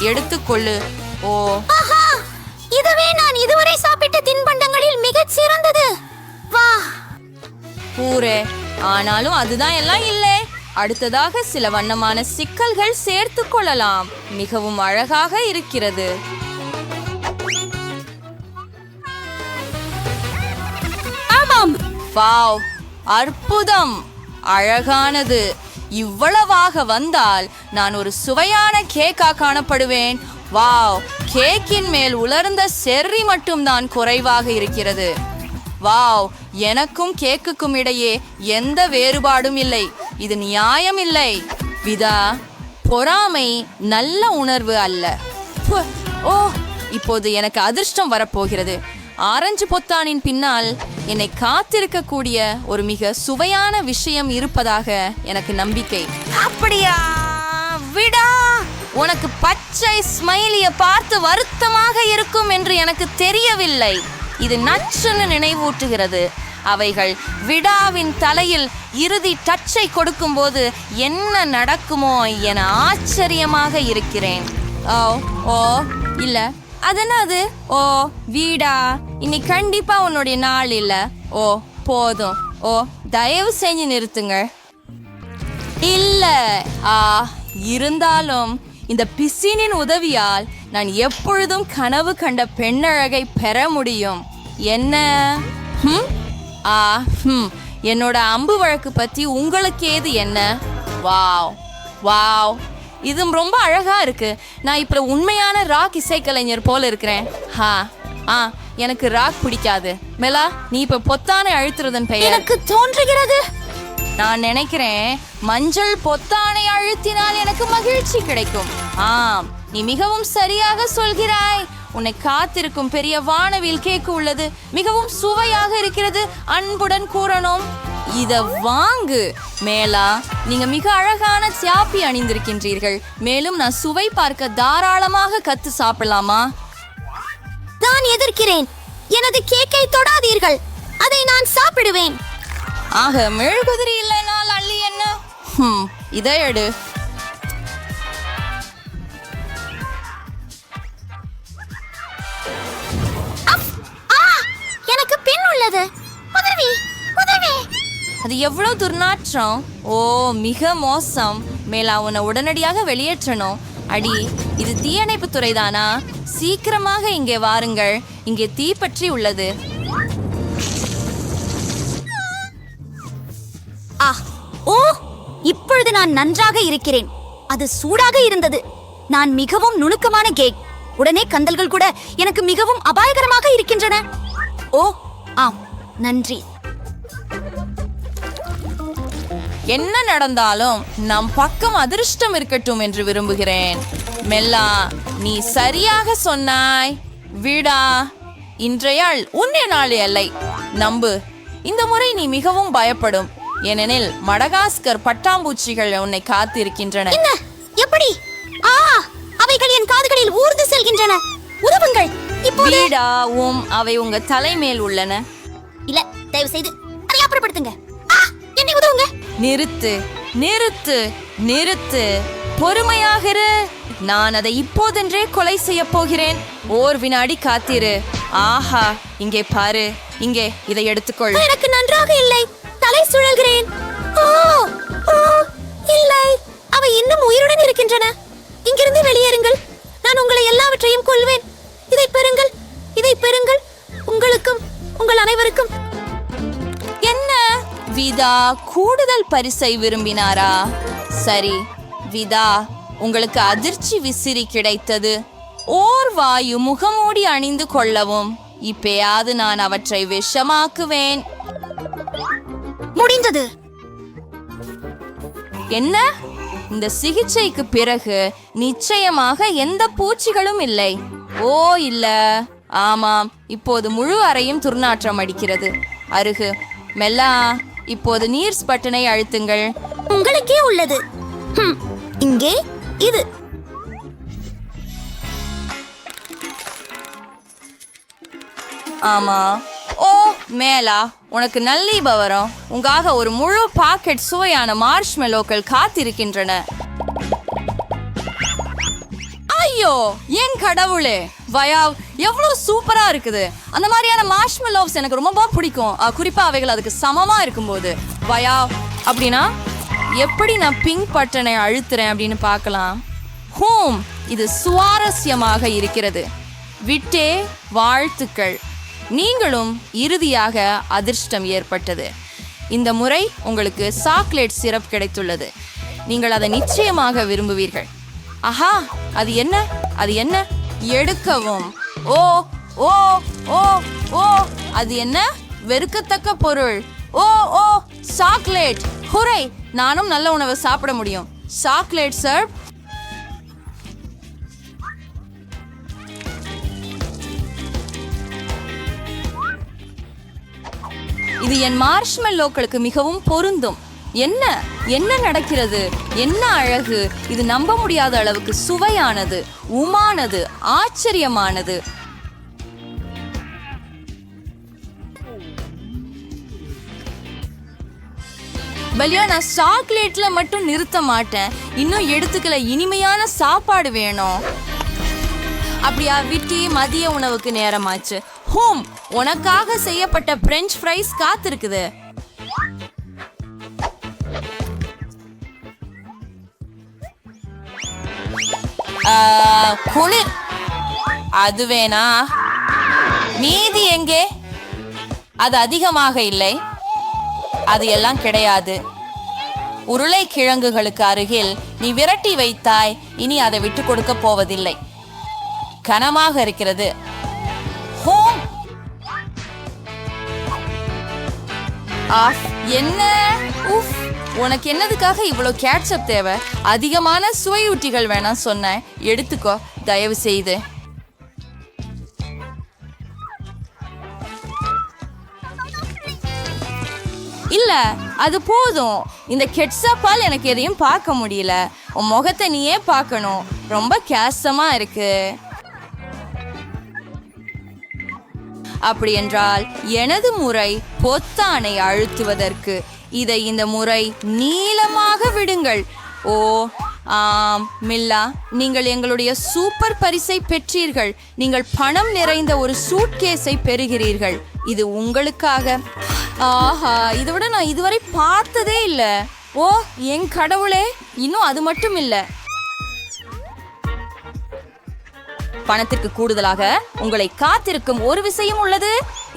எடுத்துக்கொள்ளு. ஓ, இதுவே நான் இதுவரை சாப்பிட்ட தின்பண்டங்களில் மிகச் சிறந்தது. வா பூரே. ஆனாலும் அதுதான் எல்லாம் இல்லை. அடுத்ததாக சில வண்ணமான சிக்கல்கள் சேர்த்து கொள்ளலாம். மிகவும் அழகாக இருக்கிறது. ஆமாம். வாவ், அற்புதம், அழகானது. இவ்வளவாக வந்தால் நான் ஒரு சுவையான கேக்கா காணப்படுவேன். வாவ், கேக்கின் மேல் உலர்ந்த செர்ரி மட்டும்தான் குறைவாக இருக்கிறது. வாவ், எனக்கும் கேக்குக்கும் இடையே எந்த வேறுபாடும் இல்லை. இது நியாயம் இல்லை. விதா, பொறாமை நல்ல உணர்வு அல்ல. ஓ, இப்போது எனக்கு அதிர்ஷ்டம் வரப்போகிறது. ஆரஞ்சு பொத்தானின் பின்னால் என்னை காத்திருக்கக்கூடிய ஒரு மிக சுவையான விஷயம் இருப்பதாக எனக்கு நம்பிக்கை. அப்படியா? விடா, உனக்கு பச்சை ஸ்மைலிய பார்த்து வருத்தமாக இருக்கும் என்று எனக்கு தெரியவில்லை. இது நச்சுன்னு நினைவூட்டுகிறது. அவைகள் விடாவின் தலையில் இறுதி டச்சை கொடுக்கும்போது என்ன நடக்குமோ என ஆச்சரியமாக இருக்கிறேன். ஓ ஓ இல்ல, அதென்னது? ஓ வீடா, இன்னைக்கு கண்டிப்பா உன்னுடைய நாள் இல்ல. ஓ போதும். ஓ தயவு செஞ்சு நிறுத்துங்க. இல்ல, இருந்தாலும் இந்த பிசினின் உதவியால் நான் எப்பொழுதும் கனவு கண்ட பெண்ணழகை பெற முடியும். என்ன? என்னோட அம்பு வழக்கு பத்தி உங்களுக்கு ஏது என்ன? வாவ் வாவ், இது ரொம்ப அழகா இருக்கு. நான் இப்ப உண்மையான ராக் இசைக்கலைஞர் போல இருக்கிறேன். எனக்கு ராக் பிடிக்காது. மெலா, நீ இப்ப பொத்தானை அழுத்துறதன் பெயர் எனக்கு தோன்றுகிறது. நான் நினைக்கிறேன் மஞ்சள் பொத்தானை அழுத்தினால் எனக்கு மகிழ்ச்சி கிடைக்கும். ஆம், நீ மிகவும் சரியாக சொல்கிறாய். உன்னை காத்திருக்கும் பெரிய வானவில் கேக்கு உள்ளது. மிகவும் சுவையாக இருக்கிறது. அன்புடன் கூறணும், இத வாங்கு. மேலா, நீங்க மிக அழகான சாப்பி அணிந்திருக்கின்றீர்கள். மேலும் நான் சுவை பார்க்க தாராளமாக கத்து சாப்பிடலாமா? நான் எதிர்க்கிறேன். எனது கேக்கை தொடாதீர்கள். அதை நான் சாப்பிடுவேன். ஆக, மெழுகுதிரி இல்லைனால் அள்ளி என்ன? இதை எடு. எனக்கு பின் உள்ளது. உதவி, உதவி. அது எவ்வளவு துர்நாற்றம்! ஓ, மிக மோசம். மேலா, உன்னை உடனடியாக வெளியேற்றணும். அடி, இது தீயணைப்பு துறைதானா? சீக்கிரமாக இங்கே வாருங்கள். இங்கே தீப்பற்றி உள்ளது. ஓ, இப்பொழுது நான் நன்றாக இருக்கிறேன். அது சூடாக இருந்தது. நான் மிகவும் நுணுக்கமான கேக். உடனே கந்தல்கள் கூட எனக்கு மிகவும் அபாயகரமாக இருக்கின்றன. ஓ, ஆம், நன்றி. என்ன நடந்தாலும் நம் பக்கம் அதிர்ஷ்டம் இருக்கட்டும் என்று விரும்புகிறேன். மெல்லா, நீ சரியாக சொன்னாய். விடா, இன்றைய உன்னை நாள் அல்லை. நம்பு, இந்த முறை நீ மிகவும் பயப்படும். ஏனெனில் மடகாஸ்கர் பட்டாம்பூச்சிகள் உன்னை காத்து இருக்கின்றன. என்ன? எப்படி? அவைகள் என் காதுகளில் ஊர்ந்து செல்கின்றன. உதவுங்கள். இப்போது அவை உங்க தலைமேல் உள்ளன. இல்ல, தயவு செய்து அதை அப்புறப்படுத்துங்க. என்னை உதவுங்க. நிறுத்து, நிறுத்து, நிறுத்து. பொறுமையாக இரு. நான் அதை இப்போதென்றே கொலை செய்ய போகிறேன். ஓர் வினாடி காத்திரு. ஆஹா, இங்கே பாரு. இங்கே இதை எடுத்துக்கொள். எனக்கு நன்றாக இல்லை. தலை சுழல்கிறேன். இல்லை, அவை இன்னும் உயிருடன் இருக்கின்றன. இங்கிருந்து வெளியேறுங்கள். நான் உங்களை எல்லாவற்றையும் கொல்வேன். இதை பெறுங்கள், இதை பெறுங்கள். உங்களுக்கும் உங்கள் அனைவருக்கும். என்ன விதா கூடுதல் பரிசை விரும்பினாரா? சரி விதா, உங்களுக்கு அதிர்ச்சி விசிறி கிடைத்தது. ஓர் வாயு முகமூடி அணிந்து கொள்ளவும். இப்பயாவது நான் அவற்றை விஷமாக்குவேன். முடிந்தது. என்ன? இந்த சிகிச்சைக்கு பிறகு நிச்சயமாக எந்த பூச்சிகளும் இல்லை. ஓ இல்ல, ஆமாம், இப்போது முழு அறையும் துர்நாற்றம் அடிக்கிறது. அருகு. மெல்லா, இப்போது நீர்ஸ் பட்டனை அழுத்துங்கள். உங்களுக்கே உள்ளது. இங்கே இது. ஆமா. ஓ மேலா, உனக்கு நல்லீப வரும். உங்காக ஒரு முழு பாக்கெட் சுவையான மார்ஷ்மெலோக்கள் காத்திருக்கின்றன. ஐயோ, என் கடவுளே! வயாவ், எவ்வளவு சூப்பரா இருக்குது. அந்த மாதிரியான மார்ஷ்மெலோவ்ஸ் எனக்கு ரொம்ப பிடிக்கும். குறிப்பா அவைகள் அதுக்கு சமமா இருக்கும்போது. வயாவ், அப்படின்னா எப்படி நான் பிங்க் பட்டனை அழுத்துறேன் அப்படின்னு பார்க்கலாம். இது சுவாரஸ்யமாக இருக்கிறது. விட்டே வாழ்த்துக்கள். நீங்களும் இறுதியாக அதிர்ஷ்டம் ஏற்பட்டது. இந்த முறை உங்களுக்கு சாக்லேட் சிரப் கிடைத்துள்ளது. நீங்கள் அதை நிச்சயமாக விரும்புவீர்கள். ஆஹா, அது என்ன? அது என்ன? எடுக்கவும். ஓ ஓ ஓ ஓ, அது என்ன? வெறுக்கத்தக்க பொருள். ஓ ஓ, சாக்லேட். ஹுரை, நானும் நல்ல உணவை சாப்பிட முடியும். Chocolate Surf. இது என் மார்ஷ்மெல்லோக்களுக்கு மிகவும் பொருந்தும். என்ன என்ன நடக்கிறது? என்ன அழகு! இது நம்ப முடியாத அளவுக்கு சுவையானது, உமானது, ஆச்சரியமானது. பலியா, நான் சாக்லேட்ல மட்டும் நிறுத்த மாட்டேன். இன்னும் எடுத்துக்கல. இனிமையான சாப்பாடு வேணும். அப்படியா விட்டி, மதிய உணவுக்கு நேரமாச்சு. உனக்காக செய்யப்பட்ட பிரெஞ்ச் ஃப்ரைஸ் காத்திருக்குது. குளிர். அது வேணா. மீதி எங்கே? அது அதிகமாக இல்லை. அது எல்லாம் கிடையாது. உருளைக்கிழங்குகளுக்கு அருகில் நீ விரட்டி வைத்தாய், இனி அதை விட்டு கொடுக்க போவதில்லை. கனமாக இருக்கிறது. ஹோம் ஆஃப். என்ன? உஃப், உனக்கு என்னதுக்காக இவ்வளவு கேட்சப் தேவை? அதிகமான சுவையூட்டிகள் வேணாம் சொன்னேன். எடுத்துக்கோ தயவு செய்து. இல்ல, அது போதும். இந்த கெட்சப்பால் எனக்கு எதையும் பார்க்க முடியல. உன் முகத்தை நீயே பார்க்கணும். ரொம்ப கேசமா இருக்கு. அப்படி என்றால் எனது முறை பொத்தானை அழுத்துவதற்கு. இதை இந்த முறை நீளமாக விடுங்கள். ஓ ஆம் மில்லா, நீங்கள் எங்களுடைய சூப்பர் பரிசை பெற்றீர்கள். நீங்கள் பணம் நிறைந்த ஒரு சூட்கேஸை பெறுகிறீர்கள். இது உங்களுக்காக. ஆஹா, இதை விட நான் இதுவரை பார்த்ததே இல்லை. ஓ என் கடவுளே, இன்னும் அது மட்டும் இல்லை. பணத்திற்கு கூடுதலாக உங்களை காத்திருக்கும் ஒரு விஷயம் உள்ளது.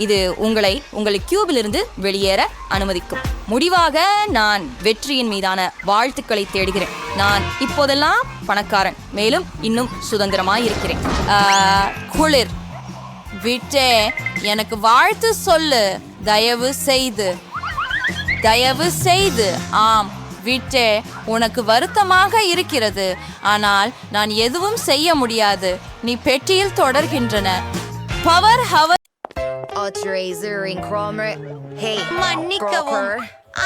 இது உங்களை கியூபிலிருந்து வெளியேற அனுமதிக்கும். முடிவாக நான் வெற்றியின் மீதான வாழ்த்துக்களை தேடுகிறேன். நான் இப்போதெல்லாம் பணக்காரன், மேலும் இன்னும் சுதந்திரமாய் இருக்கிறேன். குளிர் விட்டே எனக்கு வாழ்த்து சொல்லு, தயவு செய்து. ஆம் விட்டே, உனக்கு வருத்தமாக இருக்கிறது, ஆனால் நான் எதுவும் செய்ய முடியாது. நீ பெட்டியில் தொடர்கின்றன. Power hour. மன்னிக்கவும்,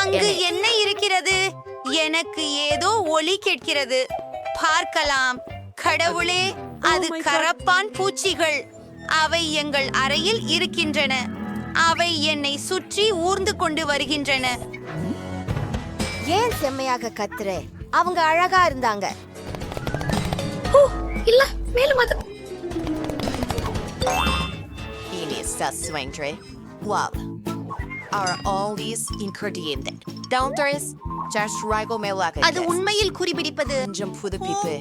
அங்கு என்ன இருக்கிறது? எனக்கு ஏதோ ஒலி கேட்கிறது. பார்க்கலாம். கடவுளே, அது கரப்பான் பூச்சிகள். அவை எங்கள் அறையில் இருக்கின்றன. அவை என்னை சுற்றி ஊர்ந்து கொண்டு வருகின்றன. ஏன் செம்மையாக கத்துற? அவங்க அழகா இருந்தாங்க. இல்ல, மேலும் அது Wow. Are all these ingredients downstairs? Just rival melaka. அது உண்மையில் குறிப்பிடிப்பது. கொஞ்சம் புதுப்பிப்பு.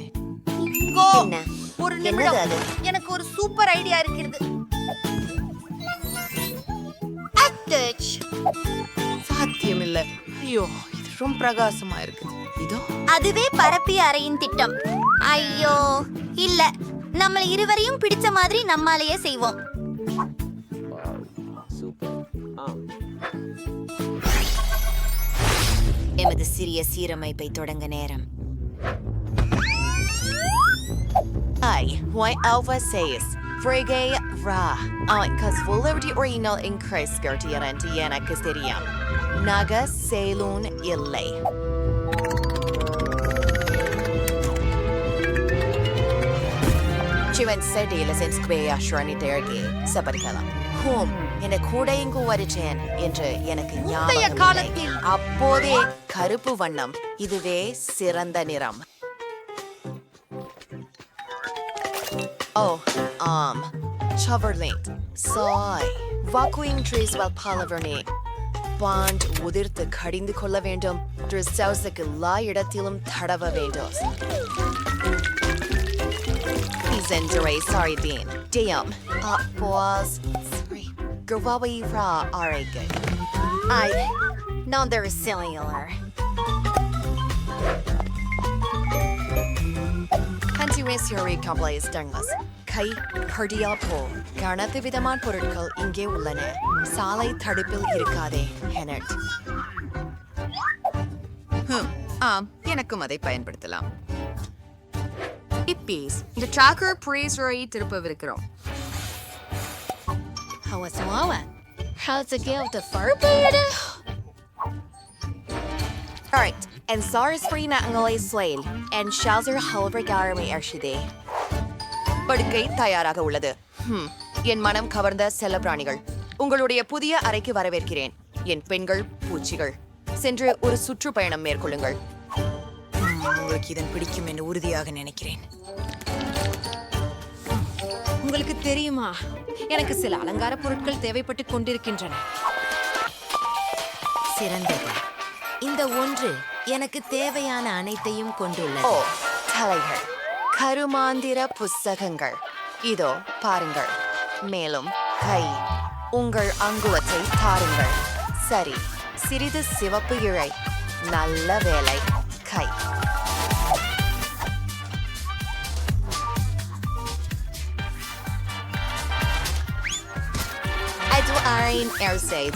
ஒரு நிமிடம், எனக்கு ஒரு சூப்பர் ஐடியா இருக்கிறது. சாத்தியமில்லை. ஐயோ, இது ரொம்ப பிரகாசமா இருக்கு. இதோ அதுவே பரப்பிய அறையின் திட்டம். ஐயோ இல்ல, நம்ம இருவரையும் பிடிச்ச மாதிரி நம்மாலேயே செய்வோம். எமது சிறிய சீரமைப்பை தொடங்க நேரம். Why Alpha says Frege Ra Cause Vulnerity Original Increase Gertiana Castedian Naga Saloon Illay Chivan Sedilas in Square Shrani Dergi Sabarikala Whom in a Kudaingu Wadijan into Yanaka காலத்தில் அப்போதே கருப்பு வண்ணம், இதுவே சிறந்த நிறம். Choverlink, soy, vacuum trees while palaverning. Bond உதிர்த்து கடிந்து கொள்ள வேண்டும். Dressausuக்கு எல்லா இடத்திலும் தடவ வேண்டும். Isendere sorry Dean. Damn. Boss. Sorry. Gerwawi ra are good. non-cellular. Anti-racial complex danglas. கை கடியா போ. கணத்து விதமான பொருட்கள் இங்கே உள்ளன. சாலை தடுப்பில் இருக்காதே. ஹெனட். எனக்கும் அதை பயன்படுத்தலாம். இப்பீஸ் இந்த tracker பிரேசரை திருப்பவிருக்கிறோம். How's the girl the fur beard? Alright, and Zara's free na angalay slail, and Shazar halver garami arshide. படுக்கை தயாராக உள்ளது. என் மனம் கவர்ந்த செல்லப்பிராணிகள், உங்களுடைய புதிய அறைக்கு வரவேற்கிறேன். என் பெண்கள் பூச்சிகள், சென்று ஒரு சுற்றுப்பயணம் மேற்கொள்ளுங்கள். உங்களுக்கு இதன் பிடிக்கும் என்று உறுதியாக நினைக்கிறேன். உங்களுக்கு தெரியுமா, எனக்கு சில அலங்கார பொருட்கள் தேவைப்பட்டு கொண்டிருக்கின்றன. சிறந்தது. இந்த ஒன்று எனக்கு தேவையான அனைத்தையும் கொண்டுள்ளது. தலைகள், கருமாந்திர புஸ்தகங்கள், இதோ பாருங்கள். மேலும் கை, உங்கள் அங்குலத்தை தாருங்கள். சரி, சிறிது சிவப்பு இழை, நல்ல வேலை கை. அது ein Erseid,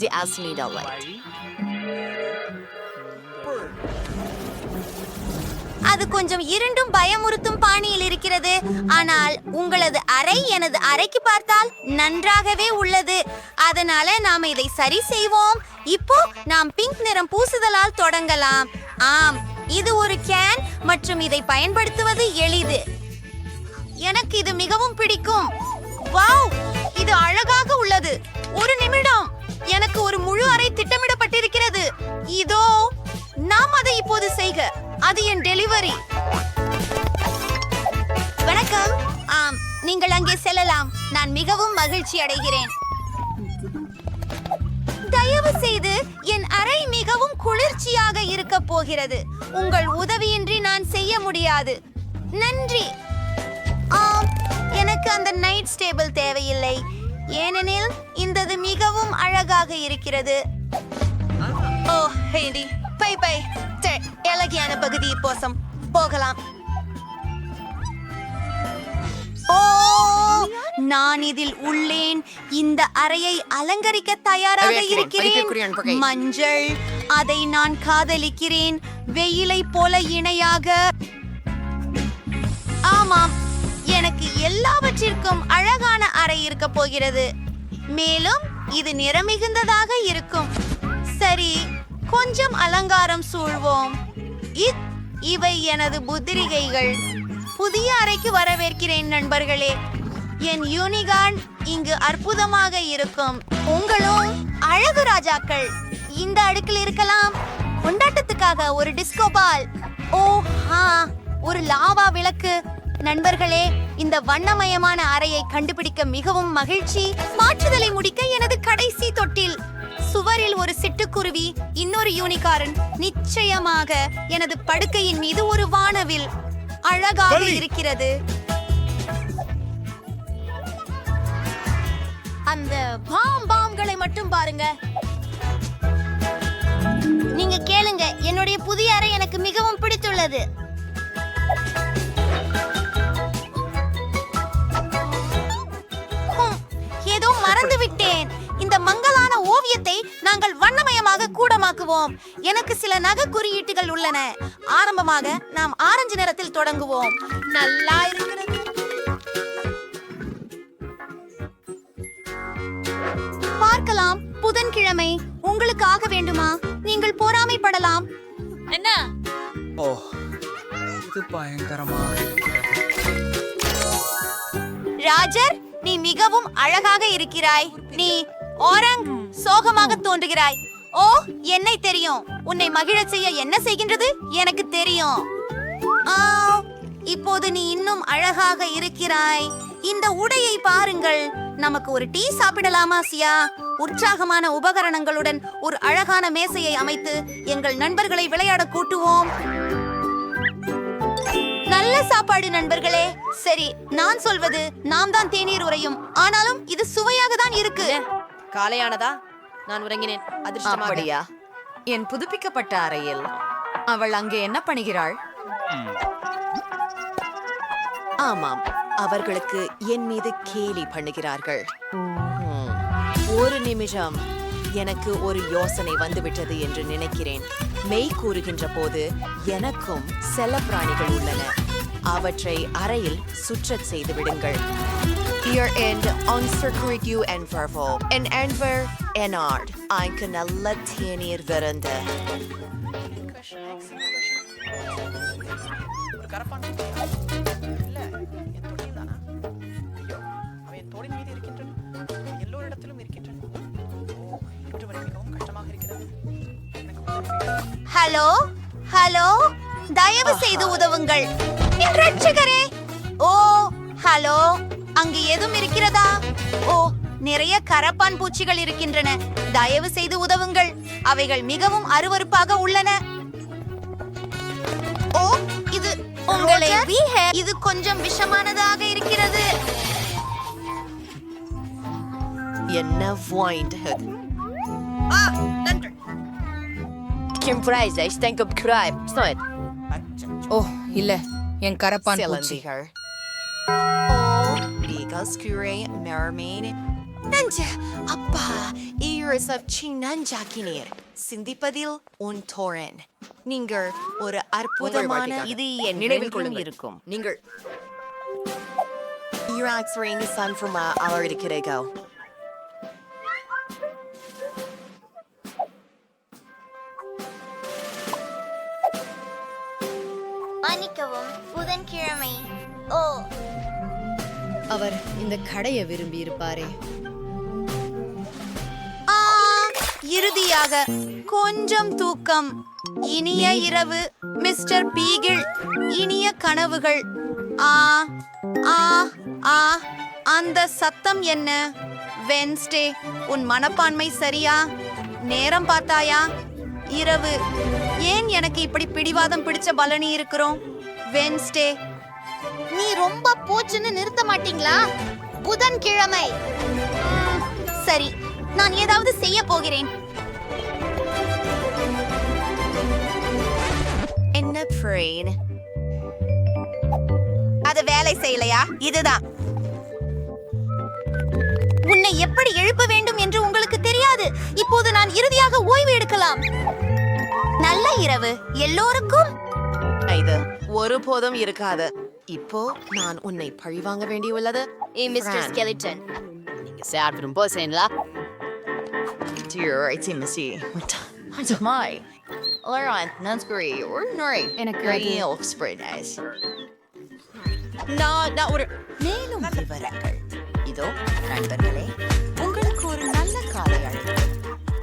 die Asmiedaleit. அது கொஞ்சம் இருண்டும் பயமுறுத்தும் பாணியில் இருக்கிறது. ஆனால் உங்களது அறை எனது அறைக்கு பார்த்தால் நன்றாகவே உள்ளது. அதனால நாம் இதை சரி செய்வோம். இப்போ நாம் பிங்க் நிறம் பூசுதலால் தொடங்கலாம். ஆம், இது ஒரு கேன் மற்றும் இதை பயன்படுத்துவது எளிது. எனக்கு இது மிகவும் பிடிக்கும். வாவ், இது அழகாக உள்ளது. ஒரு நிமிடம், எனக்கு ஒரு முழு அறை திட்டமிடப்பட்டிருக்கிறது. இதோ நாம் அதை இப்போது செய்க. அது என் டெலிவரி. வணக்கம். ஆம், நீங்கள் அங்கே செல்லலாம். நான் மிகவும் மகிழ்ச்சி அடைகிறேன். தயவு செய்து, என் அறை மிகவும் குளிர்ச்சியாக இருக்க போகிறது. உங்கள் உதவியின்றி நான் செய்ய முடியாது. நன்றி. ஆம், எனக்கு அந்த நைட் ஸ்டேபிள் தேவையில்லை, ஏனெனில் இந்தது மிகவும் அழகாக இருக்கிறது. ஓ ஹேடி, பை பை. அழகியான பகுதி போசம் போகலாம். ஓ, நான் இதில் உள்ளேன். இந்த அறையை அலங்கரிக்க தயாராக இருக்கிறேன். மஞ்சள், அதை நான் காதலிக்கிறேன். வெயிலை போல இணையாக. ஆமாம், எனக்கு எல்லாவற்றிற்கும் அழகான அறை இருக்க போகிறது. மேலும் இது நிறமிகுந்ததாக இருக்கும். சரி, கொஞ்சம் அலங்காரம் சூழ்வோம். இவை எனது புத்திரிகைகள். புதிய அறைக்கு வரவேற்கிறேன் நண்பர்களே. என் யூனிகார்ன் இங்கு அற்புதமாக இருக்கும். உங்களும் அழகு ராஜாக்கள் இந்த அடுக்கில் இருக்கலாம். கொண்டாட்டத்துக்காக ஒரு டிஸ்கோ பால். ஓ ஹா, ஒரு லாவா விளக்கு. நண்பர்களே, இந்த வண்ணமயமான அறையை கண்டுபிடிக்க மிகவும் மகிழ்ச்சி. மாற்றுதலை முடிக்க எனது கடைசி தொட்டில். சுவரில் ஒரு சிட்டுக்குருவி, இன்னொரு யூனிகார்ன். நிச்சயமாக எனது படுக்கையின் மீது ஒரு வானவில். அழகாக இருக்கிறது. அந்த பாம்களை மட்டும் பாருங்க. நீங்க கேளுங்க, என்னுடைய புதிய அறை எனக்கு மிகவும் பிடித்துள்ளது. ஏதோ மறந்து விட்டேன். இந்த மங்கலான ஓவியத்தை நாங்கள் வண்ணமயமாக கூடமாக்குவோம். எனக்கு சில நகை குறியீட்டுகள் உள்ளன. ஆரம்பமாக நாம் ஆரஞ்சு நிறத்தில் தொடங்குவோம். நல்லா இருக்கிறது. பார்க்கலாம். புதன்கிழமை உங்களுக்கு ஆக வேண்டுமா? நீங்கள் பொறாமைப்படலாம். என்ன? ஓ, இது பயங்கரமாக இருக்கிறது. ராஜர், நீ மிகவும் அழகாக இருக்கிறாய். நீ ஓரங் சோகமாக தோன்றுகிறாய். ஓ, என்னை தெரியும். உன்னை மகிழச் செய்ய என்ன செய்கின்றது எனக்கு தெரியும். இப்போது நீ இன்னும் அழகாக இருக்கிறாய். இந்த உடையை பாருங்கள். நமக்கு ஒரு டீ சாப்பிடலாமா சியா? உற்சாகமான உபகரணங்களுடன் ஒரு அழகான மேசையை அமைத்து எங்கள் நண்பர்களை விளையாட கூட்டுவோம். நல்ல சாப்பாடு நண்பர்களே. சரி, நான் சொல்வது நாம் தான் தேநீர் உறையும். ஆனாலும் இது சுவையாக தான் இருக்கு. காலையானதா? நான் உறங்கினேன். அப்படியா? என் புதுப்பிக்கப்பட்ட அறையில் அவள் அங்கே என்ன பண்ணுகிறாள்? ஆமாம், அவர்களுக்கு என் மீது கேலி பண்ணுகிறார்கள். ஒரு நிமிஷம், எனக்கு ஒரு யோசனை வந்துவிட்டது என்று நினைக்கிறேன். மெய் கூறுகின்ற போது எனக்கும் செல்லப்பிராணிகள் உள்ளன. அவற்றை அறையில் சுற்றச் செய்து விடுங்கள். Ihr end unsecret you en vervol. En enver en ard. Einke நல்ல தேநீர் விருந்து. ஹலோ ஹலோ, தயவு செய்து உதவுங்கள் என் ரட்சகரே. ஓ ஹலோ, அங்கு எதுவும் இருக்கிறதா? ஓ, நிறைய கரப்பான் பூச்சிகள் இருக்கின்றன. தயவு செய்து உதவுங்கள். அவைகள் மிகவும் அருவருப்பாக உள்ளன. ஓ, இது உங்களை இது கொஞ்சம் விஷமானதாக இருக்கிறது. என்ன வாய்ண்ட் ஓ இல்ல என் கரப்பான் பூச்சி அப்பா சிந்திப்பதில் உன் தோழன் நீங்கள் ஒரு அற்புதமான இது என் நினைவில் கொள்ளுங்கள் இருக்கும் நீங்கள் மன்னிக்கவும் புதன்கிழமை ஓ அவர் இந்த கடையை விரும்பி இருப்பாரே. இறுதியாக கொஞ்சம் தூக்கம். இனிய இரவு மிஸ்டர் பீகிள். இனிய கனவுகள். ஆ ஆ ஆ அந்த சத்தம் என்ன? வென்ஸ்டே, உன் மனப்பான்மை சரியா? நேரம் பார்த்தாயா? இரவு. ஏன் எனக்கு இப்படி பிடிவாதம் பிடிச்ச பலனி இருக்கிறோம்? வென்ஸ்டே, நீ ரொம்ப போச்சுன்னு நிறுத்த மாட்டீங்களா? புதன்கிழமை. சரி, நான் ஏதாவது செய்ய போகிறேன். என்ன ட்ரெயின்? அது வேலை செய்யலையா? இதுதான். உன்னை எப்படி எழுப்ப வேண்டும் என்று உங்களுக்கு தெரியாது. இப்போது நான் இறுதியாக ஓய்வு எடுக்கலாம். நல்ல இரவு எல்லோருக்கும். இது ஒருபோதும் இருக்காது. இப்போ நான் உன்னை பழிவாங்க வேண்டியுள்ளது. மிஸ்டர் ஸ்கெலிட்டன், நீங்க சாப்பிடும் போசேன்லா. மேலும் விவரங்கள் இதோ. நண்பர்களே, உங்களுக்கு ஒரு நல்ல காலை அழைப்பு.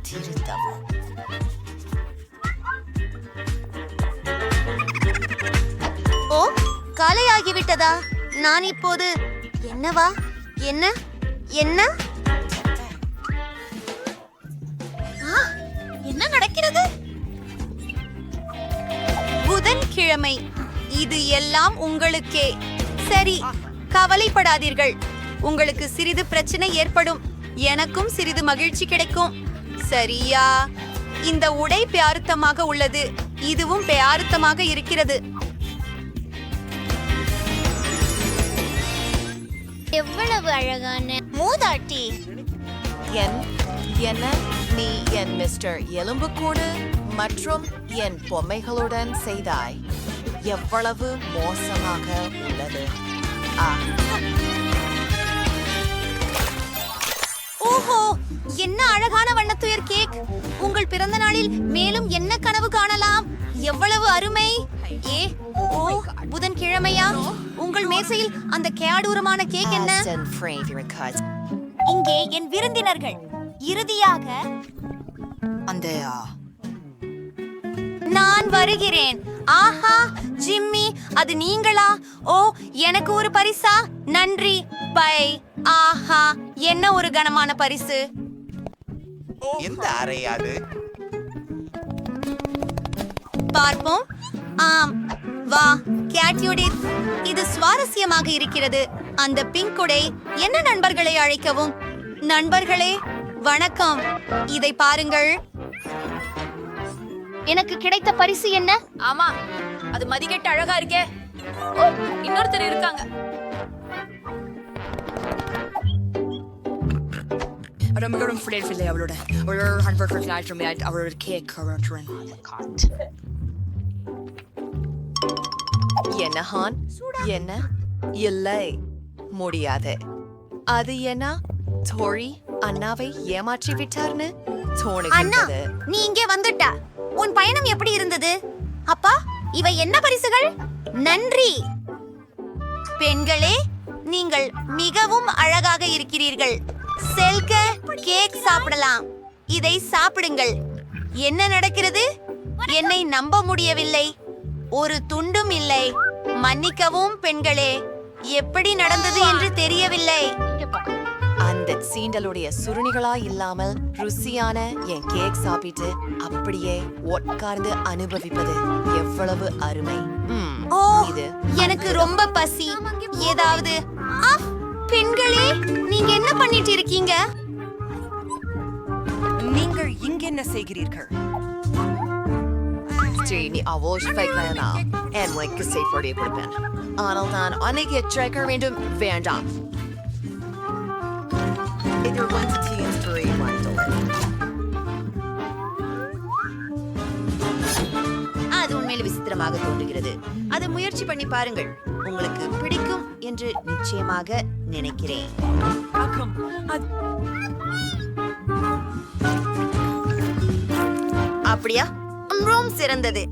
திருத்தவும். ஓ, காலையாகிவிட்டதா? நான் இப்போது என்னவா? என்ன என்ன என்ன நடக்கிறது? புதன்கிழமை. இது எல்லாம் உங்களுக்கே. சரி, கவலைப்படாதீர்கள். உங்களுக்கு சிறிது பிரச்சனை ஏற்படும், எனக்கும் சிறிது மகிழ்ச்சி கிடைக்கும். சரியா? இந்த உடை பேருத்தமாக உள்ளது, இதுவும் பேருத்தமாக இருக்கிறது. எவ்வளவு அழகான மூதாட்டி. என்ன நீ என் மிஸ்டர் எலும்புக்கூடு மற்றும் என் பொம்மைகளுடன் செய்தாய்? எவ்வளவு மோசமாக உள்ளது. ஓஹோ, என்ன அழகான வண்ணத்துயர் கேக். உங்கள் பிறந்த நாளில் மேலும் என்ன கனவு காணலாம்? எவ்வளவு அருமை. ஓ, புதன்கிழமையா? உங்கள் மேசையில் அந்த கேடூரமான கேக் என்ன? இங்கே என் விருந்தினர்கள். இறுதியாக நான் வருகிறேன். ஆஹா, ஜிம்மி, அது நீங்களா? ஓ, எனக்கு ஒரு பரிசா? நன்றி. பை. ஆஹா, என்ன ஒரு கனமான பரிசு. எந்த அறையாது? பார்ப்போம். ஆம், வா கேட்யூடித், இது சுவாரஸ்யமாக இருக்கிறது. அந்த பிங்க் உடை. என்ன நண்பர்களை அழைக்கவும். நண்பர்களே, வணக்கம். இதை பாருங்கள். எனக்கு கிடைத்த பரிசு என்ன? ஆமா, அது மதிக்கெட்டு அழகா இருக்கே. ஓ, இன்னொருத்தர் இருக்காங்க. என்ன ஹான்? என்ன? இல்லை, முடியாது. அது என்ன? தோழி அண்ணாவை ஏமாற்றி விட்டார்னு அண்ணா, தோணுகிறது. நீ இங்கே வந்துட்டா. உன் பயணம் எப்படி இருந்தது? அப்பா, இவை என்ன பரிசுகள்? நன்றி. பெண்களே, நீங்கள் மிகவும் அழகாக இருக்கிறீர்கள். செல்க, கேக் சாப்பிடலாம். இதை சாப்பிடுங்கள். என்ன நடக்கிறது? என்னை நம்ப முடியவில்லை. ஒரு துண்டும் இல்லை. மன்னிக்கவும் பெண்களே, எப்படி நடந்தது என்று தெரியவில்லை. அந்த சீண்டலுடைய சுருணிகளா இல்லாமல் ருசியான என் கேக் சாப்பிட்டு அப்படியே உட்கார்ந்து அனுபவிப்பது எவ்வளவு அருமை. ஓ, எனக்கு ரொம்ப பசி. ஏதாவது பெண்களே, நீங்க என்ன பண்ணிட்டு இருக்கீங்க? நீங்கள் இங்க என்ன செய்கிறீர்கள்? வெற்றி நீ அவோஷ் வைக்கலனா எனக்கு சேஃபோடைய கொடுப்பேன் ஆனால் நான் அன்னைக்கு எச்சரிக்க வேண்டும் வேண்டாம் இது வந்து தீயன்துறை வந்துள்ளது அது உண்மையில் விசித்திரமாக தோன்றுகிறது அதை முயற்சி பண்ணி பாருங்கள் உங்களுக்கு பிடிக்கும் என்று நிச்சயமாக நினைக்கிறேன் அப்படியா ரொம்ப சிறந்தது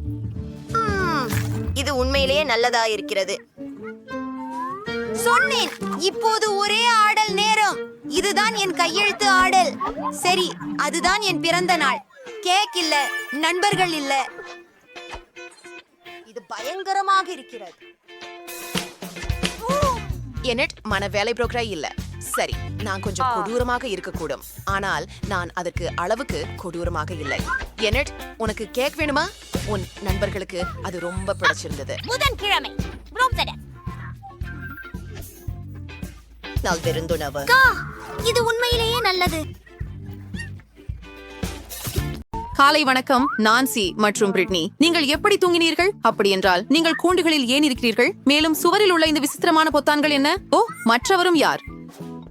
இது உண்மையிலேயே நல்லதா இருக்கிறது சொன்னேன் இப்போது ஒரே ஆடல் நேரம் இதுதான் என் கையெழுத்து ஆடல் சரி அதுதான் என் பிறந்த நாள் கேக் இல்ல நண்பர்கள் இல்ல இது பயங்கரமாக இருக்கிறது என்னட் மன வேலை புரோக்கரா இல்ல சரி நான் கொஞ்சம் கொடூரமாக இருக்கக்கூடும் ஆனால் நான் அதற்கு அளவுக்கு கொடூரமாக இல்லை என்னட் உனக்கு கேக் வேணுமா உன் நண்பர்களுக்கு அது ரொம்ப பிடிச்சிருந்தது புதன்கிழமை நாள் விருந்துணவு இது உண்மையிலேயே நல்லது காலை வணக்கம் நான்சி மற்றும் பிரிட்னி நீங்கள் எப்படி தூங்கினீர்கள் அப்படி என்றால் நீங்கள் கூண்டுகளில் ஏன் இருக்கிறீர்கள் மேலும் சுவரில் உள்ள இந்த விசித்திரமான பொத்தான்கள் என்ன ஓ மற்றவரும் யார்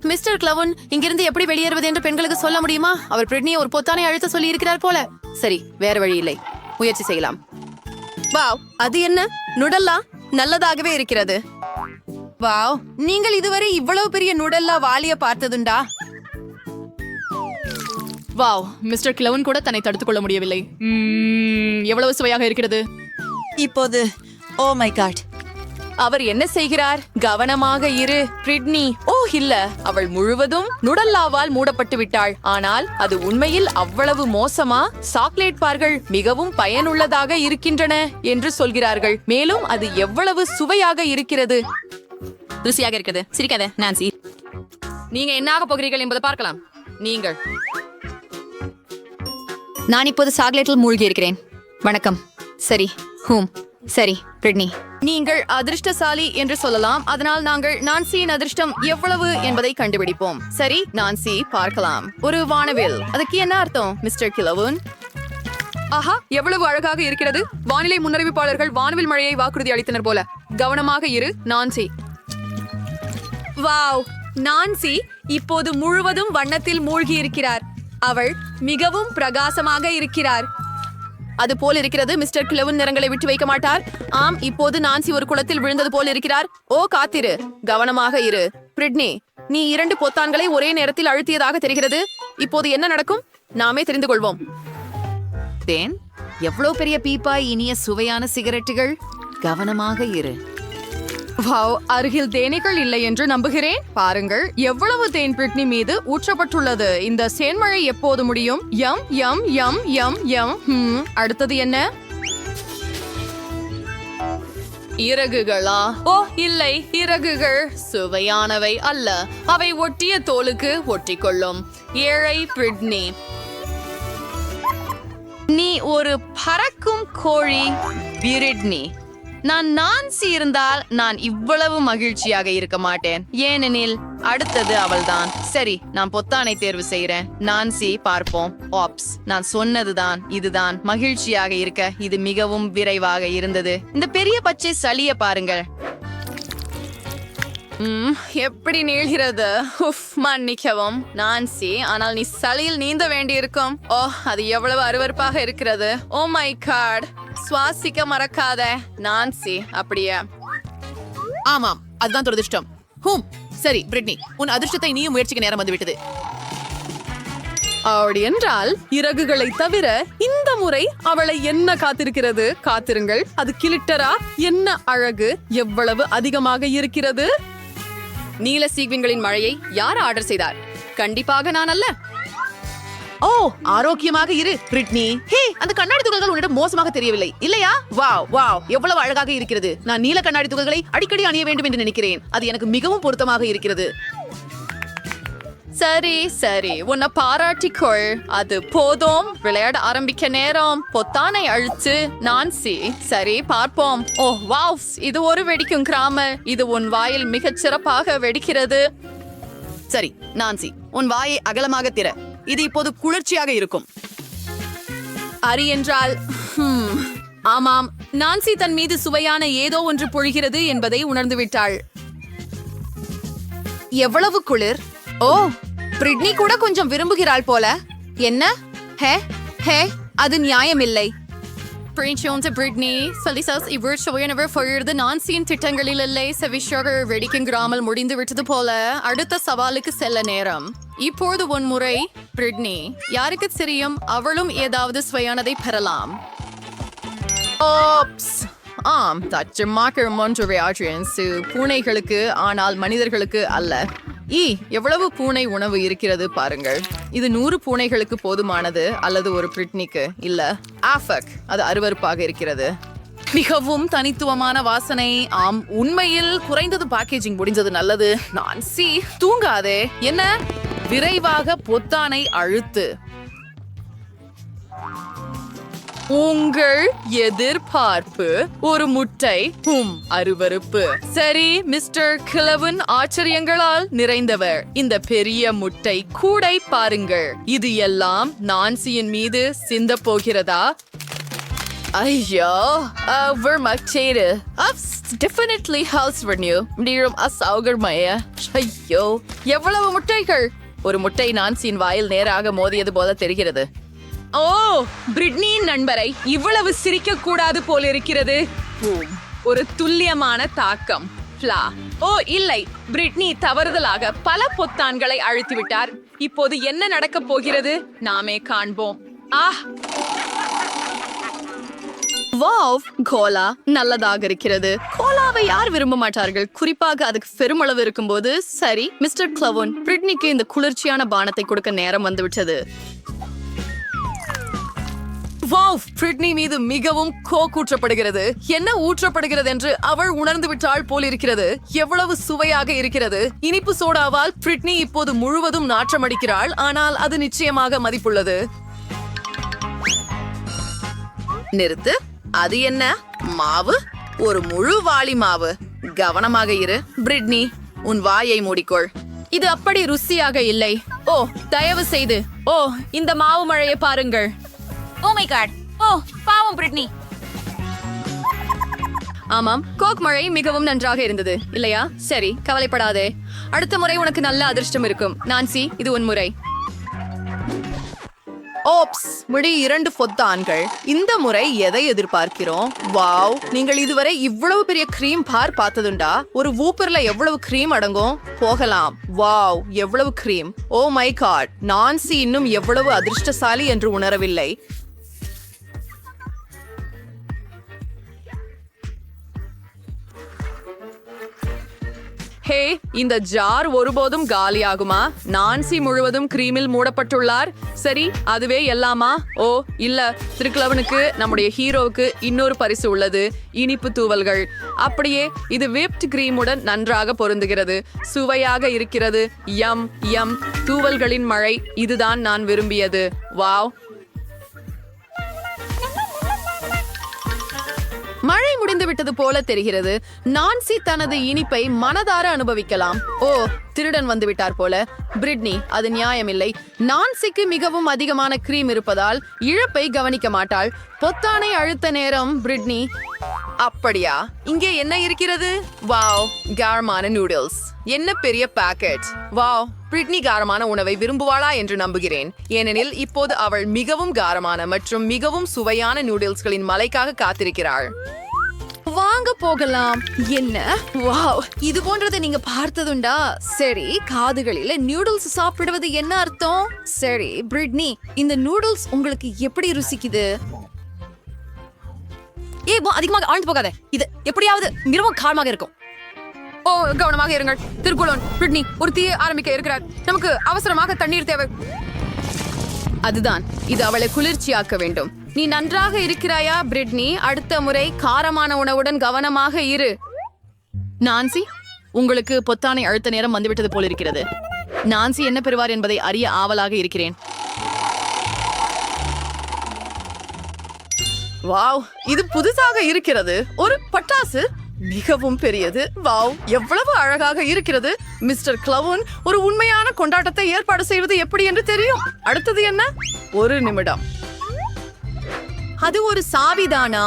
மிஸ்டர் கிளவன் இங்கிருந்து எப்படி வெளியேறுவது என்று பெண்களுக்கு சொல்ல முடியுமா அவர் பிரிட்னியை ஒரு பொத்தானை அழுத்த சொல்லி இருக்கிறார் போல சரி வேற வழி இல்லை முயற்சி செய்யலாம் வாவ் அது என்ன நுடல்லா நல்லதாகவே இருக்கிறது வாவ் நீங்கள் இதுவரை இவ்வளவு பெரிய நுடல்லா வாலிய பார்த்ததுண்டா வாவ் மிஸ்டர் கிளவன் கூட தன்னை தடுத்துக் கொள்ள முடியவில்லை எவ்வளவு சுவையாக இருக்கிறது இப்போது ஓ மை காட் அவர் என்ன செய்கிறார் கவனமாக இரு பிரிட்னி ஓ இல்ல அவள் முழுவதும் நுடல்லாவால் மூடப்பட்டு விட்டாள் ஆனால் அது உண்மையில் அவ்வளவு மோசமா சாக்லேட் பார்கள் மிகவும் பயனுள்ளதாக இருக்கின்றன என்று சொல்கிறார்கள் மேலும் அது எவ்வளவு சுவையாக இருக்கிறது ருசியாக இருக்கிறது சிரிக்காத நான்சி நீங்க என்னாக போகிறீர்கள் என்பதை பார்க்கலாம் நீங்கள் நான் இப்போது சாக்லேட்டில் மூழ்கி இருக்கிறேன் வணக்கம் சரி சரி பிரிட்னி நீங்கள் அதிர்ஷ்டசாலி என்று சொல்லலாம் அதனால் நாங்கள் நான்சியின் அதிர்ஷ்டம் எவ்வளவு என்பதை கண்டுபிடிப்போம் சரி நான்சி பார்க்கலாம் ஒரு வானவில் அதுக்கு என்ன அர்த்தம் மிஸ்டர் கிளவன் ஆஹா எவ்வளவு அழகாக இருக்கிறது வானிலை முன்னறிவிப்பாளர்கள் வானவில் மழையை வாக்குறுதி அளித்தனர் போல கவனமாக இரு நான்சி வாவ் நான்சி இப்போது முழுவதும் வண்ணத்தில் மூழ்கி இருக்கிறார் அவள் மிகவும் பிரகாசமாக இருக்கிறார் அது போல் இருக்கிறது மிஸ்டர் கிளவன் நிறங்களை விட்டு வைக்க மாட்டார் ஆம் இப்போது நான்சி ஒரு குளத்தில் விழுந்தது போல் இருக்கிறார் ஓ காத்திரு கவனமாக இரு பிரிட்னி நீ 2 பொத்தான்களை ஒரே நேரத்தில் அழுத்தியதாக தெரிகிறது இப்போது என்ன நடக்கும் நாமே தெரிந்து கொள்வோம் தேன் எவ்வளவு பெரிய பீப்பாய் இனிய சுவையான சிகரெட்டுகள் கவனமாக இரு வாவ் அருகில் தேனீக்கள் இல்லை என்று நம்புகிறேன் பாருங்கள் எவ்வளவு தேன் பிரிட்னி மீது ஊற்றப்பட்டுள்ளது இந்த சேன்மழை எப்போது முடியும் யம் யம் யம் யம் யம் அடுத்தது என்ன இறகுகளா ஓ இல்லை இறகுகள் சுவையானவை அல்ல அவை ஒட்டிய தோலுக்கு ஒட்டிக்கொள்ளும் ஏழை பிரிட்னி நீ ஒரு பறக்கும் கோழி பிரிட்னி நான் நான்சி இருந்தால் நான் இவ்வளவு மகிழ்ச்சியாக இருக்க மாட்டேன் ஏனெனில் அடுத்தது அவள்தான் சரி நான் பொத்தானை தேர்வு செய்கிறேன் நான்சி பார்ப்போம் ஆப்ஸ் நான் சொன்னதுதான் இதுதான் மகிழ்ச்சியாக இருக்க இது மிகவும் விரைவாக இருந்தது இந்த பெரிய பச்சை சளிய பாருங்கள் எப்படி நீள்கிறது மன்னிக்கவும் நான்சி ஆனால் நீ சளியில் நீந்த வேண்டியிருக்கும் ஓ அது எவ்வளவு அருவருப்பாக இருக்கிறது ஓ மை காட் சுவாசிக்க மறக்காத நான்சி அப்படியே ஆமாம் அதுதான் துரதிர்ஷ்டம் சரி பிரிட்னி உன் அதிர்ஷ்டத்தை நீயும் முயற்சிக்க நேரம் வந்து விட்டது அப்படி என்றால் இறகுகளை தவிர இந்த முறை அவளை என்ன காத்திருக்கிறது காத்திருங்கள் அது கிளிட்டரா என்ன அழகு எவ்வளவு அதிகமாக இருக்கிறது நீல சீக்வின்களின் மழையை யார் ஆர்டர் செய்தார் கண்டிப்பாக நான் அல்ல ஓ ஆரோக்கியமாக இரு பிரிட்னி ஹே அந்த கண்ணாடி துகள்கள் உன்னிடம் மோசமாக தெரியவில்லை இல்லையா வாவ் வாவ் எவ்வளவு அழகாக இருக்கிறது நான் நீல கண்ணாடி துகள்களை அடிக்கடி அணிய வேண்டும் என்று நினைக்கிறேன் அது எனக்கு மிகவும் பொருத்தமாக இருக்கிறது சரி சரி உன்னை பாராட்டிக்கொள் அது போதும் விளையாட ஆரம்பிக்க நேரம் பொத்தானை அழிச்சு நான்சி சரி பார்ப்போம் ஓ வாவ் இது ஒரு வெடிக்கும் கிராம இது உன் வாயில் மிகச் சிறப்பாக வெடிக்கிறது சரி நான்சி உன் வாயை அகலமாக திற இது இப்போது குளிர்ச்சியாக இருக்கும் அரி என்றால் ஆமாம், நான்சி தன் மீது சுவையான ஏதோ ஒன்று பொழிகிறது என்பதை உணர்ந்து விட்டாள். எவ்வளவு குளிர்! ஓ, பிரிட்னி கூட கொஞ்சம் விரும்புகிறாள் போல. என்ன? ஹே ஹே, அது நியாயமில்லை. பிரிட்னி சலிசாஸ் இவர் சுவையானவர் பொழுது நான்சியின் திட்டங்களில் இல்லை. செவிஷாக வெடிக்கின்றாமல் முடிந்து விட்டது போல. அடுத்த சவாலுக்கு செல்ல நேரம். இப்போது ஒன்முறை பிரிட்னி, யாருக்கு தெரியும், அவளும் ஏதாவது சுவையானதை பெறலாம். ஓப்ஸ், ஆம், தச்சமாக பூனைகளுக்கு, ஆனால் மனிதர்களுக்கு அல்ல. எவ்வளவு பூனை உணவு இருக்கிறது பாருங்கள். இது 100 பூனைகளுக்கு போதுமானது, அல்லது ஒரு பிரிட்னிக்கு இல்ல. ஆஃபக், அது அருவருப்பாக இருக்கிறது. மிகவும் தனித்துவமான வாசனை. ஆம், உண்மையில் குறைந்தது பேக்கேஜிங் முடிஞ்சது நல்லது. நான்சி, தூங்காதே. என்ன? விரைவாக பொத்தானை அழுத்து. உங்கள் எதிர்பார்ப்பு ஒரு முட்டை. அருவருப்பு. சரி, மிஸ்டர் கிளவன் ஆச்சரியங்களால் நிறைந்தவர். இந்த பெரிய முட்டை கூடை பாருங்கள். இது எல்லாம் நான்சியின் மீது சிந்த போகிறதா? ஐயோ, vermactere. Definitely house renew. நீரும் அசௌகரியமய. ஐயோ, எவ்வளவு முட்டைகள்! ஒரு முட்டை நான்சியின் வாயில் நேராக மோதியது போல தெரிகிறது. ஓ, பிரிட்னியின் நண்பரை இவ்வளவு சிரிக்க கூடாது போல இருக்கிறது. ஒரு துல்லியமான தாக்கம். ஓ இல்லை, பிரிட்னி தவறுதலாக பல பொத்தான்களை அழுத்திவிட்டார். இப்போது என்ன நடக்கப் போகிறது? நாமே காண்போம். வாவ், கோலா நல்லதாக இருக்கிறது. கோலாவை யார் விரும்ப மாட்டார்கள், குறிப்பாக அதுக்கு பெருமளவு இருக்கும்போது. சரி, மிஸ்டர் கிளவன், பிரிட்னிக்கு இந்த குளிர்ச்சியான பானத்தை கொடுக்க நேரம் வந்துவிட்டது. வாவ், பிரிட்னி மீது மிகவும் ஊற்றப்படுகிறது. என்ன ஊற்றப்படுகிறது என்று அவள் உணர்ந்து விட்டாள் போல் இருக்கிறது. எவ்வளவு சுவையாக இருக்கிறது. இனிப்பு சோடாவால் பிரிட்னி இப்போது முழுவதும் நாற்றமடிக்கிறாள், ஆனால் அது நிச்சயமாக மதிப்புள்ளது. நிறுத்து. அது என்ன மாவு? ஒரு முழு வாளி மாவு. கவனமாக இரு பிரிட்னி, உன் வாயை மூடிக்கொள். இது அப்படி ருசியாக இல்லை. ஓ, தயவு செய்து. ஓ, இந்த மாவு மழையை பாருங்கள். ஓ மை காட்! ஓ, பாவம் பிரிட்னி. ஆமாம், கோக் மழை மிகவும் நன்றாக இருந்தது இல்லையா? சரி, கவலைப்படாதே. அடுத்த முறை உனக்கு நல்ல அதிர்ஷ்டம் இருக்கும். நான்சி, இது உன் முறை. ஓப்ஸ், முடி 2 பொத்தான்கள். இந்த முறை எதை எதிர்பார்க்கிறோம்? வாவ், நீங்கள் இதுவரை இவ்வளவு பெரிய கிரீம் பார் பார்த்ததுண்டா? ஒரு வூப்பர்ல எவ்வளவு கிரீம் அடங்கும்? போகலாம். வாவ், எவ்வளவு cream! Oh my God, Nancy இன்னும் எவ்வளவு அதிர்ஷ்டசாலி என்று உணரவில்லை. ஹே, இந்த ஜார் ஒருபோதும் காலியாகுமா? நான்சி முழுவதும் கிரீமில் மூடப்பட்டுள்ளார். சரி, அதுவே எல்லாமா? ஓ இல்ல, திருக்கிழவனுக்கு, நம்முடைய ஹீரோவுக்கு இன்னொரு பரிசு உள்ளது. இனிப்பு தூவல்கள். அப்படியே, இது விப்ட் கிரீமுடன் நன்றாக பொருந்துகிறது. சுவையாக இருக்கிறது. யம் யம், தூவல்களின் மழை. இதுதான் நான் விரும்பியது. வாவ், மழை முடிந்து விட்டது போல தெரிகிறது. நான்சி தனது இனிப்பை மனதார அனுபவிக்கலாம். ஓ, திருடன் வந்து விட்டார் போல. பிரிட்னி, அது நியாயமில்லை. நான்சிக்கு மிகவும் அதிகமான கிரீம் இருப்பதால் இழப்பை கவனிக்க மாட்டாள். பொத்தானை அழுத்த நேரம் பிரிட்னி. அப்படியா? இங்கே என்ன இருக்கிறது? வாவ், காரமான நூடுல்ஸ். என்ன பெரிய பாக்கெட்! வாவ், பிரிட்னி காரமான உணவை விரும்புவாளா என்று நம்புகிறேன். ஏனெனில் இப்போது அவள் மிகவும் காரமான மற்றும் மிகவும் சுவையான நூடுல்ஸ்களின் மலைக்காக காத்திருக்கிறாள். வாங்க போகலாம். என்ன? வாவ், இது போன்றதை நீங்க பார்த்ததுண்டா? சரி, காதுகளில் நூடுல்ஸ் சாப்பிடுவது என்ன அர்த்தம்? சரி பிரிட்னி, இந்த நூடுல்ஸ் உங்களுக்கு எப்படி ருசிக்குது? அதிகமாக ஆழ்ந்து போகாத. இது எப்படியாவது மிகவும் காரமாக இருக்கும். ஓ, கவனமாக இருங்கள். திருக்குளோன், பிரிட்னி ஒரு தீயை ஆரம்பிக்க இருக்கிறார். நமக்கு அவசரமாக தண்ணீர் தேவை. அதுதான், இது அவளை குளிர்ச்சியாக்க வேண்டும். நீ நன்றாக இருக்கிறாயா பிரிட்னி? அடுத்த முறை காரமான உணவுடன் கவனமாக இரு. நான்சி, உங்களுக்கு பொத்தானை அழுத்த நேரம் வந்துவிட்டது போல் இருக்கிறது. நான்சி என்ன பெறுவார் என்பதை அறிய ஆவலாக இருக்கிறேன். வாவ், இது புதுசாக இருக்கிறது. ஒரு பட்டாசு, மிகவும் பெரியது. வாவ், எவ்வளவு அழகாக இருக்கிறது. மிஸ்டர் கிளவன் ஒரு உண்மையான கொண்டாட்டத்தை ஏற்பாடு செய்வது எப்படி என்று தெரியும். அடுத்தது என்ன? ஒரு நிமிடம். அது ஒரு சாவிதானா?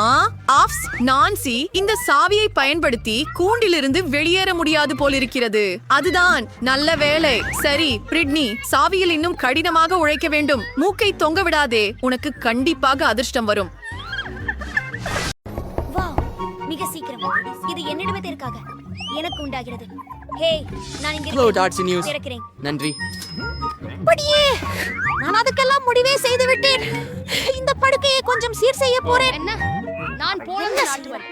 ஆஃப்ஸ், நான்சி இந்த சாவியை பயன்படுத்தி கூண்டிலிருந்து வெளியேற முடியாது போலிருக்கிறது. அதுதான் நல்ல வேலை. சரி பிரிட்னி, சாவியில் இன்னும் கடினமாக உழைக்க வேண்டும். மூக்கை தொங்க விடாதே, உனக்கு கண்டிப்பாக அதிர்ஷ்டம் வரும். வாவ், மிக சீக்கிரம். இது என்னிடமே தெற்காக எனக்கு உண்டாகிறது. ஹே, நான் இங்க Hello, Darcy News. திறக்கிறேன். நன்றி. படியே, நான் அதுக்கெல்லாம் முடிவே செய்து விட்டேன். இந்த படுக்கையை கொஞ்சம் சீர் செய்ய போறேன். என்ன? நான் போலந்து நாட்டுவன்.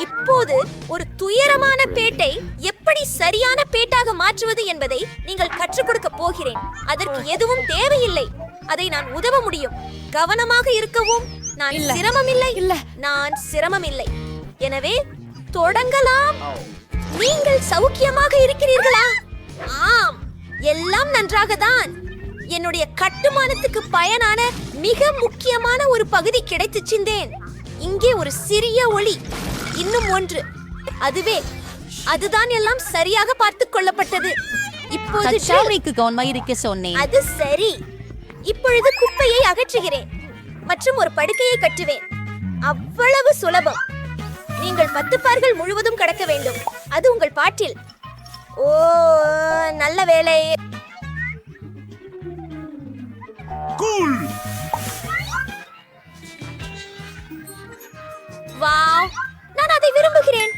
இப்போது ஒரு துயரமான பேட்டை எப்படி சரியான பேட்டாக மாற்றுவது என்பதை நீங்கள் கற்றுக் கொடுக்க போகிறேன். அதற்கு எதுவும் தேவையில்லை. அதை நான் உதவ முடியும். கவனமாக இருக்கவும். நான் சிரமமில்லை. நான் சிரமமில்லை. எனவே தொடங்கலாம். நீங்கள் சௌக்கியமாக இருக்கிறீர்களா? ஆம், எல்லாம் நன்றாக தான். என்னுடைய கட்டுமானத்துக்கு பயனான மிக முக்கியமான ஒரு பகுதி கிடைத்து சிந்தேன். இங்கே ஒரு சிறிய ஒளி, இன்னும் ஒன்று. அதுதான் எல்லாம் சரியாக பார்த்துக் கொள்ளப்பட்டது. இப்போது கவனமாயிருக்க சொன்னேன். அது சரி. இப்பொழுது குப்பையை அகற்றுகிறேன் மற்றும் ஒரு படுக்கையை கட்டுவேன். அவ்வளவு சுலபம். நீங்கள் 10 பார்கள் முழுவதும் கடக்க வேண்டும். அது உங்கள் பாட்டில். ஓ, நல்ல வேலை. வாவ், நான் அதை விரும்புகிறேன்.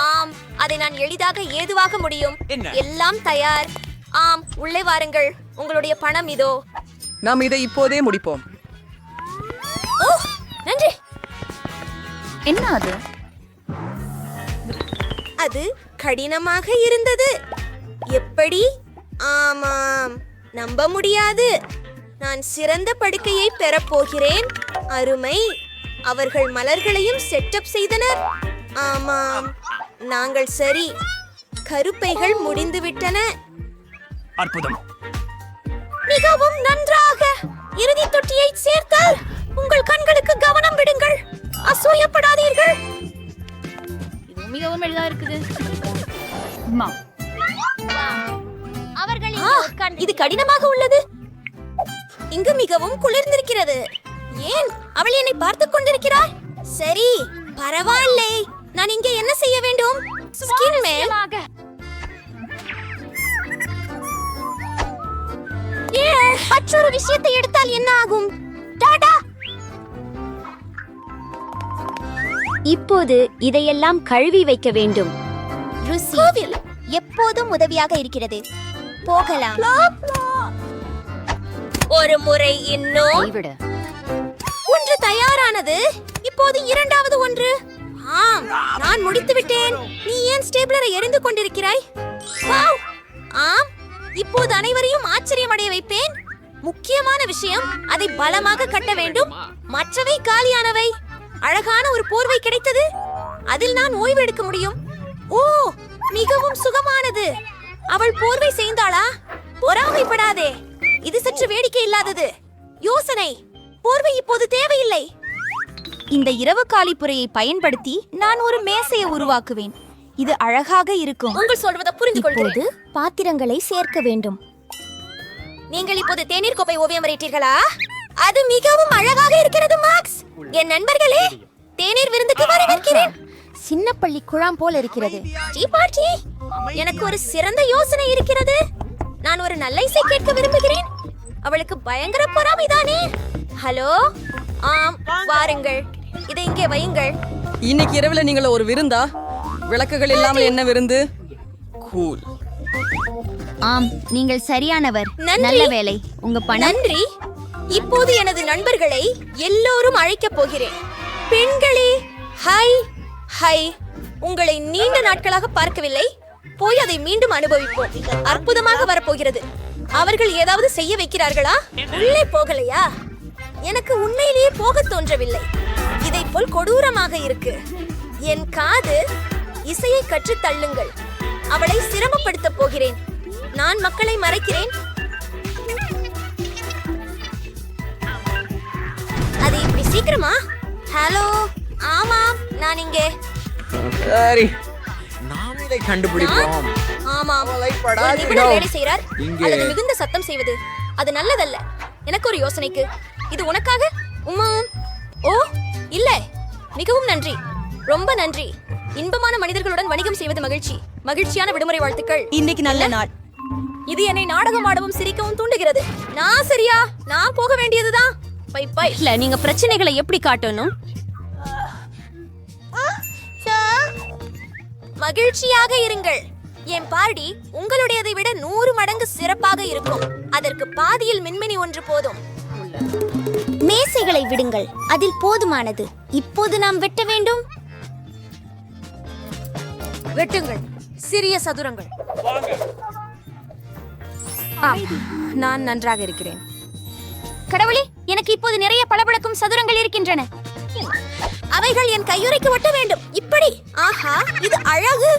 ஆம், அதை நான் எளிதாக ஏதுவாக முடியும். எல்லாம் தயார். ஆம், உள்ளே வாருங்கள். உங்களுடைய பணம் இதோ. நாம் இதை இப்போதே முடிப்போம். ஓ, நன்றி. என்ன அது? அது கடினமாக இருந்தது. எப்படி? ஆமாம், நம்ப முடியாது. நான் சிறந்த படுக்கையை பெறப்போகிறேன். அருமை. அவர்கள் மலர்களையும் செட்டப் செய்தனர். ஆமாம், நாங்கள் சரி. கருப்பைகள் முடிந்துவிட்டன. அற்புதம். மிகவும் நன்றாக. இறுதி தொட்டியை சேர்த்தால் உங்கள் கண்களுக்கு கவனம் விடுங்கள். அசூயப்படாதீர்கள். மிகவும் எளிதா இருக்குது. இது கடினமாக உள்ளது. இங்கு மிகவும் குளிர்ந்திருக்கிறது. ஏன் அவள் என்னை பார்த்துக் கொண்டிருக்கிறாள்? சரி, பரவாயில்லை. நான் இங்கே என்ன செய்ய வேண்டும்? ஸ்கின் மேல் மற்றொரு விஷயத்தை எடுத்தால் என்ன ஆகும்? டாடா. இப்போது இதையெல்லாம் கழுவி வைக்க வேண்டும். ருசி எப்போதும் உதவியாக இருக்கிறது. போகலாம். ஒரு முறை இன்னும் ஒன்று தயாரானது. இப்போது இரண்டாவது ஒன்று. ஆம், நான் முடித்து விட்டேன். நீ ஏன் ஸ்டேபிளரை எரிந்து கொண்டிருக்கிறாய்? வாவ். ஆம், இப்போது அனைவரையும் ஆச்சரியமடைய வைப்பேன். முக்கியமான விஷயம், அதை பலமாக கட்ட வேண்டும். மற்றவை காலியானவை. அழகான ஒரு போர்வை கிடைத்தது. அதில் நான் ஓய்வு எடுக்க முடியும். ஓ, மிகவும் சுகமானது. அவள் போர்வை செய்தாளா? பொறாமைப்படாதே. இது சற்று வேடிக்கை இல்லாதது. யோசனை. போர்வை இப்போது தேவையில்லை. இந்த இரவு காலிப்புரையை பயன்படுத்தி நான் ஒரு மேசையை உருவாக்குவேன். இது அழகாக இருக்கும். உங்கள் சொல்வதை புரிந்து கொள்கிறேன். பாத்திரங்களை சேர்க்க வேண்டும். நீங்கள் இப்போது தேநீர் கோப்பை ஓவியம் வரைத்தீர்களா? அது மிகவும் அழகாக இருக்கிறது மாக்ஸ். என் நண்பர்களே, தேநீர் விருந்துக்கு வரவேற்கிறேன். சின்ன பள்ளி குழாம் போல இருக்கிறது. Tea party. எனக்கு ஒரு சிறந்த யோசனை இருக்கிறது. நான் ஒரு நல்ல இசை கேட்க விரும்புகிறேன். அவளுக்கு பயங்கர பொறாமைதானே? ஹலோ. ஆம், வாருங்கள். இதை இங்கே வையுங்கள். இன்னைக்கு இரவுல நீங்கள் ஒரு விருந்தா? விளக்குகள் இல்லாமல் என்ன விருந்து? கூல். ஆம், நீங்கள் சரியானவர். நல்ல வேலை. உங்க பணம். நன்றி. இப்போது எனது நண்பர்களை எல்லோரும் அழைக்கப் போகிறேன். பெண்களே, ஹாய் ஹாய். உங்களை நீண்ட நாட்களாக பார்க்கவில்லை. போய் அதை மீண்டும் அனுபவிப்போம். அற்புதமாக வரப்போகிறது. அவர்கள் ஏதாவது செய்ய வைக்கிறார்களா? உள்ளே போகலையா? எனக்கு உண்மையிலேயே போக தோன்றவில்லை. இதை போல் கொடூரமாக இருக்கு. என் காது. இசையை கற்று தள்ளுங்கள். அவளை சிரமப்படுத்த போகிறேன். நான் மக்களை மறைக்கிறேன். அது இப்படி சீக்கிரமா? ஹலோ. ஆமாம், நான் இங்கே. சரி, நாம் இதை கண்டுபிடிப்போம். ஆமாம், ஒரு நிபுணர் வேலை செய்கிறார். அல்லது மிகுந்த சத்தம் செய்வது அது நல்லதல்ல. எனக்கு ஒரு யோசனைக்கு. இது உனக்காக. ஓ இல்லை, மிகவும் நன்றி, ரொம்ப நன்றி. இன்பமான மனிதர்களுடன் வணிகம் செய்வது மகிழ்ச்சி. மகிழ்ச்சியான விடுமுறை வாழ்த்துக்கள். இன்னைக்கு நல்ல நாள். இது என்னை நாடகம் ஆடவும் சிரிக்கவும் தூண்டுகிறது. நான் சரியா? நான் போக வேண்டியதுதான். Bye bye. இல்ல, நீங்க பிரச்சனைகளை எப்படி காட்டணும்? மகிழ்ச்சியாக இருங்கள். என் பார்ட்டி உங்களுடையதை விட 100 மடங்கு சிறப்பாக இருக்கும். அதற்கு பாதியில் மின்மினி ஒன்று போதும். மேசைகளை விடுங்கள், அதில் போதுமானது. இப்போது நாம் வெட்ட வேண்டும். வெட்டுங்கள், சிறிய சதுரங்கள். நான் நன்றாக இருக்கிறேன். கடவுளே, எனக்கு இப்போது நிறைய பளபளக்கும் சதுரங்கள் இருக்கின்றன. அவைகள் என் கையுறைக்கு ஒட்ட வேண்டும். இப்படி. ஆஹா, இது அழகு.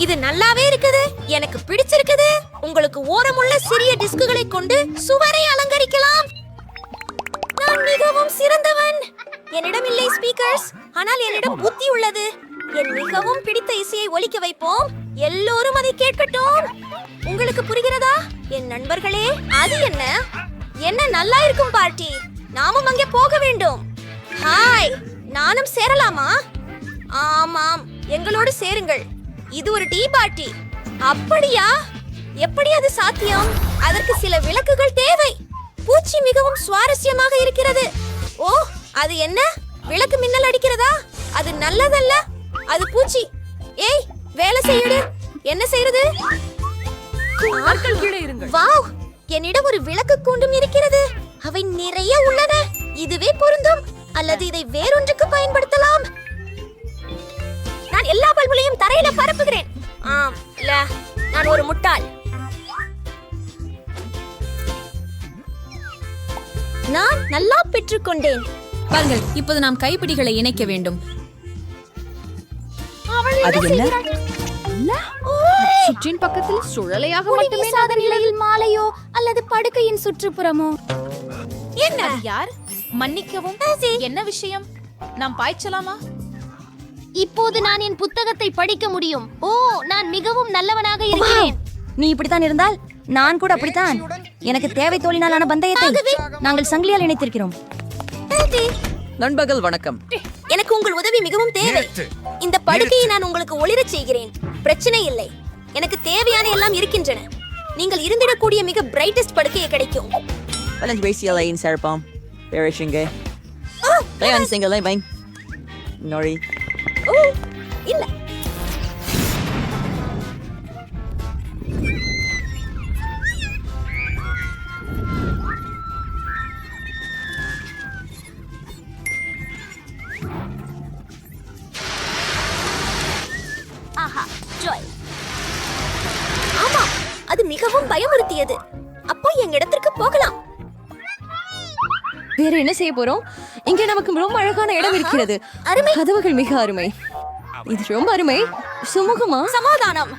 இது நல்லாவே இருக்குது. எனக்கு பிடிச்சிருக்குது. உங்களுக்கு ஓரமுள்ள சிறிய டிஸ்குகளை கொண்டு சுவரை அலங்கரிக்கலாம். நான் மிகவும் சிறந்தவன். என்னிடம் இல்லை ஸ்பீக்கர்ஸ், ஆனால் என்னிடம் புத்தி உள்ளது. என் மிகவும் பிடித்த இசையை ஒலிக்க வைப்போம். எல்லோரும் அதை கேட்கட்டும். உங்களுக்கு புரிகிறதா என் நண்பர்களே? அது என்ன என்ன நல்லா இருக்கும் பார்ட்டி. நாமும் அங்கே போக வேண்டும். ஹாய், நானும் சேரலாமா? ஆமாம், எங்களோடு சேருங்கள். இது ஒரு டீ பார்ட்டி. அப்படியா? எப்படி அது சாத்தியம்? அதற்கு சில விளக்குகள் தேவை. பூச்சி மிகவும் சுவாரஸ்யமாக இருக்கிறது. ஓ, அது என்ன? விளக்கு மின்னல் அடிக்கிறதா? அது நல்லதல்ல. அது பூச்சி. ஏய், வேலை செய்யுடு. என்ன செய்யறது? வாவ், என்னிடம் ஒரு விளக்கு கூண்டும் இருக்கிறது. அவை நிறைய உள்ளன. இதுவே பொருந்தும். அல்லது இதை வேறொன்றுக்கு பயன்படுத்தலாம். நான் எல்லா பல்புகளையும் தரையில பரப்புகிறேன். ஆம், இல்ல, நான் ஒரு முட்டாள். நான் நல்லா பெற்றுக்கொண்டேன். பாருங்கள், இப்போது நாம் கைப்பிடிகளை இணைக்க வேண்டும். அது என்ன? சுற்றின் பக்கத்தில் சுழலையாக மட்டுமே சாத நிலையில் மாலையோ அல்லது படுக்கையின் சுற்றுப்புறமோ. என்ன? யார்? மன்னிக்கவும், என்ன விஷயம்? நாம் பாய்ச்சலாமா? இப்போது நான் என் புத்தகத்தை படிக்க முடியும். ஓ, நான் மிகவும் நல்லவனாக இருக்கிறேன். நீ இப்படித்தான் இருந்தால் நான் கூட அப்படித்தான். எனக்கு தேவை தோழினாலான பந்தயத்தை நாங்கள் சங்கிலியால் இணைத்திருக்கிறோம். நண்பர்கள் வணக்கம். எனக்கு உங்கள் உதவி மிகவும் தேவை. இந்த படுக்கையை நான் உங்களுக்கு ஒளிரச் செய்கிறேன். பிரச்சனை இல்லை, எனக்கு தேவையான எல்லாம் இருக்கின்றன. நீங்கள் இருந்திடக்கூடிய மிக பிரைட்டஸ்ட் படுக்கையை கிடைக்கும். Walang racial ay sarpam. Perishing. Ayan, single line bang. Nori. ஓ, இல்ல. ஆஹா, ஜாய். ஆமா, அது மிகவும் பயமுறுத்தியது. அப்போ எங்க இடத்திற்கு போகலாம். வேற என்ன செய்ய போறோம்? இங்கே நமக்கு ரொம்ப அழகான இடம் இருக்கிறது. அருமை. கதவுகள் மிக அருமை. இது ரொம்ப அருமை. சுமூகமா? சமாதானம்.